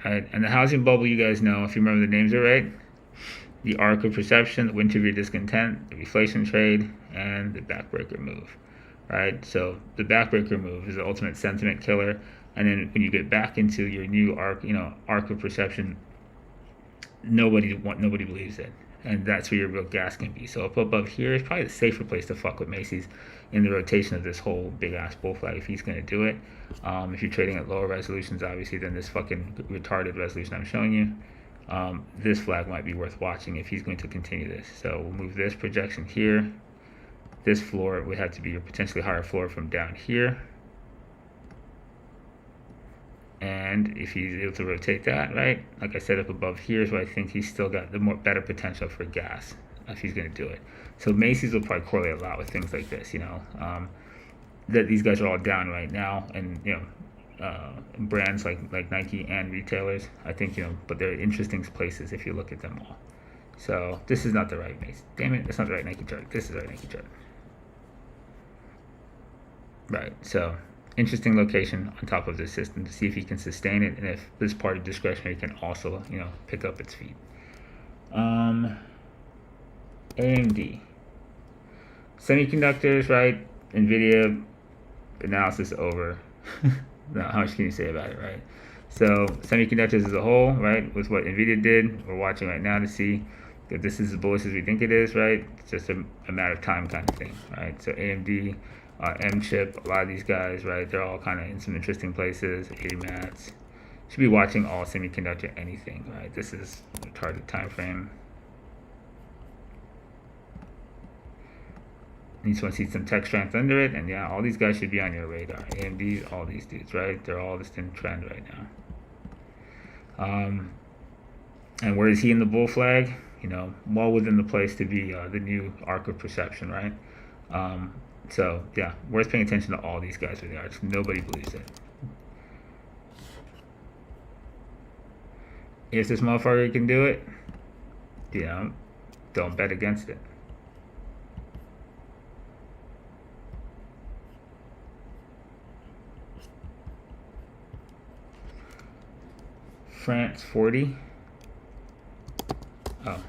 All right, and the housing bubble, you guys know, if you remember the names are right, the arc of perception, the winter of your discontent, the reflation trade, and the backbreaker move. Right, so the backbreaker move is the ultimate sentiment killer, and then when you get back into your new arc, arc of perception, nobody believes it, and that's where your real gas can be. So up above here is probably the safer place to fuck with Macy's in the rotation of this whole big ass bull flag if he's going to do it. If you're trading at lower resolutions, obviously, than this fucking retarded resolution I'm showing you, this flag might be worth watching if he's going to continue this. So we'll move this projection here. This floor would have to be your potentially higher floor from down here. And if he's able to rotate that, right, like I said, up above here is where I think he's still got the better potential for gas if he's going to do it. So Macy's will probably correlate a lot with things like this, that these guys are all down right now, and brands like Nike and retailers, I think, but they're interesting places if you look at them all. So this is not the right Macy's. Damn it, that's not the right Nike chart. This is the right Nike chart. Right, so interesting location on top of the system to see if you can sustain it, and if this part of discretionary can also, pick up its feet. AMD. Semiconductors, right? NVIDIA analysis over. Now, how much can you say about it, right? So semiconductors as a whole, right, with what NVIDIA did, we're watching right now to see if this is as bullish as we think it is, right? It's just a matter of time kind of thing, right? So AMD, M-Chip, a lot of these guys, right, they're all kind of in some interesting places. AMATs. Should be watching all semiconductor anything, right? This is a target time frame. You just want to see some tech strength under it, and yeah, all these guys should be on your radar. AMD, all these dudes, right? They're all just in trend right now. And where is he in the bull flag? Well within the place to be the new arc of perception, right? So yeah, worth paying attention to all these guys with the arcs. Nobody believes it. If this motherfucker can do it, don't bet against it. France 40. Oh.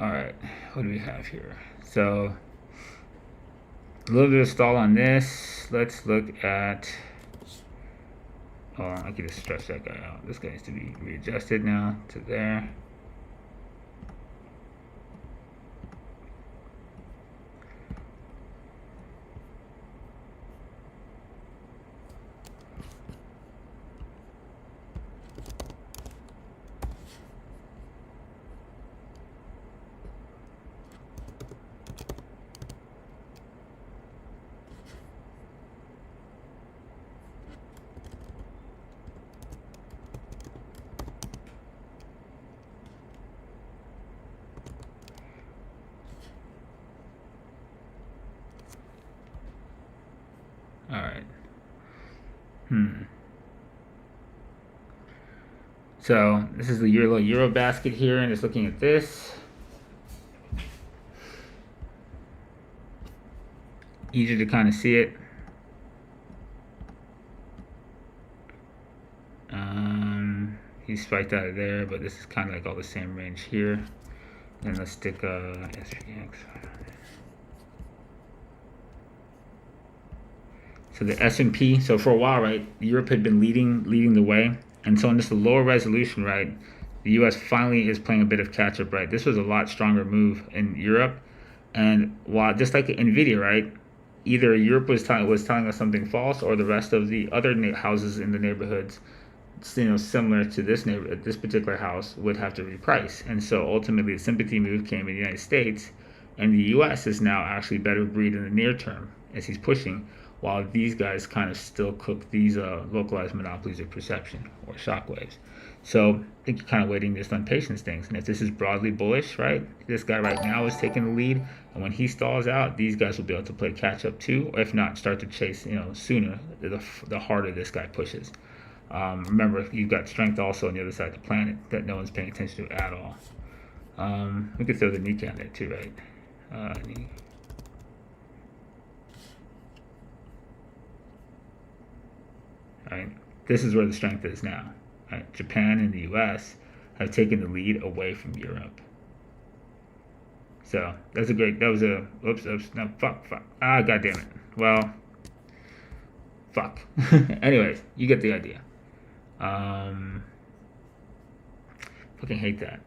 All right, what do we have here? So a little bit of stall on this. Let's look at, I can just stretch that guy out. This guy needs to be readjusted now to there. So this is the little Euro basket here, and just looking at this. Easy to kind of see it. He spiked out of there, but this is kind of like all the same range here. And let's stick SPX. So the S&P. So for a while, right, Europe had been leading the way, and so in this lower resolution, right, the U.S. finally is playing a bit of catch up, right. This was a lot stronger move in Europe, and while just like Nvidia, right, either Europe was telling us something false, or the rest of the other houses in the neighborhoods, similar to this particular house, would have to reprice. And so ultimately the sympathy move came in the United States, and the US is now actually better breed in the near term as he's pushing, while these guys kind of still cook these localized monopolies of perception or shockwaves. So I think you're kind of waiting just on patience things. And if this is broadly bullish, right, this guy right now is taking the lead, and when he stalls out, these guys will be able to play catch up too, or if not, start to chase sooner the harder this guy pushes. Remember, you've got strength also on the other side of the planet that no one's paying attention to at all. We could throw the Nikkei on there too, right? Right. This is where the strength is now. Right? Japan and the U.S. have taken the lead away from Europe. So that's fuck. Ah, goddamn it. Well, fuck. Anyways, you get the idea. Fucking hate that.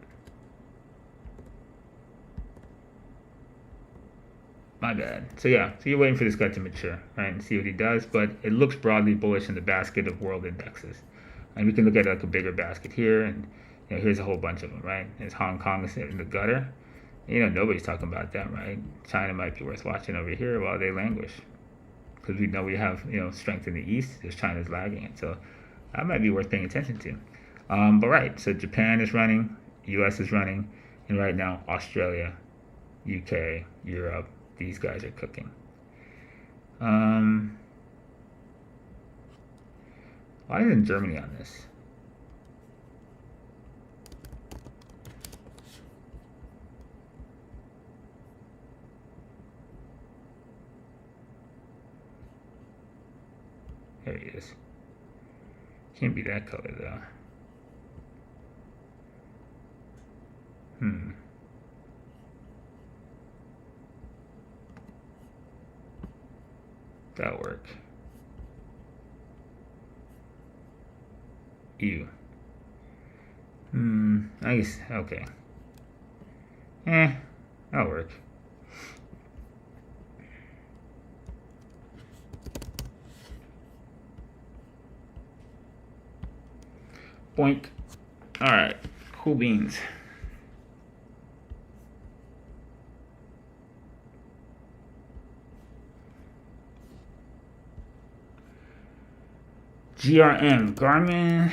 My bad. So yeah, so you're waiting for this guy to mature, right, and see what he does, but it looks broadly bullish in the basket of world indexes. And we can look at like a bigger basket here, and here's a whole bunch of them, right? There's Hong Kong is in the gutter. Nobody's talking about that, right? China might be worth watching over here while they languish, because we know we have strength in the east, because China's lagging it. So that might be worth paying attention to. But right, so Japan is running, US is running, and right now Australia, UK, Europe, these guys are cooking. Why isn't Germany on this? There he is. Can't be that color though. That'll work. Ew. I guess, okay. That'll work. Boink. Alright, cool beans. Garmin.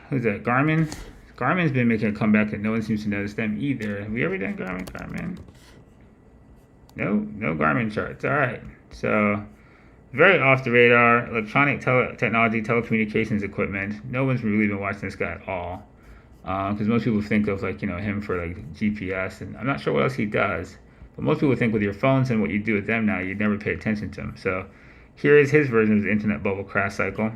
Who's that? Garmin? Garmin's been making a comeback and no one seems to notice them either. Have we ever done Garmin? No Garmin charts. Alright. So, very off the radar. Electronic technology, telecommunications equipment. No one's really been watching this guy at all. Because most people think of him for GPS, and I'm not sure what else he does. But most people think with your phones and what you do with them now, you'd never pay attention to him. So, here is his version of the internet bubble crash cycle.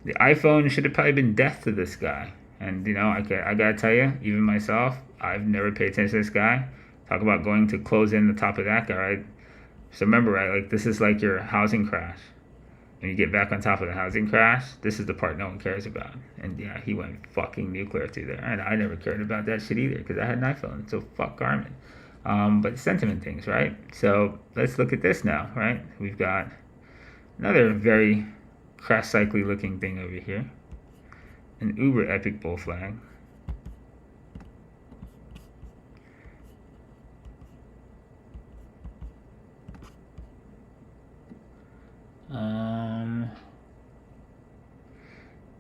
The iPhone should have probably been death to this guy. And, I gotta tell you, even myself, I've never paid attention to this guy. Talk about going to close in the top of that guy, right? So remember, right, this is like your housing crash. When you get back on top of the housing crash, this is the part no one cares about. And yeah, he went fucking nuclear through there. And I never cared about that shit either, because I had an iPhone, so fuck Garmin. But sentiment things, right? So let's look at this now, right? We've got another very crash cycly looking thing over here. An uber epic bull flag.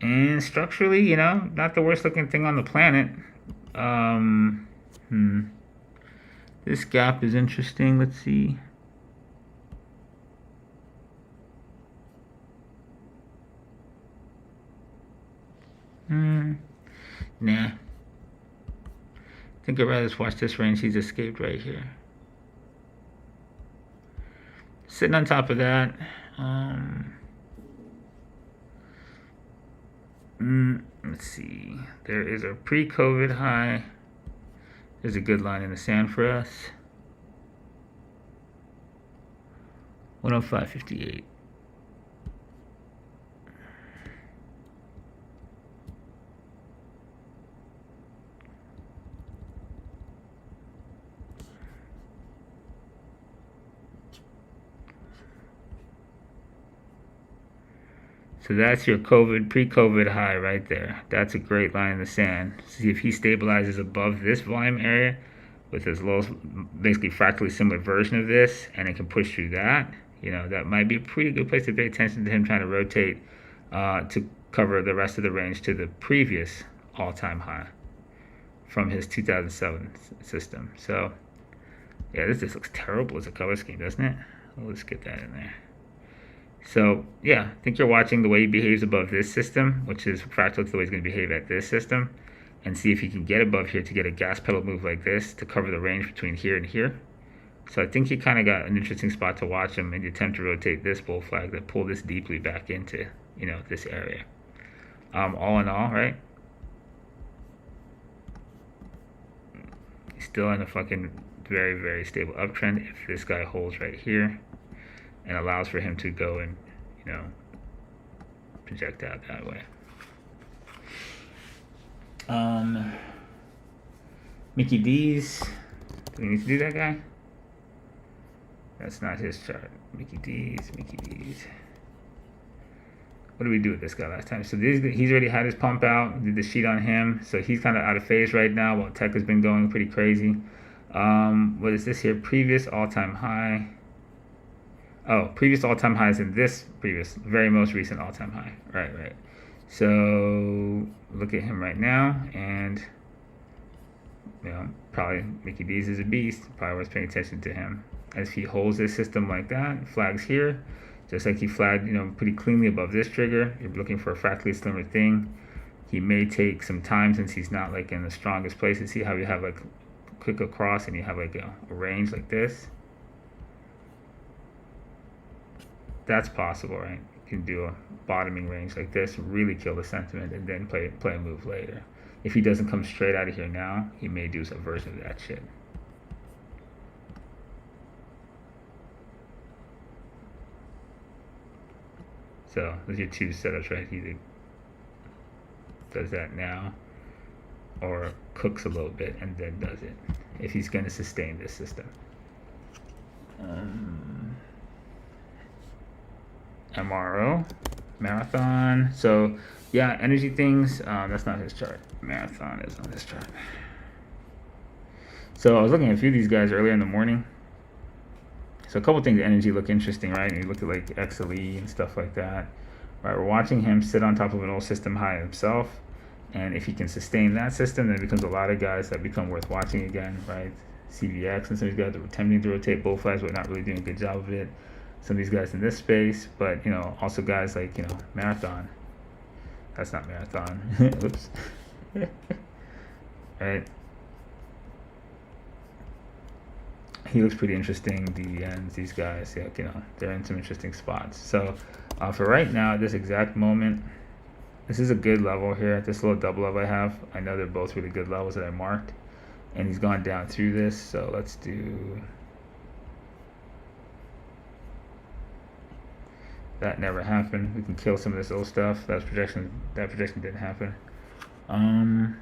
And structurally, not the worst looking thing on the planet. This gap is interesting. Let's see. Nah. I think I'd rather just watch this range. He's escaped right here. Sitting on top of that. Let's see. There is a pre-COVID high. There's a good line in the sand for us. 105.58. So that's your pre-COVID high right there. That's a great line in the sand. See if he stabilizes above this volume area with his low, basically fractally similar version of this, and it can push through that. That might be a pretty good place to pay attention to him trying to rotate to cover the rest of the range to the previous all-time high from his 2007 system. So, yeah, this just looks terrible as a color scheme, doesn't it? Let's get that in there. So, yeah, I think you're watching the way he behaves above this system, which is fractal to the way he's going to behave at this system, and see if he can get above here to get a gas pedal move like this to cover the range between here and here. So I think he kind of got an interesting spot to watch him in the attempt to rotate this bull flag that pull this deeply back into, this area. All in all, right? He's still in a fucking very, very stable uptrend if this guy holds right here and allows for him to go and, project out that way. Mickey D's. Do we need to do that guy? That's not his chart. Mickey D's. What did we do with this guy last time? So he's already had his pump out. Did the sheet on him. So he's kind of out of phase right now while tech has been going pretty crazy. What is this here? Previous all-time high. Oh, previous all-time highs in this very most recent all-time high. Right. So look at him right now, and probably Mickey D's is a beast. Probably worth paying attention to him as he holds this system like that. Flags here, just like he flagged, pretty cleanly above this trigger. You're looking for a fractally slimmer thing. He may take some time since he's not like in the strongest place. To see how you have like quick across and you have like a range like this. That's possible, right? You can do a bottoming range like this, really kill the sentiment, and then play a move later. If he doesn't come straight out of here now, he may do some version of that shit. So those are your two setups, right? He either does that now or cooks a little bit and then does it if he's going to sustain this system. MRO, Marathon. So yeah, energy things, that's not his chart. Marathon is on this chart. So I was looking at a few of these guys earlier in the morning. So a couple things, energy look interesting, right? And you look at like XLE and stuff like that. Right, we're watching him sit on top of an old system high himself. And if he can sustain that system, then it becomes a lot of guys that become worth watching again, right? CVX and some of these guys are attempting to rotate bull flags, but not really doing a good job of it. Some of these guys in this space, but also guys like Marathon. That's not Marathon. Oops. Right. He looks pretty interesting. DVNs, these guys, yeah, they're in some interesting spots. So for right now, at this exact moment, this is a good level here at this little double level I have. I know they're both really good levels that I marked, and he's gone down through this. So let's do. That never happened. We can kill some of this old stuff. That projection didn't happen. I'm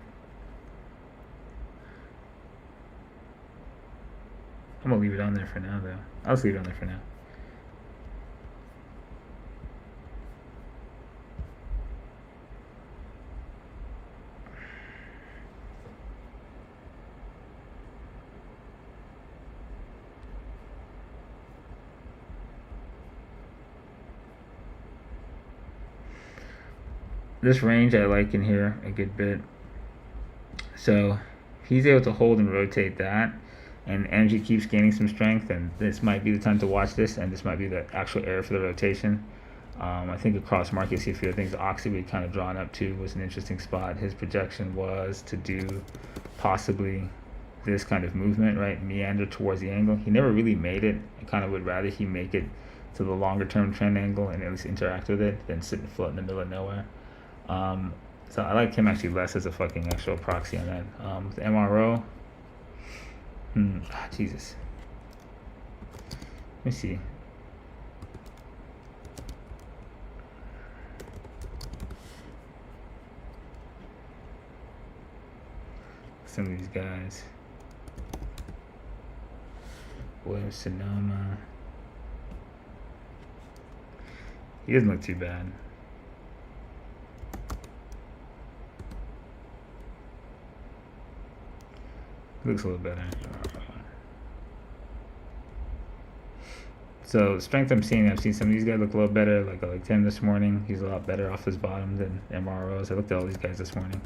gonna leave it on there for now, though. I'll just leave it on there for now. This range I like in here a good bit. So he's able to hold and rotate that, and energy keeps gaining some strength, and this might be the time to watch this, and this might be the actual area for the rotation. I think across markets, you see a few things. Oxy we kind of drawn up to was an interesting spot. His projection was to do possibly this kind of movement, right? Meander towards the angle. He never really made it. I kind of would rather he make it to the longer term trend angle and at least interact with it than sit and float in the middle of nowhere. So I like him actually less as a fucking actual proxy on that. With MRO, Jesus. Let me see. Some of these guys. William Sonoma. He doesn't look too bad. Looks a little better. So strength I've seen some of these guys look a little better. Like I liked him this morning. He's a lot better off his bottom than MROs. I looked at all these guys this morning.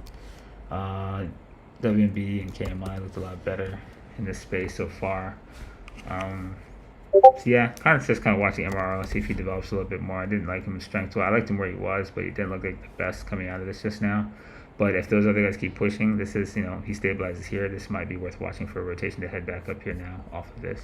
WNB and KMI looked a lot better in this space so far. So yeah, just watching MRO, see if he develops a little bit more. I didn't like him in strength. Well, I liked him where he was, but he didn't look like the best coming out of this just now. But if those other guys keep pushing, this is, he stabilizes here. This might be worth watching for a rotation to head back up here now off of this.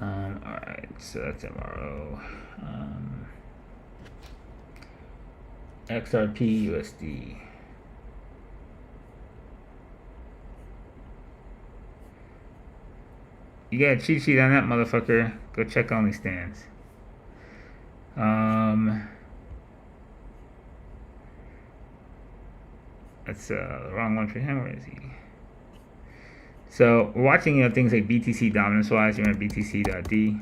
Alright, so that's MRO. XRP USD. You got a cheat sheet on that motherfucker. Go check OnlyFans. That's the wrong one for him. Where is he? So we're watching things like BTC dominance wise. You're on BTC.D.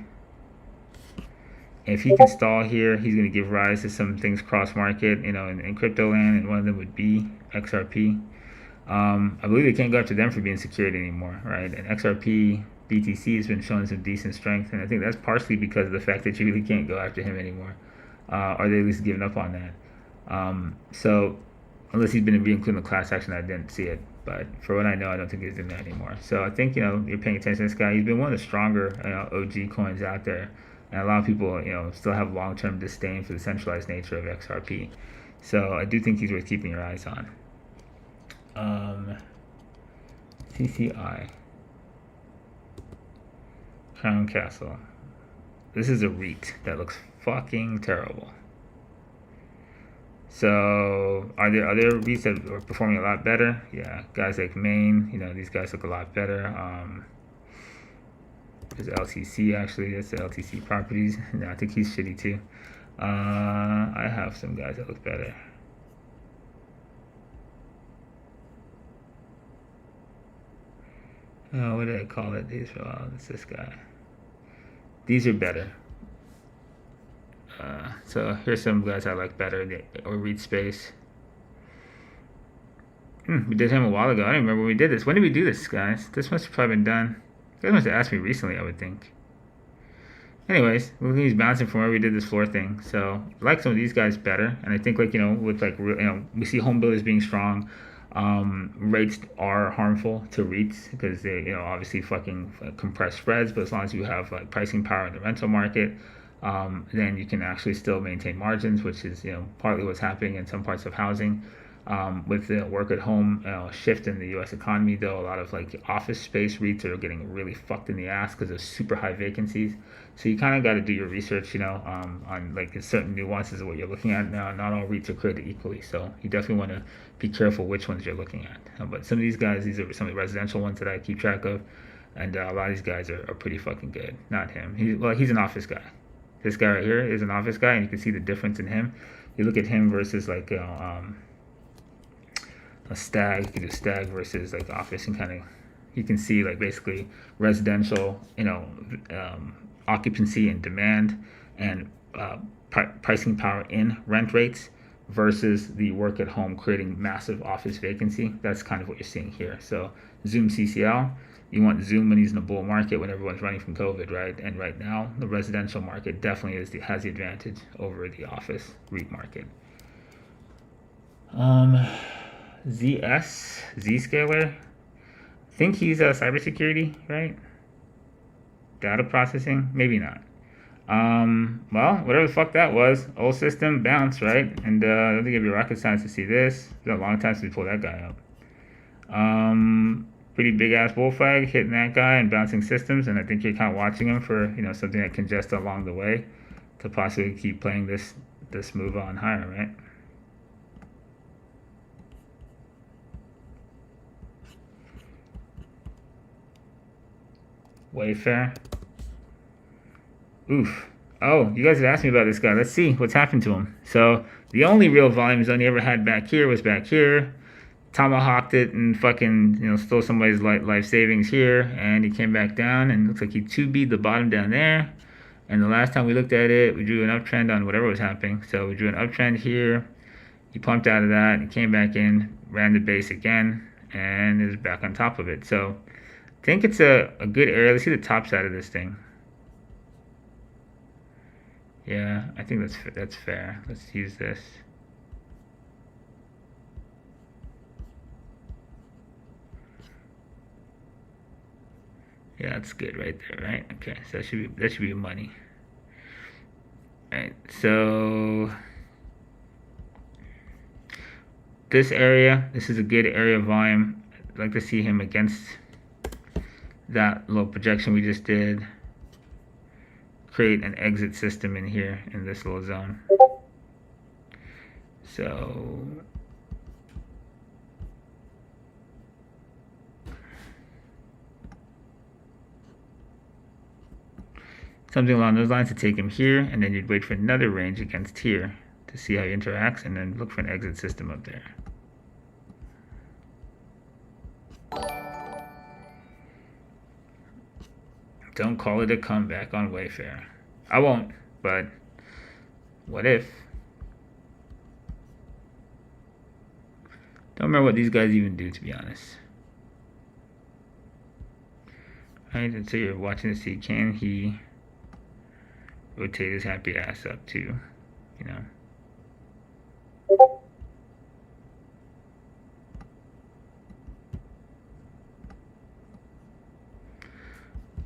If he can stall here, he's going to give rise to some things cross market, in crypto land, and one of them would be XRP. I believe they can't go after them for being secured anymore, right? And XRP, BTC has been showing some decent strength, and I think that's partially because of the fact that you really can't go after him anymore, or they at least given up on that. So unless he's been re-including the class action, I didn't see it. But for what I know, I don't think he's in that anymore. So I think, you're paying attention to this guy. He's been one of the stronger OG coins out there. And a lot of people, still have long-term disdain for the centralized nature of XRP. So I do think he's worth keeping your eyes on. CCI. Crown Castle. This is a REIT that looks fucking terrible. So are there other REITs that are performing a lot better? Yeah, guys like Maine, these guys look a lot better. There's LTC actually, that's the LTC Properties. No, I think he's shitty too. I have some guys that look better. Oh, what did I call it? It's this guy. These are better. So here's some guys I like better in the REIT space. We did him a while ago. I don't remember when we did this. When did we do this, guys? This must have probably been done. You guys must have asked me recently, I would think. Anyways, look, he's bouncing from where we did this floor thing. So I like some of these guys better, and I think we see home builders being strong. Rates are harmful to REITs because they obviously fucking compress spreads. But as long as you have pricing power in the rental market, then you can actually still maintain margins, which is partly what's happening in some parts of housing. With the work at home shift in the U.S. economy, though, a lot of office space REITs are getting really fucked in the ass because of super high vacancies. So you kind of got to do your research, on certain nuances of what you're looking at. Now, not all REITs are created equally, so you definitely want to be careful which ones you're looking at. But some of these guys, these are some of the residential ones that I keep track of, and a lot of these guys are pretty fucking good. Not him. He's an office guy. This guy right here is an office guy, and you can see the difference in him. You look at him versus a stag. You can do stag versus office, and you can see basically residential, occupancy and demand, and pricing power in rent rates versus the work at home creating massive office vacancy. That's kind of what you're seeing here. So Zoom CCL, You want Zoom when he's in a bull market when everyone's running from COVID, right? And right now, the residential market definitely has the advantage over the office REIT market. Zscaler. I think he's cybersecurity, right? Data processing, maybe not. Well, whatever the fuck that was, old system bounce, right? And I don't think it'd be rocket science to see this. It's been a long time since we pulled that guy up. Pretty big ass bull flag hitting that guy and bouncing systems, and I think you're kind of watching him for something that can just along the way to possibly keep playing this move on higher, right? Wayfair. Oof. Oh, you guys have asked me about this guy. Let's see what's happened to him. So the only real volume zone he ever had back here was back here. Tomahawked it and fucking stole somebody's life savings here, and he came back down and looks like he 2B'd the bottom down there. And the last time we looked at it, we drew an uptrend on whatever was happening. So we drew an uptrend here. He pumped out of that and came back in, ran the base again, and is back on top of it. So I think it's a good area. Let's see the top side of this thing. Yeah, I think that's fair. Let's use this. Yeah, that's good right there, right? Okay, so that should be money. All right, so this area, this is a good area of volume. I'd like to see him against that little projection we just did. Create an exit system in here in this little zone. So something along those lines to take him here, and then you'd wait for another range against here to see how he interacts, and then look for an exit system up there. Don't call it a comeback on Wayfair. I won't, but what if? Don't remember what these guys even do, to be honest. Alright, and so you're watching to see, can he rotate his happy ass up to,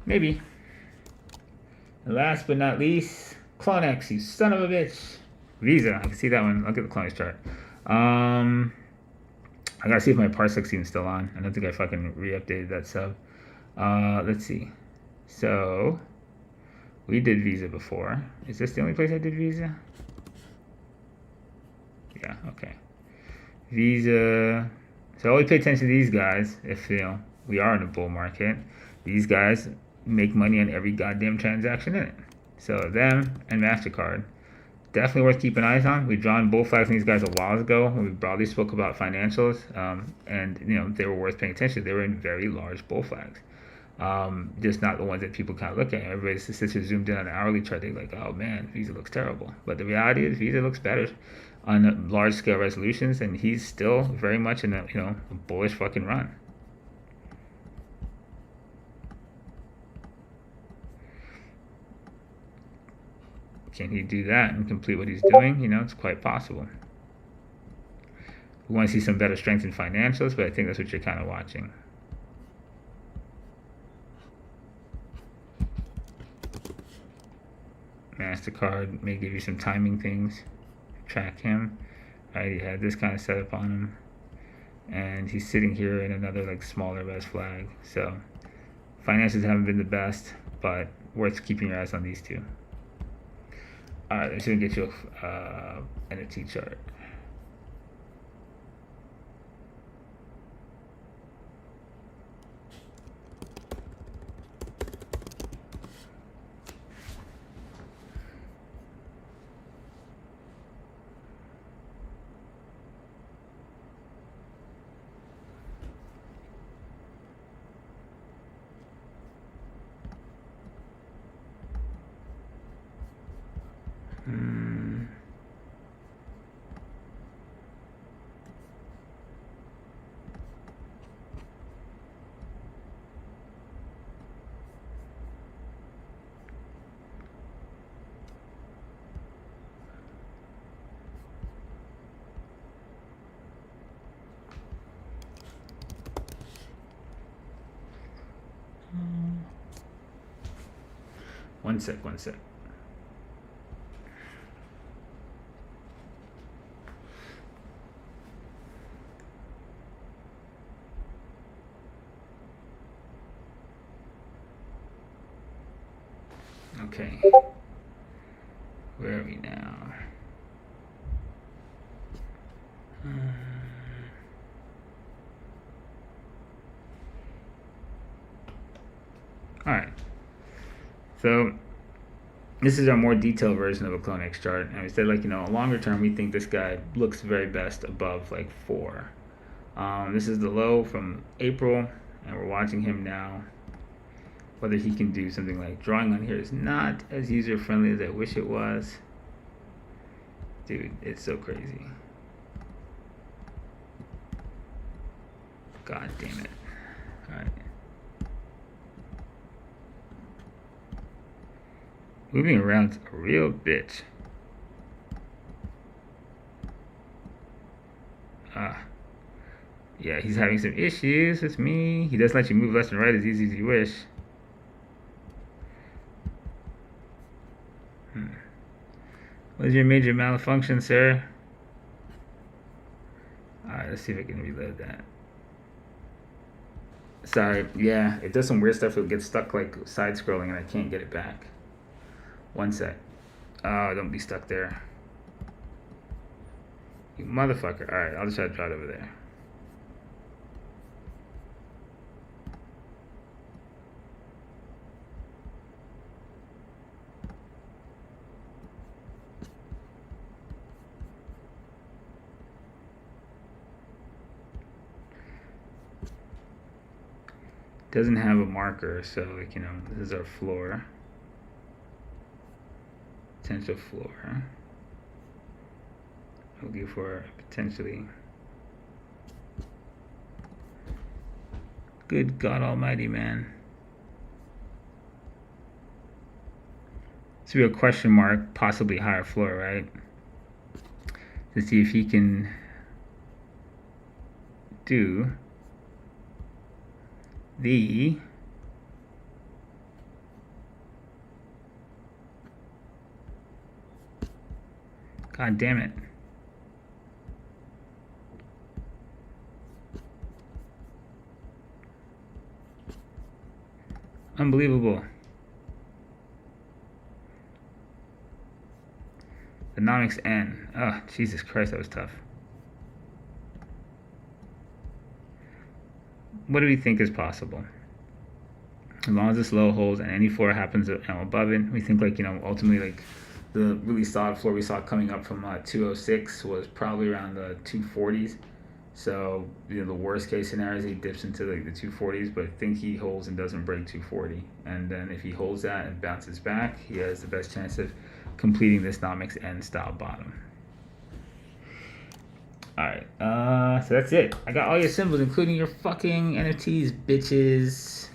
Maybe. And last but not least, Clonex, you son of a bitch. Visa, I can see that one. Look at the Clonex chart. I gotta see if my Parsec's even still on. I don't think I fucking re-updated that sub. Let's see. So we did Visa before. Is this the only place I did Visa? Yeah, okay. Visa. So always pay attention to these guys if we are in a bull market. These guys make money on every goddamn transaction in it. So them and MasterCard, definitely worth keeping eyes on. We've drawn bull flags on these guys a while ago when we broadly spoke about financials, and they were worth paying attention to. They were in very large bull flags, just not the ones that people kind of look at. Everybody sits here zoomed in on an hourly chart. They're like, oh man, Visa looks terrible. But the reality is Visa looks better on large scale resolutions, and he's still very much in a bullish fucking run. Can he do that and complete what he's doing? It's quite possible. We want to see some better strength in financials, but I think that's what you're kind of watching. MasterCard may give you some timing things. Track him. Right, he had this kind of setup on him. And he's sitting here in another smaller res flag. So financials haven't been the best, but worth keeping your eyes on these two. Alright, let's see if we can get you an NFT chart. One sec. Okay. Where are we now? All right. So this is our more detailed version of a Clonex chart. And we said, like, longer term, we think this guy looks very best above like 4. This is the low from April, and we're watching him now. Whether he can do something like drawing on here is not as user friendly as I wish it was. Dude, it's so crazy. God damn it. All right. Moving around's a real bitch. Yeah, he's having some issues with me. He doesn't let you move left and right as easy as you wish. What is your major malfunction, sir? Alright, let's see if I can reload that. Sorry, yeah, it does some weird stuff. It'll get stuck like side scrolling and I can't get it back. One sec. Oh, don't be stuck there. You motherfucker. Alright, I'll just try to draw it over there. Doesn't have a marker, so like, this is our floor. Potential floor. We'll go for potentially. Good God Almighty, man. This would be a question mark, possibly higher floor, right? To see if he can do the God damn it. Unbelievable. The Nomics N. Oh, Jesus Christ, that was tough. What do we think is possible? As long as this low holds and any floor happens above it, we think like, ultimately like the really solid floor we saw coming up from 206 was probably around the 240s. So, the worst case scenario is he dips into like the 240s, but I think he holds and doesn't break 240. And then if he holds that and bounces back, he has the best chance of completing this Nomics N style bottom. Alright, so that's it. I got all your symbols, including your fucking NFTs, bitches.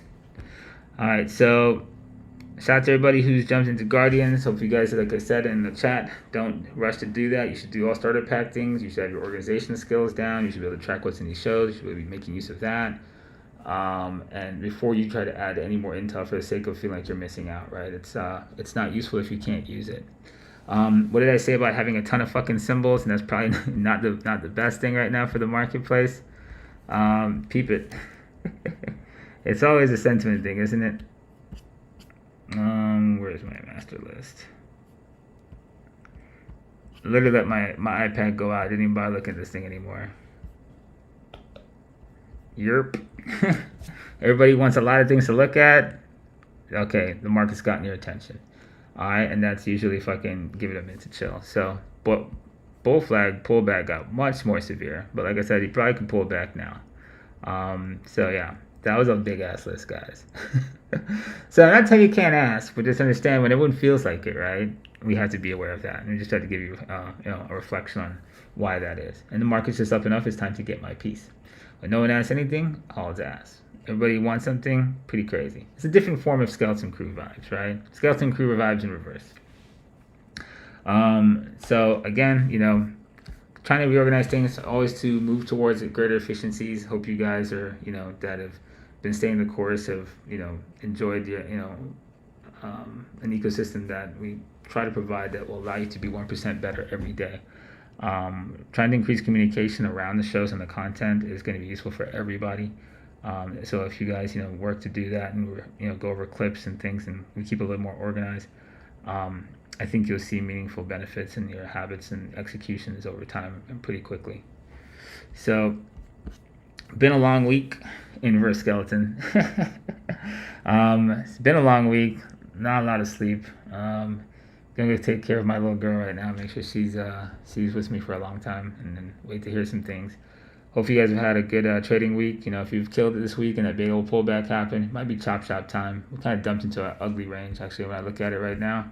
Alright, so shout out to everybody who's jumped into Guardians. Hope you guys, like I said in the chat, don't rush to do that. You should do all starter pack things. You should have your organization skills down. You should be able to track what's in these shows. You should be making use of that. And before you try to add any more intel for the sake of feeling like you're missing out, right? It's not useful if you can't use it. What did I say about having a ton of fucking symbols? And that's probably not the best thing right now for the marketplace. Peep it. It's always a sentiment thing, isn't it? Where's my master list? I literally let my iPad go out. I didn't even bother looking at this thing anymore. Yerp. Everybody wants a lot of things to look at. Okay, the market's gotten your attention. Alright, and that's usually fucking give it a minute to chill. So, but bull flag pullback got much more severe. But like I said, he probably can pull back now. So yeah, that was a big ass list, guys. So I'm not telling you can't ask, but just understand when everyone feels like it, right? We have to be aware of that, and we just try to give you, a reflection on why that is. And the market's just up enough. It's time to get my piece. When no one asks anything, I'll just ask. Everybody wants something, pretty crazy. It's a different form of Skeleton Crew vibes, right? Skeleton Crew vibes in reverse. So again, trying to reorganize things, always to move towards greater efficiencies. Hope you guys are, that have been staying the course, have, enjoyed the, an ecosystem that we try to provide that will allow you to be 1% better every day. Trying to increase communication around the shows and the content is going to be useful for everybody. So if you guys, work to do that and, go over clips and things and we keep it a little more organized, I think you'll see meaningful benefits in your habits and executions over time and pretty quickly. So, been a long week in reverse skeleton. It's been a long week, not a lot of sleep. Gonna go take care of my little girl right now, make sure she's with me for a long time, and then wait to hear some things. Hope you guys have had a good trading week. If you've killed it this week and that big old pullback happened, it might be chop shop time. We kind of dumped into an ugly range, actually, when I look at it right now.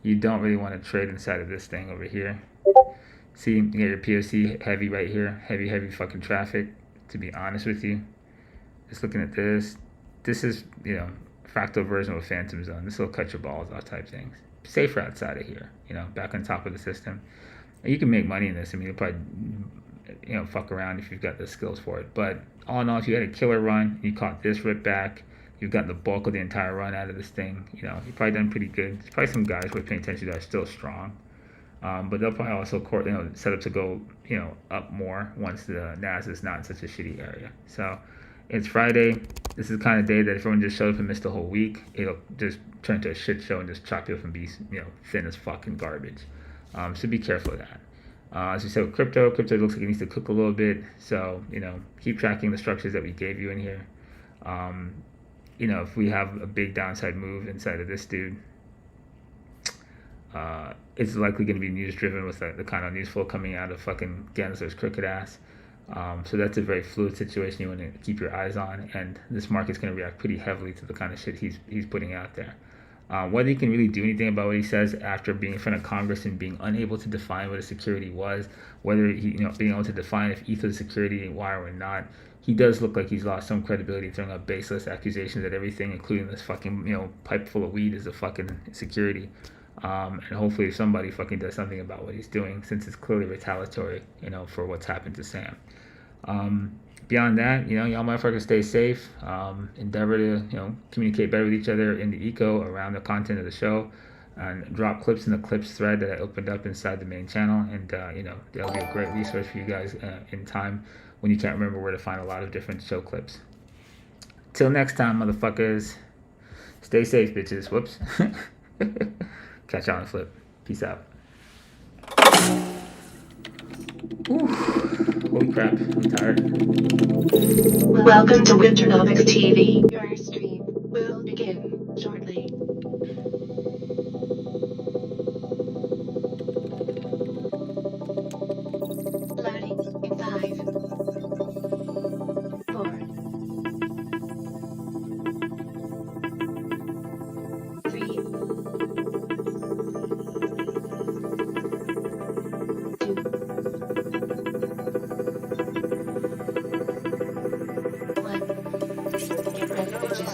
You don't really want to trade inside of this thing over here. See, you get your POC heavy right here, heavy fucking traffic. To be honest with you, just looking at this is, fractal version of a phantom zone. This will cut your balls off type things. Safer outside of here, back on top of the system. And you can make money in this. I mean, you'll probably, fuck around if you've got the skills for it. But all in all, if you had a killer run, you caught this rip back, you've gotten the bulk of the entire run out of this thing, you've probably done pretty good. There's probably some guys worth paying attention to are still strong. But they'll probably also set up to go up more once the NAS is not in such a shitty area. So it's Friday. This is the kind of day that if everyone just showed up and missed the whole week, it'll just turn into a shit show and just chop you up and be thin as fucking garbage. So be careful of that. As we said with crypto looks like it needs to cook a little bit. So keep tracking the structures that we gave you in here. If we have a big downside move inside of this dude, it's likely going to be news driven with the kind of news flow coming out of fucking Gensler's crooked ass. So that's a very fluid situation you want to keep your eyes on, and this market's going to react pretty heavily to the kind of shit he's putting out there. Whether he can really do anything about what he says after being in front of Congress and being unable to define what a security was, whether he being able to define if ETH was a security wire or not, he does look like he's lost some credibility throwing up baseless accusations that everything, including this fucking pipe full of weed, is a fucking security. And hopefully somebody fucking does something about what he's doing, since it's clearly retaliatory, for what's happened to Sam. Beyond that, y'all motherfuckers stay safe. Endeavor to, communicate better with each other in the eco around the content of the show, and drop clips in the clips thread that I opened up inside the main channel. And, that'll be a great resource for you guys in time when you can't remember where to find a lot of different show clips. Till next time, motherfuckers, stay safe, bitches. Whoops. Catch you on the flip. Peace out. Ooh, holy crap, I'm tired. Welcome to Winternomics TV. Your stream will begin shortly. Loading in 5, 4, 3, 1. Get ready, bitches.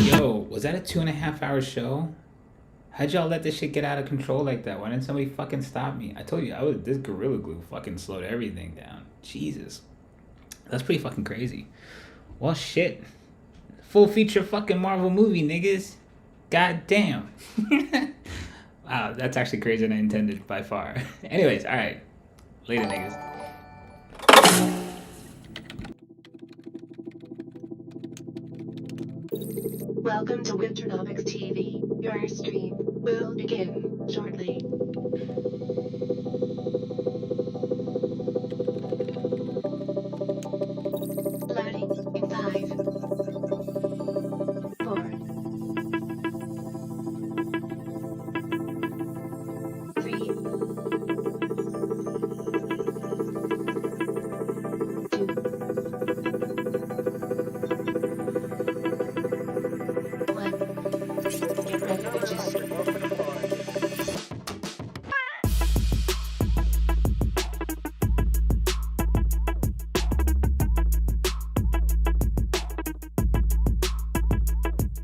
Yo, was that a 2.5 hour show? How'd y'all let this shit get out of control like that? Why didn't somebody fucking stop me? I told you, this Gorilla Glue fucking slowed everything down. Jesus. That's pretty fucking crazy. Well, shit. Full feature fucking Marvel movie, niggas. God damn. Wow, that's actually crazier than I intended by far. Anyways, alright. Later, niggas. Welcome to Winternomics TV. Your stream will begin shortly. Loading in 5, 4, 3, 2, 1. Get ready, bitches.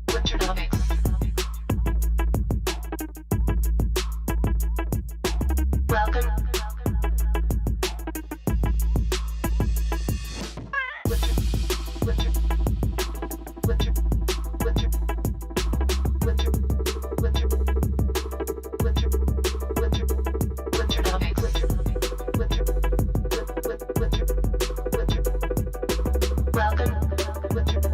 Winternomics. Welcome. Winter. Welcome.